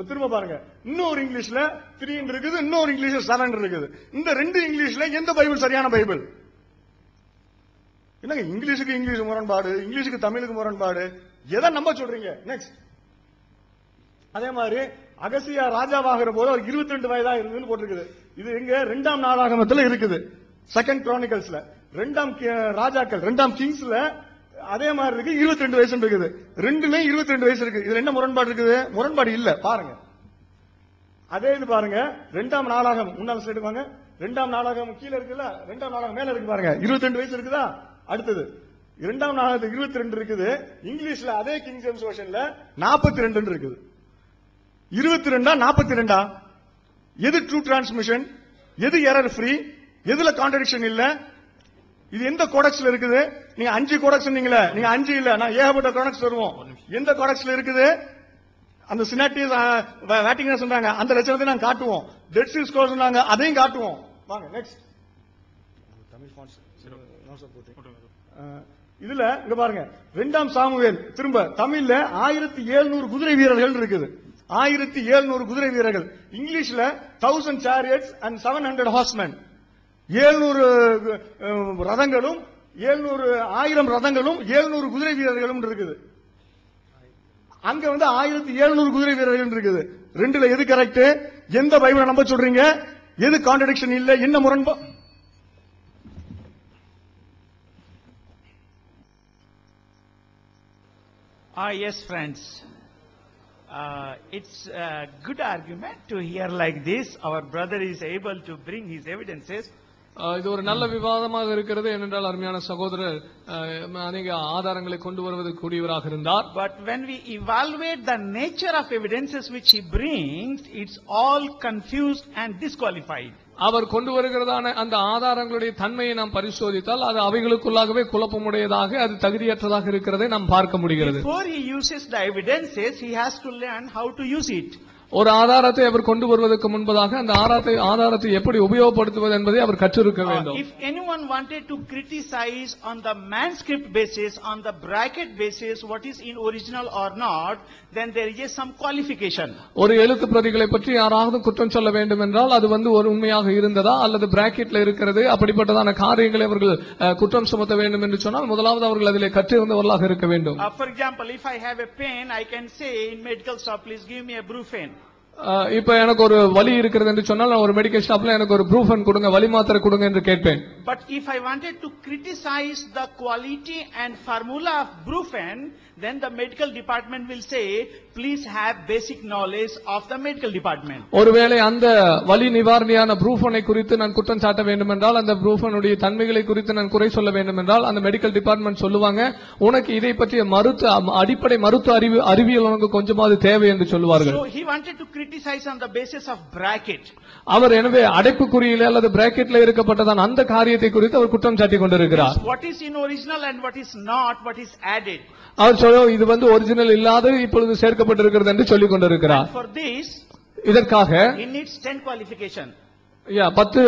திரும்ப பாருங்க, இன்னொரு இங்கிலீஷ்ல 3 இருக்குது, இன்னொரு இங்கிலீஷ்ல 7 இருக்குது. இந்த ரெண்டு இங்கிலீஷ்ல எந்த பைபிள் சரியான பைபிள்? என்னங்க இங்கிலீஷுக்கு இங்கிலீஷ் முரண்பாடு, இங்கிலீஷுக்கு தமிழுக்கு முரண்பாடு, எதை நம்ப சொல்றீங்க? நெக்ஸ்ட். அதே மாதிரி அகசியா ராஜாவாகிற போது அவர் 22 வயதா இருந்ததுன்னு போட்டிருக்குது. இது எங்க? 2ஆம் நாளாகமத்துல இருக்குது, 2 Chroniclesல. 2ஆம் ராஜாக்கள் 2ஆம் கிங்ஸ்ல அதே மாதிரி இருக்கு, 22 வயசு இருக்குது. ரெண்டுலயும் 22 வயசு இருக்கு. இதுல என்ன முரண்பாடு இருக்குது? முரண்பாடு இல்ல. பாருங்க, அதே இது பாருங்க, 2ஆம் நாளாகம் முன்னாள் சைடு வாங்க. 2ஆம் நாளாகம் கீழே இருக்குல்ல, 2ஆம் நாளாகம் மேல இருக்கு பாருங்க, 22 வயசு இருக்குதா? அடுத்தது 2ஆம் நாளாகத்துக்கு 22 இருக்குது. இங்கிலீஷ்ல அதே கிங் ஜேம்ஸ் வெர்ஷன்ல 42 இருக்குது. 22 42? எது ட்ரூ டிரான்ஸ்மிஷன்? எது எரர் ஃப்ரீ? எதுல கான்ட்ரடிக்ஷன் இல்ல? இது எந்த கோடெக்ஸ்ல இருக்குது? நீங்க 5 கோடெக்ஸ் நீங்களே, நீங்க 5 இல்ல, நான் ஏகப்பட்ட கோடெக்ஸ் வருவோம். எந்த கோடெக்ஸ்ல இருக்குது? அந்த சினாட்டிஸ் வேட்டிகன் சொன்னாங்க, அந்த லட்சணத்தை நான் காட்டுவோம். டெட் சீ ஸ்க்ரோல் சொன்னாங்க, அதையும் காட்டுவோம். வாங்க நெக்ஸ்ட். தமிழ் ஃபான்ட்ஸ் இதுல இங்க பாருங்க, 2ஆம் சாமுவேல் திரும்ப தமிழ்ல 1700 குதிரை வீரர்கள் இருக்குது. 1700 குதிரை வீரர்கள். இங்கிலீஷ்ல 1000 chariots and 700 horsemen. 700 ரதங்களும் 1000 ரதங்களும் 700 குதிரை வீரர்களும் இருக்குது. அங்க 1700 குதிரை வீரர்கள் இருக்குது. ரெண்டுல எது கரெக்ட்? எந்த பைபிளை நம்ப சொல்றீங்க? எது கான்ட்ரடிக்ஷன் இல்ல? என்ன முரண்பா? Yes, friends. It's a good argument to hear like this. Our brother is able to bring his evidences. இது ஒரு நல்ல விவாதமாக இருக்கிறது. ஏனென்றால் அருமையான சகோதரர் அநேக ஆதாரங்களை கொண்டு வருவதற்கு கூடியவராக இருந்தார். But when we evaluate the nature of evidences which he brings, it's all confused and disqualified. அவர் கொண்டு வருகிறதான அந்த ஆதாரங்களுடைய தன்மையை நாம் பரிசோதித்தால் அது அவைகளுக்குள்ளாகவே குழப்பமுடையதாக, அது தகுதியற்றதாக இருக்கிறதை நாம் பார்க்க முடிகிறது. Before he uses the evidences, he has to learn how to use it. ஒரு ஆதாரத்தை அவர் கொண்டு வருவதற்கு முன்பதாக அந்த ஆதாரத்தை எப்படி உபயோகப்படுத்துவது என்பதை அவர் கற்றிருக்க வேண்டும். If anyone wanted to criticize on the manuscript basis, on the bracket basis, what is in original or not, then there is some qualification. ஒரு எழுத்து பிரதிகளை பற்றி யாராவது குற்றம் சொல்ல வேண்டும் என்றால் அது ஒரு உண்மையாக இருந்ததா அல்லது பிராக்கெட்ல இருக்கிறது, அப்படிப்பட்டதான காரியங்களை அவர்கள் குற்றம் சுமத்த வேண்டும் என்று சொன்னால் முதலாவது அவர்கள் அதிலே கற்றிருந்தவர்களாக இருக்க வேண்டும். For example, if I have a pain, I can say in medical shop, please give me a Brufen. இப்ப எனக்கு ஒரு வலி இருக்கிறது என்று சொன்னால் நான் ஒரு மெடிக்கல் ஷாப்ல எனக்கு ஒரு ப்ரூஃபன் கொடுங்க, வலி மாத்திரை கொடுங்க என்று கேட்பேன். But if I wanted to criticize the quality and formula of Brufen, then the medical department will say, please have basic knowledge of the medical department. ஒருவேளை அந்த வலி நிவாரணியான ப்ரூஃபனை குறித்து நான் குற்றம் சாட்ட வேண்டும் என்றால், அந்த ப்ரூஃபனுடைய தன்மைகளை குறித்து நான் குறை சொல்ல வேண்டும் என்றால் அந்த மெடிக்கல் டிபார்ட்மெண்ட் சொல்லுவாங்க, உனக்கு இதை பற்றிய அடிப்படை மருத்துவ அறிவியல் உனக்கு கொஞ்சமாவது தேவை என்று சொல்லுவார்கள். So he wanted to criticize on the basis of bracket. அவர் எனவே அடைப்புக்குறியிலே அல்லது பிராக்கெட்ல இருக்கப்பட்டதான் அந்த காரியத்தை குறித்து அவர் குற்றம் சாட்டி கொண்டிருக்கிறார். What is in original and what is not, what is added. அவர் இது ஒரிஜினல் இல்லாத இப்பொழுது சேர்க்கப்பட்டிருக்கிறது என்று சொல்லிக் கொண்டிருக்கிறார். For this, இதற்காக he needs 10 qualification. 10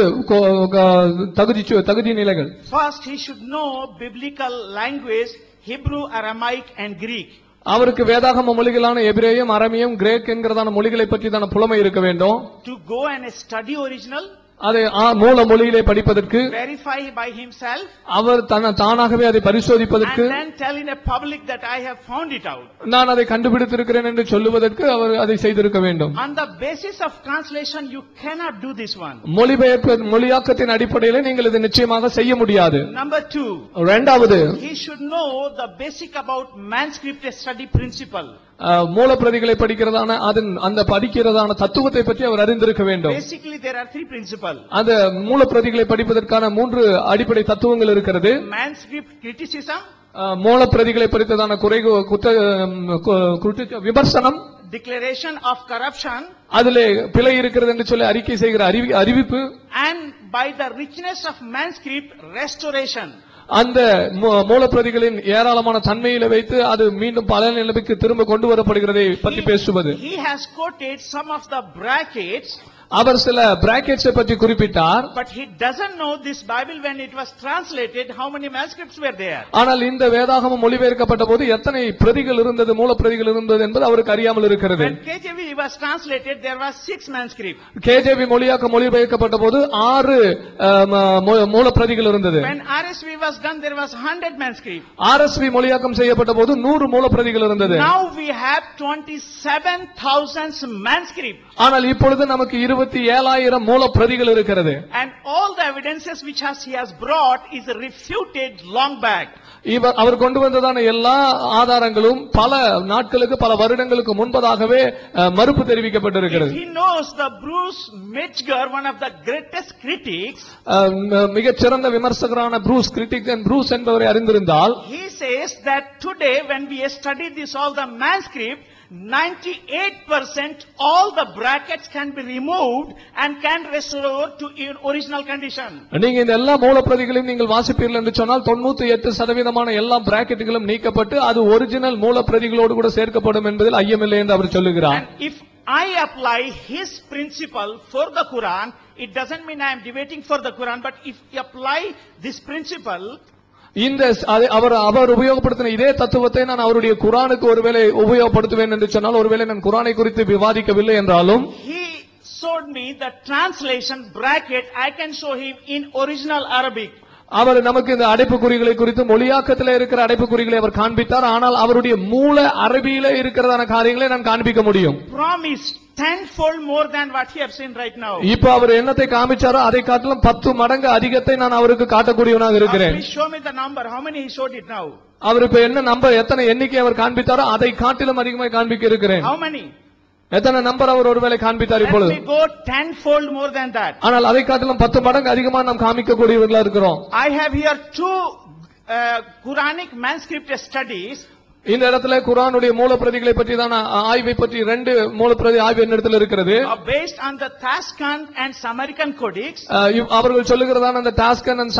தகுதி நிலைகள். First, he should know biblical language, Hebrew, Aramaic and Greek. அவருக்கு வேதாகம மொழிகளான எபிரேயம், அரமியம், கிரேக் என்கிறதான மொழிகளை பற்றிதான புலமை இருக்க வேண்டும். To go and study original, அதை மூல மொழியிலே படிப்பதற்கு, verify by himself, அவர் தானாகவே அதை பரிசோதிப்பதற்கு, and then tell in a public that I have found it out. நான் அதை கண்டுபிடித்திருக்கிறேன் என்று சொல்லுவதற்கு அவர் அதை செய்திருக்க வேண்டும். On the basis of translation you cannot do this one. மொழியாக்கத்தின் அடிப்படையில் நீங்கள் இதை நிச்சயமாக செய்ய முடியாது. Number 2, இரண்டாவது, he should know the basic about manuscript study principle. மூல பிரதிகளை படிக்கிறதான அந்த படிக்கிறதான தத்துவத்தை பற்றி அவர் அறிந்திருக்க வேண்டும். Basically there are 3 principles. அந்த மூல பிரதிகளை படிப்பதற்கான 3 அடிப்படை தத்துவங்கள் இருக்கிறது. Manuscript criticism, மூல பிரதிகளை படித்ததான விமர்சனம், declaration of corruption, அதிலே பிழை இருக்கிறது என்று சொல்லி அறிக்கை செய்கிற அறிவிப்பு, and by the richness of manuscript, restoration. அந்த மூலப்பிரதிகளின் ஏராளமான தன்மையில வைத்து அது மீண்டும் பல நிலைமைக்கு திரும்ப கொண்டு வரப்படுகிறதை பற்றி பேசுவது. He has quoted some of the brackets. அவர் சில பிராக்கெட்ஸ் பற்றி குறிப்பிட்டார். But he doesn't know this Bible when it was translated, how many manuscripts were there. ஆனால் இந்த வேதாகமம் மொழிபெயர்க்கப்பட்ட போது எத்தனை பிரதிகள் இருந்தது, மூலப்பிரதிகள் இருந்தது என்பது அவருக்கு அறியாமல் இருக்கிறது. When KJV was translated, there was 6 manuscripts. KJV மொழியாக்கம் மொழிபெயர்க்கப்பட்ட போது 6 மூலப்பிரதிகள் இருந்தது. When RSV was done, there was 100 manuscripts. RSV மொழியாக்கம் செய்யப்பட்ட போது 100 மூலப்பிரதிகள் இருந்தது. Now we have 27,000 manuscripts. ஆனால் இப்பொழுது நமக்கு 27,000 மூலப்பிரதிகள் இருக்கிறது. And all the evidences which he has brought is refuted long back. அவர் கொண்டு வந்ததான எல்லா ஆதாரங்களும் பல நாட்களுக்கு, பல வருடங்களுக்கு முன்பதாகவே மறுப்பு தெரிவிக்கப்பட்டிருக்கிறது. He knows the Bruce Metzger, one of the greatest critics. மிகச் சிறந்த விமர்சகரான ப்ரூஸ் கிரிட்டிக் ப்ரூஸ் என்பவரை அறிந்திருந்தால், he says that today when we study this all the manuscript, 98% all the brackets can be removed and can restore to original condition. நீங்க இந்த எல்லா மூலப்பிரதிகளையும் நீங்கள் வாசிப்பீர்கள் என்று சொன்னால் 98% எல்லா பிராக்கெட்டுகளும் நீக்கப்பட்டு அது ஒரிஜினல் மூலப்பிரதிகளோடு கூட சேர்க்கப்படும் என்பதில் ஐயமில்லை என்று அவர் சொல்லுகிறார். And if I apply his principle for the Quran, it doesn't mean I am debating for the Quran, but if you apply this principle, இந்த அவர் உபயோகப்படுத்தின இதே தத்துவத்தை நான் அவருடைய குரானுக்கு ஒருவேளை உபயோகப்படுத்துவேன் என்று சொன்னால், ஒருவேளை நான் குரானை குறித்து விவாதிக்கவில்லை என்றாலும், he showed me the translation bracket. I can show him in original Arabic. அவர் நமக்கு இந்த அடைப்புக்குறிகளை குறித்து மொழியாக்கத்தில் இருக்கிற அடைப்புக்குறிகளை அவர் காண்பித்தார். ஆனால் அவருடைய மூல அரபியில இருக்கிறதான காரியங்களை நான் காண்பிக்க முடியும். Promised tenfold more than what he have seen right now. இப்போ அவர் என்னத்தை காமிச்சாரோ அதை காட்டிலும் 10 மடங்கு அதிகத்தை நான் அவருக்கு காட்டக்கூடியவனாக இருக்கிறேன். Please show me the number. How many he showed it now? அவர் இப்ப என்ன நம்பர், எத்தனை எண்ணிக்கை அவர் காண்பித்தாரோ அதை காட்டிலும் அதிகமாக காண்பிக்க இருக்கிறேன். How many? எத்தனை நம்பர் அவர் ஒருவேளை காண்பித்தார் இப்பொழுது? Let me go tenfold more than that. ஆனால் அதை காட்டிலும் 10 மடங்கு அதிகமாக நாம் காமிக்கக்கூடியவர்களா இருக்கிறோம். I have here 2 Quranic manuscript studies. இந்த இடத்துல குர்ஆனுடைய மூலப்பிரதிகளை பற்றியான ஆய்வை பற்றி 2 மூலப்பிரதி ஆய்வு என்னிடத்தில் இருக்கிறது. Based on the Tashkent and Samarkand codex. அவர்கள் சொல்லுகிறதான அந்த டாஸ்கன் and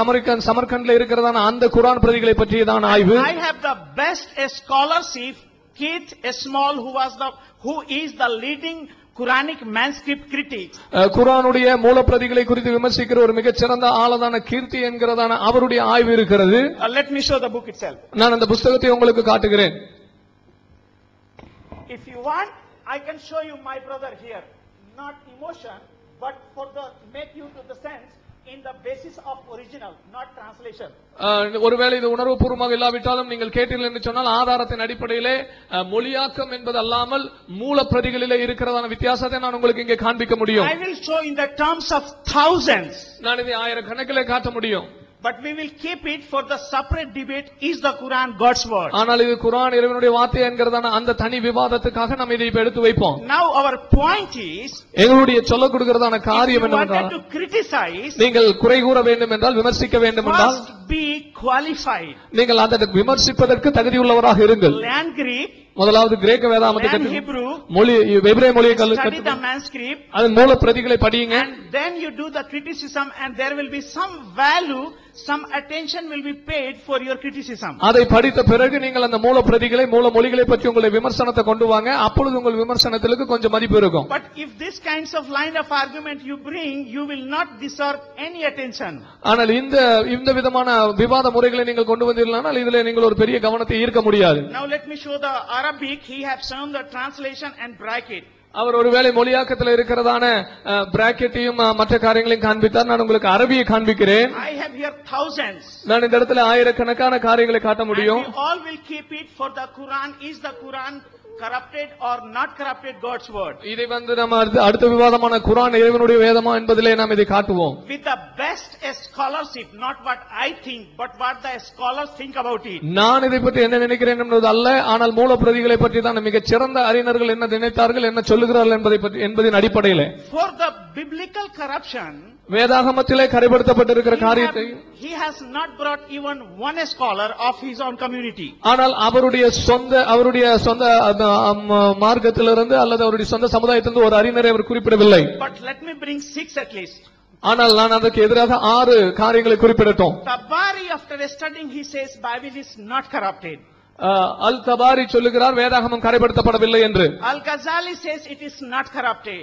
சமர்கண்ட்ல இருக்கிறதான அந்த குர்ஆன் பிரதிகளை பற்றியதான ஆய்வு. I have the best scholarship, Keith Small, who is the leading Quranic manuscript critic. குர்ஆனுடைய மூலப்பிரதிகளை குறித்து விமர்சிக்கிற ஒரு மிகச் சிறந்த ஆளதான கீர்த்தி என்கிறதான அவருடைய ஆய்வு இருக்கிறது. Let me show the book itself. நான் அந்த புத்தகத்தை உங்களுக்கு காட்டுகிறேன். If you want, I can show you my brother here. Not emotion, but for the make you to the sense in the basis of original, not translation. ஒருவேளை இது உணர்வுபூர்வமாக இல்லாவிட்டாலும் நீங்கள் கேட்டீர்கள் என்று சொன்னால் ஆதாரத்தின் அடிப்படையிலே மொழியாக்கம் என்பது அல்லாமல் மூலப்பிரதிகளிலே இருக்கிறதான வித்தியாசத்தை நான் உங்களுக்கு இங்கே காண்பிக்க முடியும். I will show in the terms of thousands. நான் இதை ஆயிரக்கணக்கிலே காட்ட முடியும். But we will keep it for the separate debate. Is the Quran God's word? ஆனால் இது குர்ஆன் இறைவனுடைய வார்த்தை என்கிறதான அந்த தனி விவாதத்துக்காக நாம் இதை இப்ப எடுத்து வைப்போம். Now our point is, எங்களுடைய சொல்ல கொடுக்கிறதான காரியம் என்னவென்றால், to criticize, நீங்கள் குறை கூற வேண்டும் என்றால், விமர்சிக்க வேண்டும் என்றால், must be qualified. நீங்கள் அந்த விமர்சிப்பதற்கு தகுதியுள்ளவராக இருங்கள். Learn Greek, முதலாவது கிரேக்க வேதாகமத்தை learn Hebrew, மொழி எபிரேய மொழியை study the manuscript, அதன் மூலப்பிரதிகளை படியுங்க. and then you do the criticism, and there will be some value, some attention will be paid for your criticism. அதை படித்த பிறகு நீங்கள் அந்த மூலப்பிரதிகளை, மூல மொழிகளை பற்றி உங்களுடைய விமர்சனத்தை கொண்டு வாங்க. அப்பொழுது உங்கள் விமர்சனத்திற்கு கொஞ்சம் மதிப்பு இருக்கும். But if this kinds of line of argument you bring, you will not deserve any attention. ஆனால் இந்த விதமான விவாத முறைகளை நீங்கள் கொண்டு வந்தீர்களானால் இதிலே நீங்கள் ஒரு பெரிய கவனத்தை ஈர்க்க முடியாது. Now let me show the Arabic. He have shown the translation and bracket. அவர் ஒருவேளை மொழியாக்கத்தில் இருக்கிறதான பிராக்கெட்டையும் மற்ற காரியங்களையும் காண்பித்தார். நான் உங்களுக்கு அரபியை காண்பிக்கிறேன். I have here thousands. நான் இந்த இடத்துல ஆயிரக்கணக்கான காரியங்களை காட்ட முடியும். And we all will keep it for the Quran. Is the Quran corrupted or not corrupted God's word? இதை நம்ம அடுத்த விவாதமான குர்ஆன் இறைவனுடைய வேதமா என்பதிலே நாம் இதை காட்டுவோம். With the best scholarship, not what I think, but what the scholars think about it. நான் இதை பற்றி என்ன நினைக்கிறேன் என்பது அல்ல, ஆனால் மூலப்பிரதிகளை பற்றி தான் மிகச் சிறந்த அறிஞர்கள் என்ன நினைத்தார்கள், என்ன சொல்லுகிறார்கள் என்பதின் அடிப்படையில். For the biblical corruption, வேதாகமத்திலே கரைப்படுத்தப்பட்டிருக்கிற காரியத்தை He has not brought even one scholar of his own community. ஆனால் அவருடைய சொந்த மார்க்கத்திலிருந்து அல்லது அவருடைய சொந்த சமுதாயத்திலிருந்து ஒரு அறிஞரை அவர் குறிப்பிடவில்லை. But let me bring 6 at least. ஆனால் நான் அதற்கு எதிராக 6 காரியங்களை குறிப்பிடட்டும். Tabari, after studying, he says Bible is not corrupted. அல் தபாரி சொல்லுகிறார் வேதாகமம் கரைப்படுத்தப்படவில்லை என்று. Al Ghazali says it is not corrupted.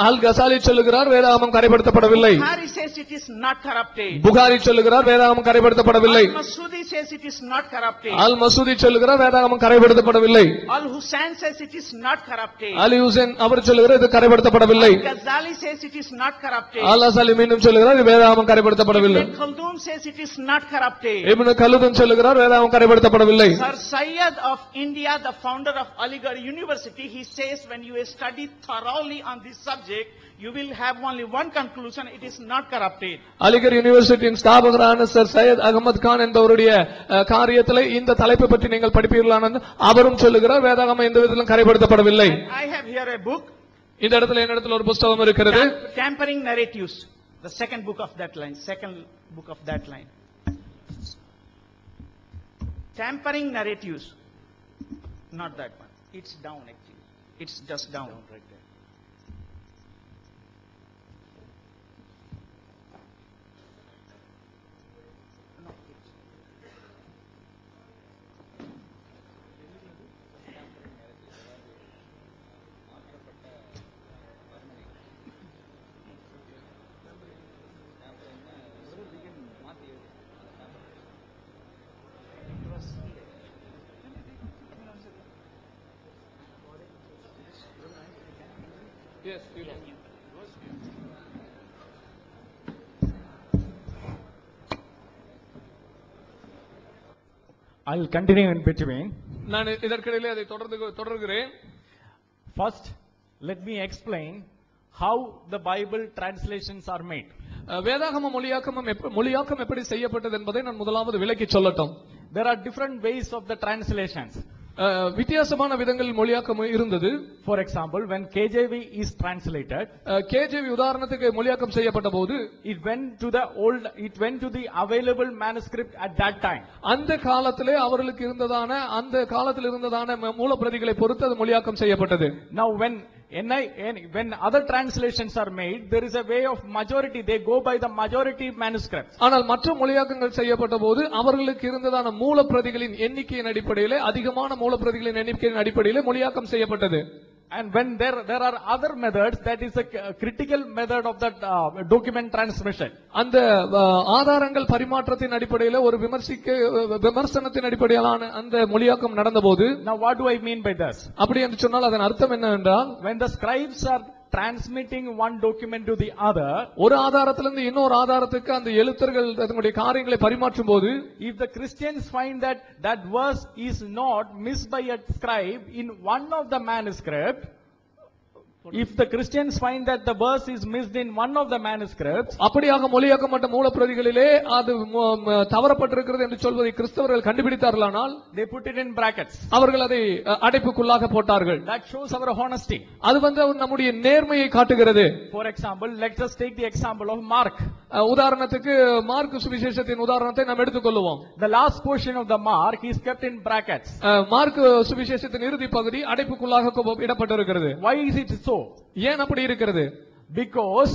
அல் கசாலி சொல்லுகிறார் வேதாகமம் கரைப்படுத்தப்படவில்லை. Bukhari says it is not corrupted. Bukhari சொல்லுகிறார் வேதாகமம் கரைப்படுத்தப்படவில்லை. Al Masudi says it is not corrupted. அல் மசூதி சொல்லுகிறார் வேதாகமம் கரைப்படுத்தப்படவில்லை. Al Hussain says it is not corrupted. அலி ஹுசைன் அவர் சொல்லுகிறார் இது கரைப்படுத்தப்படவில்லை. Al Ghazali says it is not corrupted. அல் கசாலி மீண்டும் சொல்லுகிறார் இது வேதாகமம் கரைப்படுத்தப்படவில்லை. Ibn Khaldun says it is not corrupted. Ibn Khaldun சொல்லுகிறார் வேதாகமம் கரைப்படுத்தப்படவில்லை. Sir Syed of India, the founder of Aligarh University, he says when you study thoroughly on this subject, you will have only one conclusion: it is not corrupted. Aligarh யூனிவர்சிட்டியின் ஸ்தாபகரான sir Syed Ahmad Khan என்பவருடைய காரியத்திலே இந்த தலைப்பை பற்றி நீங்கள் படிப்பீர்களான அவரும் சொல்லுகிறார் வேதாகமம் எந்த விதத்திலும் கரைப்படுத்தப்படவில்லை. I have here a book. இந்த இடத்துல என்னிடத்தில் ஒரு புத்தகம் இருக்கிறது. Tampering Narratives, the second book of that line. Tampering Narratives. Not that one. It's down actually. It's just down right there. Yes, you know. I will continue in between. நான் இதற்கிடையிலே அதை தொடர்கிறேன். First, let me explain how the Bible translations are made. வேதாகம மொழியாக்கம் எப்படி செய்யப்பட்டது என்பதை நான் முதலாவது விளக்கி சொல்லட்டும். There are different ways of the translations. வித்தியாசமான விதங்களில் மொழியாக்கம் இருந்தது. For example, when KJV is translated, KJV உதாரணத்துக்கு மொழியாக்கம் செய்யப்பட்ட போது it went to the available manuscript at that time. அந்த காலத்திலே அவர்களுக்கு இருந்ததான மூலப்பிரதிகளை பொறுத்து அது மொழியாக்கம் செய்யப்பட்டது. Now when other translations are made, there is a way of majority. They go by the majority manuscripts. ஆனால் மற்ற மொழியாக்கங்கள் செய்யப்பட்ட போது அவர்களுக்கு இருந்ததான மூலப்பிரதிகளின் எண்ணிக்கையின் அடிப்படையிலே அதிகமான மூலப்பிரதிகளின் எண்ணிக்கையின் அடிப்படையிலே மொழியாக்கம் செய்யப்பட்டது. And when there are other methods, that is a critical method of that document transmission. அந்த ஆதாரங்கள் பரிமாற்றத்தின் அடிப்படையிலே ஒரு விமர்சனத்தின் அடிப்படையிலான அந்த மொழியாக்கம் நடந்தபோது, now what do I mean by this? அப்படி என்று சொன்னால் அதன் அர்த்தம் என்னவென்றால், when the scribes are transmitting one document to the other, ஒரு ஆதாரத்திலிருந்து இன்னொரு ஆதாரத்துக்கு அந்த எழுத்தர்கள் தங்களுடைய காரியங்களை பரிமாற்றும் போது, if the Christians find that that verse is not missed by a scribe in one of the manuscript, if the Christians find that the verse is missed in one of the manuscripts, அப்படியாக மொழியாக்கப்பட்ட மூலப்பிரதிகளிலே அது தவறப்பட்டிருக்கிறது என்று சொல்வதை கிறிஸ்தவர்கள் கண்டுபிடித்தார்களானால், they put it in brackets. அவர்கள் அதை அடைப்புக்குள்ளாக போட்டார்கள். That shows our honesty. அது நம்முடைய நேர்மையை காட்டுகிறது. For example, let us take the example of Mark. உதாரணத்துக்கு மார்க் சுவிசேஷத்தின் உதாரணத்தை நாம் எடுத்துக்கொள்வோம். The last portion of the Mark is kept in brackets. Mark சுவிசேஷத்தின் இறுதி பகுதி அடைப்புக்குள்ளாக இடப்பட்டிருக்கிறது. Why is it so? ஏன் அப்படி இருக்கிறது? Because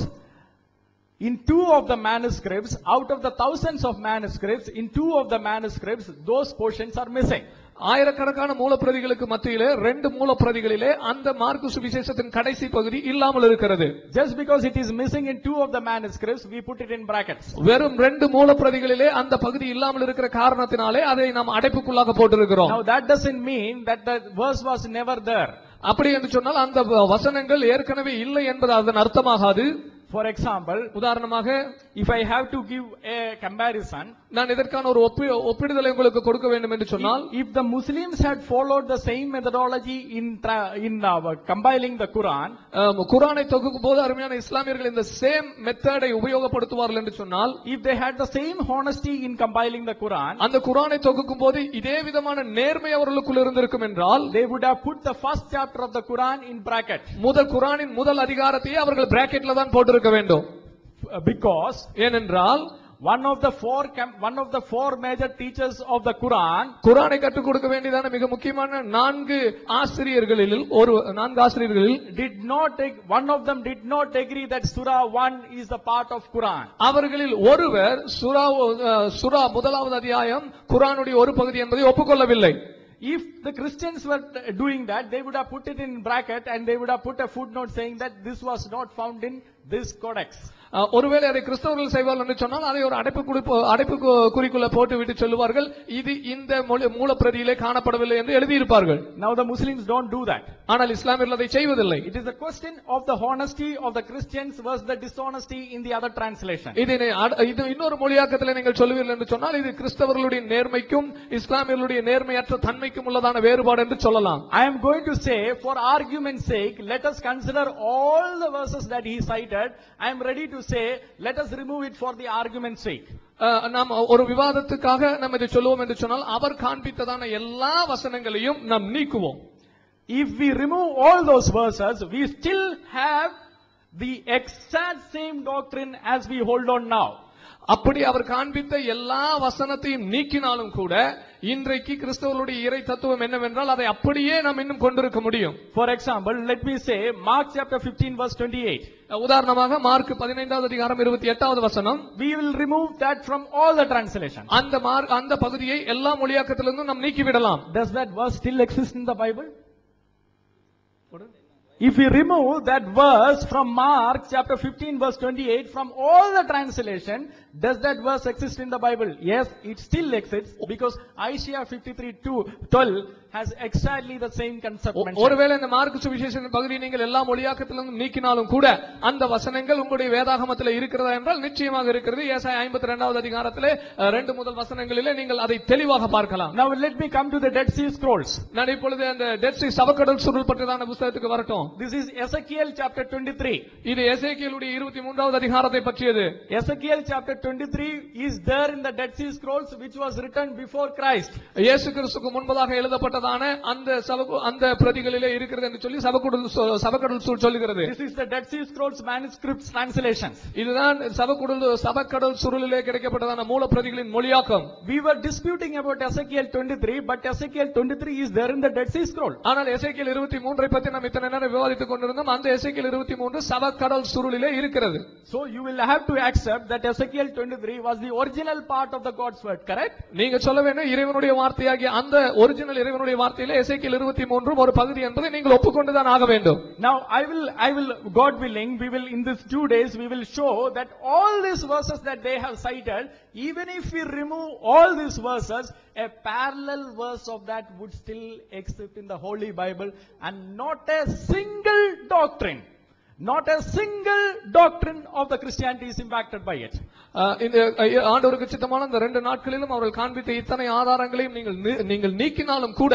in two of the manuscripts, out of the thousands of manuscripts, in two of the manuscripts, those portions are missing. ஆயிரக்கணக்கான மூலப்பிரதிகளுக்கு மத்தியிலே 2 மூலப்பிரதிகளிலே அந்த mark சுவிசேஷத்தின் கடைசி பகுதி இல்லாமல் இருக்கிறது. Just because it is missing in two of the manuscripts, we put it in brackets. வெறும் 2 மூலப்பிரதிகளிலே அந்த பகுதி இல்லாமல் இருக்கிற காரணத்தினாலே அதை நாம் அடைப்புக்குள்ளாக போட்டிருக்கிறோம். Now that doesn't mean that the verse was never there. அப்படி என்று சொன்னால் அந்த வசனங்கள் ஏற்கனவே இல்லை என்பது அதன் அர்த்தமாகாது. For example, உதாரணமாக, if I have to give a comparison, நான் இதற்கான ஒரு ஒப்பிடுதலை உங்களுக்கு கொடுக்க வேண்டும் என்று சொன்னால், if the Muslims had followed the same methodology in compiling the Quran, குர்ஆனை தொகுக்கும் போது அருமையான இஸ்லாமியர்கள் இந்த சேம் மெத்தடை உபயோகப்படுத்துவார்கள் என்று சொன்னால், if they had the same honesty in compiling the Quran, அந்த குர்ஆனை தொகுக்கும் போது இதே விதமான நேர்மை அவர்களுக்குள் இருந்திருக்கும் என்றால், they would have put the first chapter of the Quran in bracket. குர்ஆனின் முதல் அதிகாரத்தையே அவர்கள் பிராக்கெட்ல தான் போட்டிருக்க வேண்டும். Because ஏனென்றால் one of the four major teachers of the Quran, குர்ஆனை கற்றுக் கொடுக்க வேண்டியதான மிக முக்கியமான நான்கு ஆசிரியர்களில் one of them did not agree that Surah 1 is the part of Quran. அவர்களில் ஒருவர் சூரா முதலாவது அத்தியாயம் குர்ஆனுடைய ஒரு பகுதி என்பதை ஒப்புக்கொள்ளவில்லை. If the Christians were doing that, they would have put it in bracket and they would have put a footnote saying that this was not found in this codex. ஒருவேளை அதை கிறிஸ்தவர்கள் செய்வார்கள் என்று சொன்னால் அதை ஒரு அடைப்பு குறிக்குள்ள போட்டு விட்டு சொல்லுவார்கள், இது இந்த மூலப்பிரதியிலே காணப்படவில்லை என்று எழுதியிருப்பார்கள். Now the Muslims don't do that. ஆனால் இஸ்லாமியர்கள் அதை செய்வதில்லை. It is a question of the honesty of the Christians versus the dishonesty in the other translation. இது இன்னொரு மொழியாக்கத்தில் நீங்கள் சொல்லுவீர்கள் என்று சொன்னால் இது கிறிஸ்தவர்களுடைய நேர்மைக்கும் இஸ்லாமியர்களுடைய நேர்மையற்ற தன்மைக்கும் உள்ளதான வேறுபாடு என்று சொல்லலாம். I am going to say, for argument's sake, let us consider all the verses that he cited. I am ready to say, let us remove it for the argument's sake. நாம் ஒரு விவாதத்துக்காக நாம் இதை சொல்லுவோம் என்று சொன்னால் அவர் காண்பித்ததான எல்லா வசனங்களையும் நாம் நீக்குவோம். If we remove all those verses, we still have the exact same doctrine as we hold on now. அப்படி அவர் காண்பித்த எல்லா வசனத்தையும் நீக்கினாலும் கூட இன்றைக்கு கிறிஸ்தவர்களுடைய இறை தத்துவம் என்னவென்றால் அதை அப்படியே நாம் இன்னும் கொண்டிருக்க முடியும். For example, let me say Mark chapter 15 verse 28. உதாரணமாக மார்க் 15வது அதிகாரம் 28வது வசனம். We will remove that from all the translations. அந்த பகுதியை எல்லா மொழியாக்கத்திலிருந்தும் நாம் நீக்கிவிடலாம். Does that verse still exist in the Bible? If we remove that verse from Mark chapter 15 verse 28 from all the translation, does that verse exist in the Bible? Yes, it still exists because Isaiah 53:12 has exactly the same concept mentioned. ஒருவேளை இந்த mark சுவிசேஷத்தின் பகுதியை நீங்கள் எல்லா மொழியாக்கத்திலும் நீக்கினாலும் கூட அந்த வசனங்கள் உங்களுடைய வேதாகமத்தில் இருக்கிறதா என்றால் நிச்சயமாக இருக்கிறது. ஏசாயா 52வது அதிகாரத்திலே 2 முதல் வசனங்களிலே நீங்கள் அதை தெளிவாக பார்க்கலாம். Now let me come to the Dead Sea Scrolls. நான் இப்பொழுது அந்த டெட் சீ சவக்கடல் சுருள் பற்றியதான புத்தகத்துக்கு வரட்டும். This is Ezekiel chapter 23. இது எசேக்கியேலுடைய 23வது அதிகாரத்தை பற்றியது. Ezekiel chapter 23 is there in the Dead Sea Scrolls which was written before Christ. இயேசு கிறிஸ்துவுக்கு முன்பதாக எழுதப்பட்டதான அந்த பிரதிகளிலே இருக்கிறது என்று சொல்லி சவக்கடல் சுருள் சொல்லுகிறது. This is the Dead Sea Scrolls manuscripts translations. இதுதான் சவக்கடல் சுருளிலே கிடைக்கப்பட்டதான மூல பிரதிகளின் மொழியாக்கம். We were disputing about Ezekiel 23, but Ezekiel 23 is there in the Dead Sea Scroll. ஆனால் எசேக்கியேல் 23 பற்றி நாம் இத்தனை நேரம் விவாதித்துக் கொண்டிருந்தோம். அந்த எசேக்கியேல் 23 சவக்கடல் சுருளிலே இருக்கிறது. So you will have to accept that Ezekiel 23 was the original part of the God's word, correct? நீங்க சொல்ல வேண்டும் இறைவனுடைய வார்த்தையாகிய அந்த ஒரிஜினல் இறைவனுடைய வார்த்தையிலே எசேக்கியேல் 23 ஒரு பகுதி என்பதை நீங்கள் ஒப்புக்கொண்டுதான் ஆக வேண்டும். Now I will God willing, we will in these 2 days we will show that all these verses that they have cited, even if we remove all these verses, a parallel verse of that would still exist in the Holy Bible, and not a single doctrine of the Christianity is impacted by it. இந்த ஆண்டவருக்கு சித்தமான இந்த 2 நாட்களிலும் அவர்கள் காண்பித்த இத்தனை ஆதாரங்களையும் நீங்கள் நீக்கினாலும் கூட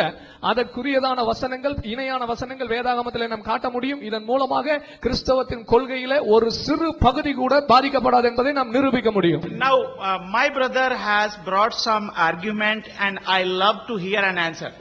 அதற்குரியதான வசனங்கள் இணையான வசனங்கள் வேதாகமத்திலே நாம் காட்ட முடியும். இதன் மூலமாக கிறிஸ்தவத்தின் கொள்கையிலே ஒரு சிறு பகுதி கூட பாதிக்கப்படாது என்பதை நாம் நிரூபிக்க முடியும். Now my brother has brought some argument and I love to hear an answer.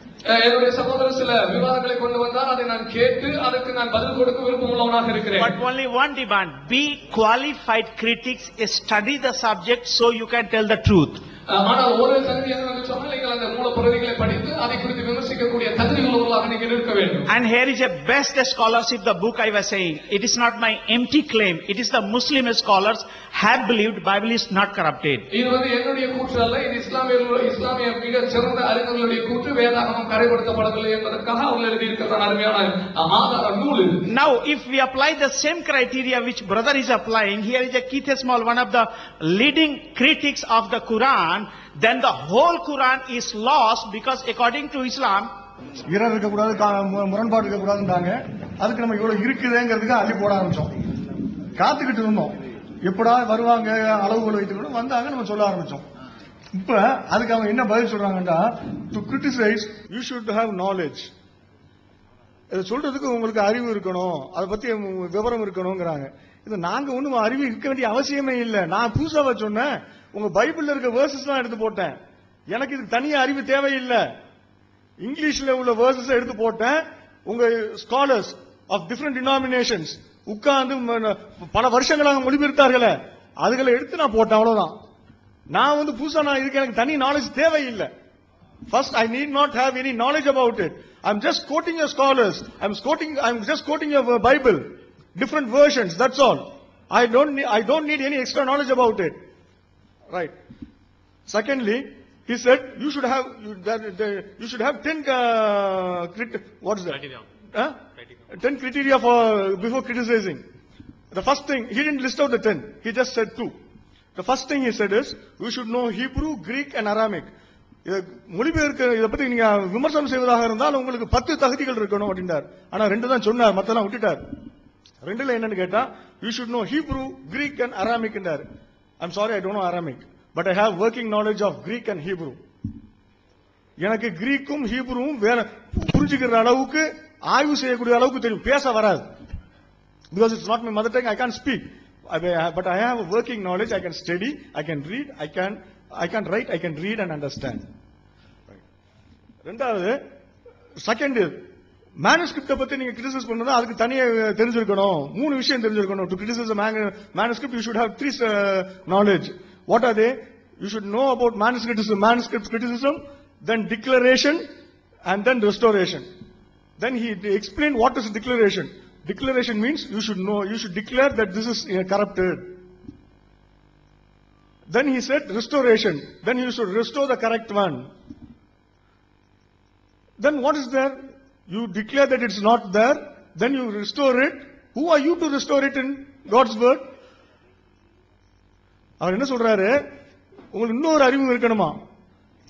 என்னுடைய சகோதரர் சில விவாதங்களை கொண்டு வந்தால் அதை நான் கேட்டு அதற்கு நான் பதில் கொடுக்க விருப்பமுள்ளவனாக இருக்கிறேன். But only one demand: be qualified critics, study the subject so you can tell the truth. ஆனால் ஒரு தகுதி என்னவென்று சொன்னால் நீங்கள் அந்த மூல பிரதிகளை படித்து அதை குறித்து விமர்சிக்கக்கூடிய தகுதி உள்ளவர்களாக நீங்கள் இருக்க வேண்டும். And here is a best scholarship, the book I was saying. It is not my empty claim. It is the Muslim scholars have believed Bible is not corrupted. இது என்னுடைய கூற்று அல்ல, இது இஸ்லாமிய மிக சிறந்த அறிஞர்களுடைய கூற்று. வேதாகமம் கரைப்படுத்தப்படவில்லை என்பதற்காக அவர்கள் எழுதியிருக்கிற அருமையான ஆதார நூல். Now if we apply the same criteria which brother is applying, here is a Keith Small, one of the leading critics of the Quran, then the whole Quran is lost, because according to Islam இரவு இருக்க கூடாது, முரண்பாடு இருக்க கூடாதுன்றாங்க. அதுக்கு நம்ம இவ்வளவு இருக்குதுங்கிறதுக்கு அள்ளி போட ஆரம்பிச்சோம். காத்துக்கிட்டு இருந்தோம் எப்படா வருவாங்க, அளவுகள் வைத்துக்கணும் வந்தாங்க, நம்ம சொல்ல ஆரம்பிச்சோம். இப்ப அதுக்கு அவங்க என்ன பதில் சொல்றாங்கன்னா, to criticise you should have knowledge. இதை சொல்றதுக்கு உங்களுக்கு அறிவு இருக்கணும், அதை பத்தி விவரம் இருக்கணும்ங்கிறாங்க. இது நாங்க ஒண்ணும் அறிவு இருக்க வேண்டிய அவசியமே இல்லை. நான் புதுசாக சொன்னேன், உங்க பைபிள்ல இருக்க வேர்சஸ் எல்லாம் எடுத்து போட்டேன். எனக்கு இதுக்கு தனியா அறிவு தேவையில்லை. இங்கிலீஷ்ல உள்ள வேர்சஸ் எடுத்து போட்டேன். உங்க ஸ்காலர்ஸ் ஆஃப் டிஃபரெண்ட் டினாமினேஷன்ஸ் உட்கார்ந்து பல வருஷங்களாக மொழிபெயர்த்தார்களே, அதுகளை எடுத்து நான் போட்டேன், அவ்வளவுதான். நான் வந்து புதுசா நான் இதுக்கு எனக்கு தனி நாலேஜ் தேவையில்லை. First, I need not have any knowledge about it. I'm just quoting your scholars. I'm just quoting your Bible, different versions. That's all. I don't need any extra knowledge about it. Right. Secondly, he said you should have 10 what is that? Criteria. 10 criteria for before criticizing. The first thing, he didn't list out the 10. He just said 2. The first thing he said is we should know Hebrew, Greek and Aramaic. மொழிபெயர்க்க இதை பத்தி நீங்க விமர்சனம் செய்வதாக இருந்தால் உங்களுக்கு 10 தகுதிகள் இருக்கணும் அப்படின்றார். ஆனா 2 தான் சொன்னார், மத்தெல்லாம் விட்டுட்டார். 2ல என்னன்னு கேட்டா you should know Hebrew, Greek and Aramaic என்றார். I'm sorry, I don't know Aramaic, but I have working knowledge of Greek and Hebrew. எனக்கு கிரீக்கும் ஹீப்ரூவும் வேற புரிஞ்சுக்கிற அளவுக்கு ஆய்வு செய்யக்கூடிய அளவுக்கு தெரியும், பேச வராது. Because it's not my mother tongue, I can't speak. But I have a working knowledge, I can study, I can read, I can write, I can read and understand. ரெண்டாவது, செகண்ட், manuscript பத்தி நீங்க criticise பண்ணா அதுக்கு தனியா தெரிஞ்சிருக்கணும். 3 விஷயம் தெரிஞ்சிருக்கணும். To criticize a manuscript you should have 3 knowledge. What are they? You should know about manuscript criticism, then declaration and then restoration. Then he explained what is declaration. Declaration means you should declare that this is corrupted. Then he said restoration. Then you should restore the correct one. Then what is there? You declare that it's not there. Then you restore it. Who are you to restore it in God's word? அவர் என்ன சொல்றாரு, உங்களுக்கு இன்னொரு அறிவு இருக்கணுமா?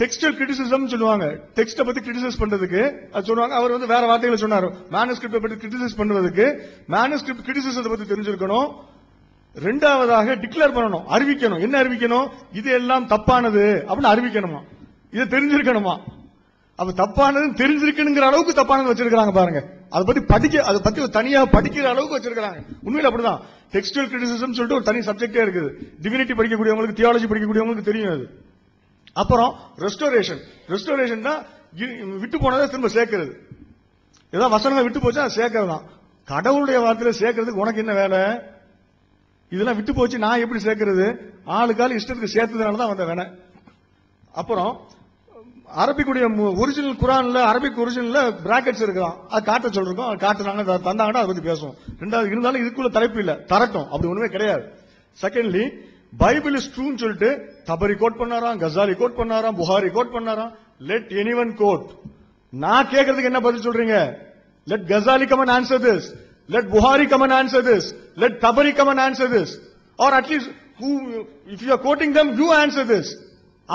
டெக்ஸ்டல் criticism சொல்லுவாங்க. டெக்ஸ்ட பத்தி criticise பண்றதுக்கு அது சொல்லுவாங்க. அவர் வந்து வேற வார்த்தைகளை சொன்னாரு. மேனுஸ்கிரிப்ட் பத்தி கிரிட்டிசைஸ் பண்ணுவதற்கு மேனுஸ்கிரிப்ட் கிரிட்டிசிசத்தை பத்தி தெரிஞ்சிருக்கணும். ரெண்டாவதாக டிக்ளேர் பண்ணணும், அறிவிக்கணும். என்ன அறிவிக்கணும்? இது எல்லாம் தப்பானது அப்படின்னு அறிவிக்கணுமா? இதை தெரிஞ்சிருக்கணுமா? அப்ப தப்பானது தெரிஞ்சிருக்கணுங்கிற அளவுக்கு தப்பானது வச்சிருக்காங்க பாருங்க. அதை பத்தி தனியா படிக்கிற அளவுக்கு வச்சிருக்காங்க. உண்மையில அப்படிதான். டெக்ஸ்டுவல் கிரிட்டிசிசம் சொல்லிட்டு ஒரு தனி சப்ஜெக்டே இருக்குது. டிவினிட்டி படிக்கக்கூடியவங்களுக்கு, தியாலஜி படிக்கக்கூடியவங்களுக்கு தெரியும் அது. அப்புறம் ரெஸ்டோரேஷன் தான் விட்டு போனதை திரும்ப சேர்க்கிறது. ஏதாவது வசனங்களை விட்டு போச்சா சேர்க்கிறது தான். கடவுளுடைய வார்த்தையில சேர்க்கறதுக்கு உனக்கு என்ன வேலை? இதெல்லாம் விட்டு போச்சு, நான் எப்படி சேர்க்கிறது? ஆளுக்கால இஷ்டத்துக்கு சேர்த்ததுனால தான் வந்த வேணை. அப்புறம் அரபிக்குடைய ஒரிஜினல் குரான்ல, அரபிக் ஒரிஜினல்ல பிராக்கெட்ஸ் இருக்கலாம், அது காட்ட சொல்றோம். அது காட்டுறாங்க, தந்தாங்கன்னா அதை பத்தி பேசுவோம். ரெண்டாவது, இருந்தாலும் இதுக்குள்ள தலைப்பு இல்ல, தரட்டும், அப்படி ஒண்ணுமே கிடையாது. செகண்ட்லி, பைபிள் இஸ் ட்ரூன்னு சொல்லிட்டு தபரி கோட் பண்ணாராம், கசாலி கோட் பண்ணாராம், புகாரி கோட் பண்ணாராம். Let anyone quote. நான் கேட்கறதுக்கு என்ன பதில் சொல்றீங்க? Let Ghazali come and answer this. Let Buhari come and answer this. Let Tabari come and answer this. Or at least, if you are quoting them, you answer this.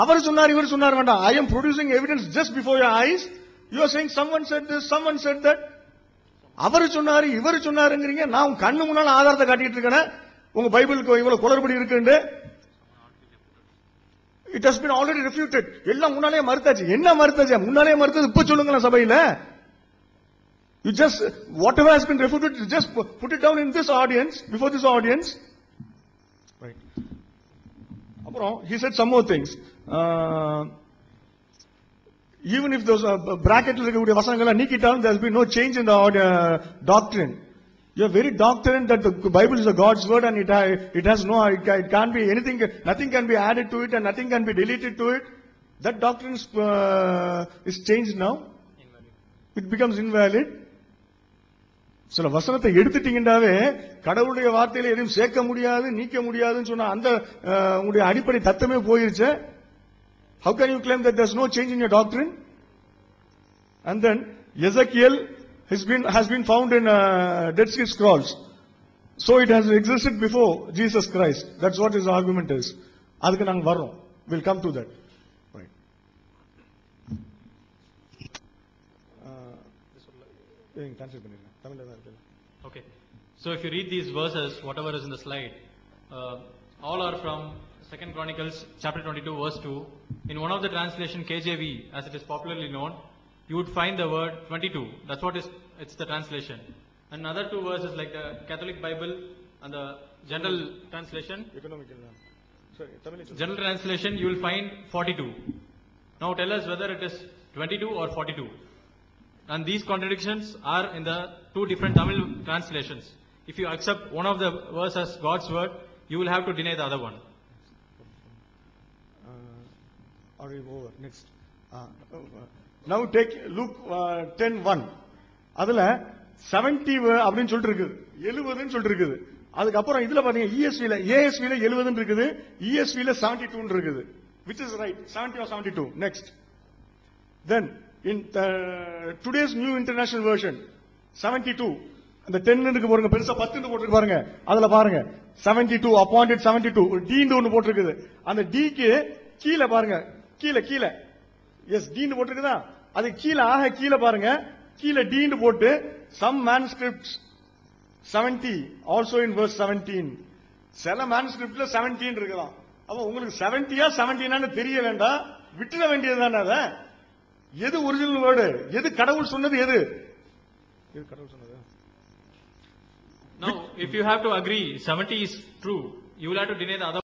அவர் சொன்னார், இவர் சொன்னார் வேண்டாம். I am producing evidence just before your eyes. You are saying someone said this, someone said that. அவர் சொன்னாரு, இவர் சொன்னாருங்கிறீங்க. நான் கண்ணு முன்னால ஆதாரத்தை காட்டிட்டு இருக்கேன். உங்க பைபிளுக்கு இவ்வளவு குளறுபடி இருக்கு. It has been already refuted. எல்லாம் முன்னாலே மறுத்தாச்சு. என்ன மறுத்தாச்சு? முன்னாலே மறுத்தது இப்ப சொல்லுங்களேன் சபையில. You just, whatever has been refuted, you just put it down in this audience, before this audience. Right. He said some more things. Even if those brackets nikitam, there has been no change in the doctrine. You are very doctrine that the Bible is a God's word and it has no, it can't be anything, nothing can be added to it and nothing can be deleted to it. That doctrine is changed now. It becomes invalid. சில வசனத்தை எடுத்துட்டீங்கன்னாவே கடவுளுடைய வார்த்தையில எதையும் சேர்க்க முடியாது, நீக்க முடியாதுன்னு சொன்னா அந்த உங்களுடைய அடிப்படை தத்துவமே போயிருச்சு. How can you claim that there's no change in your doctrine? And then Ezekiel has been found in Dead Sea Scrolls. So it has existed before Jesus Christ. That's what his argument is. அதுக்கு நாங்க வரோம். We'll come to that. Right. Translate பண்ணிருங்க. Okay. So if you read these verses, whatever is in the slide, all are from 2 Chronicles chapter 22 verse 2. In one of the translation, KJV, as it is popularly known, you would find the word 22. That's what it's the translation. And other two verses like the Catholic Bible and the general translation. General translation, you will find 42. Now tell us whether it is 22 or 42. And these contradictions are in the two different Tamil translations. If you accept one of the verses as God's word, you will have to deny the other one. Over. Next. Now take Luke 10:1. அதுல 70 அப்படின்னு சொல்லிட்டு இருக்குது, 70ன்னு சொல்லிட்டு இருக்குது. அதுக்கப்புறம் இதுல பாத்தீங்க ESV ல 70ன்னு இருக்குது, ESV ல 72ன்னு இருக்குது. Which is right? 70 or 72? Next. Then in today's New International Version 72, அந்த 10 இருக்கு பாருங்க, பெருசா 10 போட்டுருக்கு பாருங்க, அதுல பாருங்க 72 appointed 72 ஒரு D ஒன்னு போட்டுருக்குது. அந்த Dக்கு கீழே பாருங்க, கீழே எஸ் D போட்டுருக்குதா, அது கீழே பாருங்க, கீழே D போட்டு some manuscripts 70 also in verse 17. சில manuscriptல 17 இருக்குதான். அப்ப உங்களுக்கு 70யா 17ன்னு தெரிய வேண்டாம், விட்டுற வேண்டியதுதானே. அத எது ஒரிஜினல் வேர்டு, எது கடவுள் சொன்னது, எது கடவுள் சொன்னது. Now, if you have to agree 70 is true, you will have to deny the other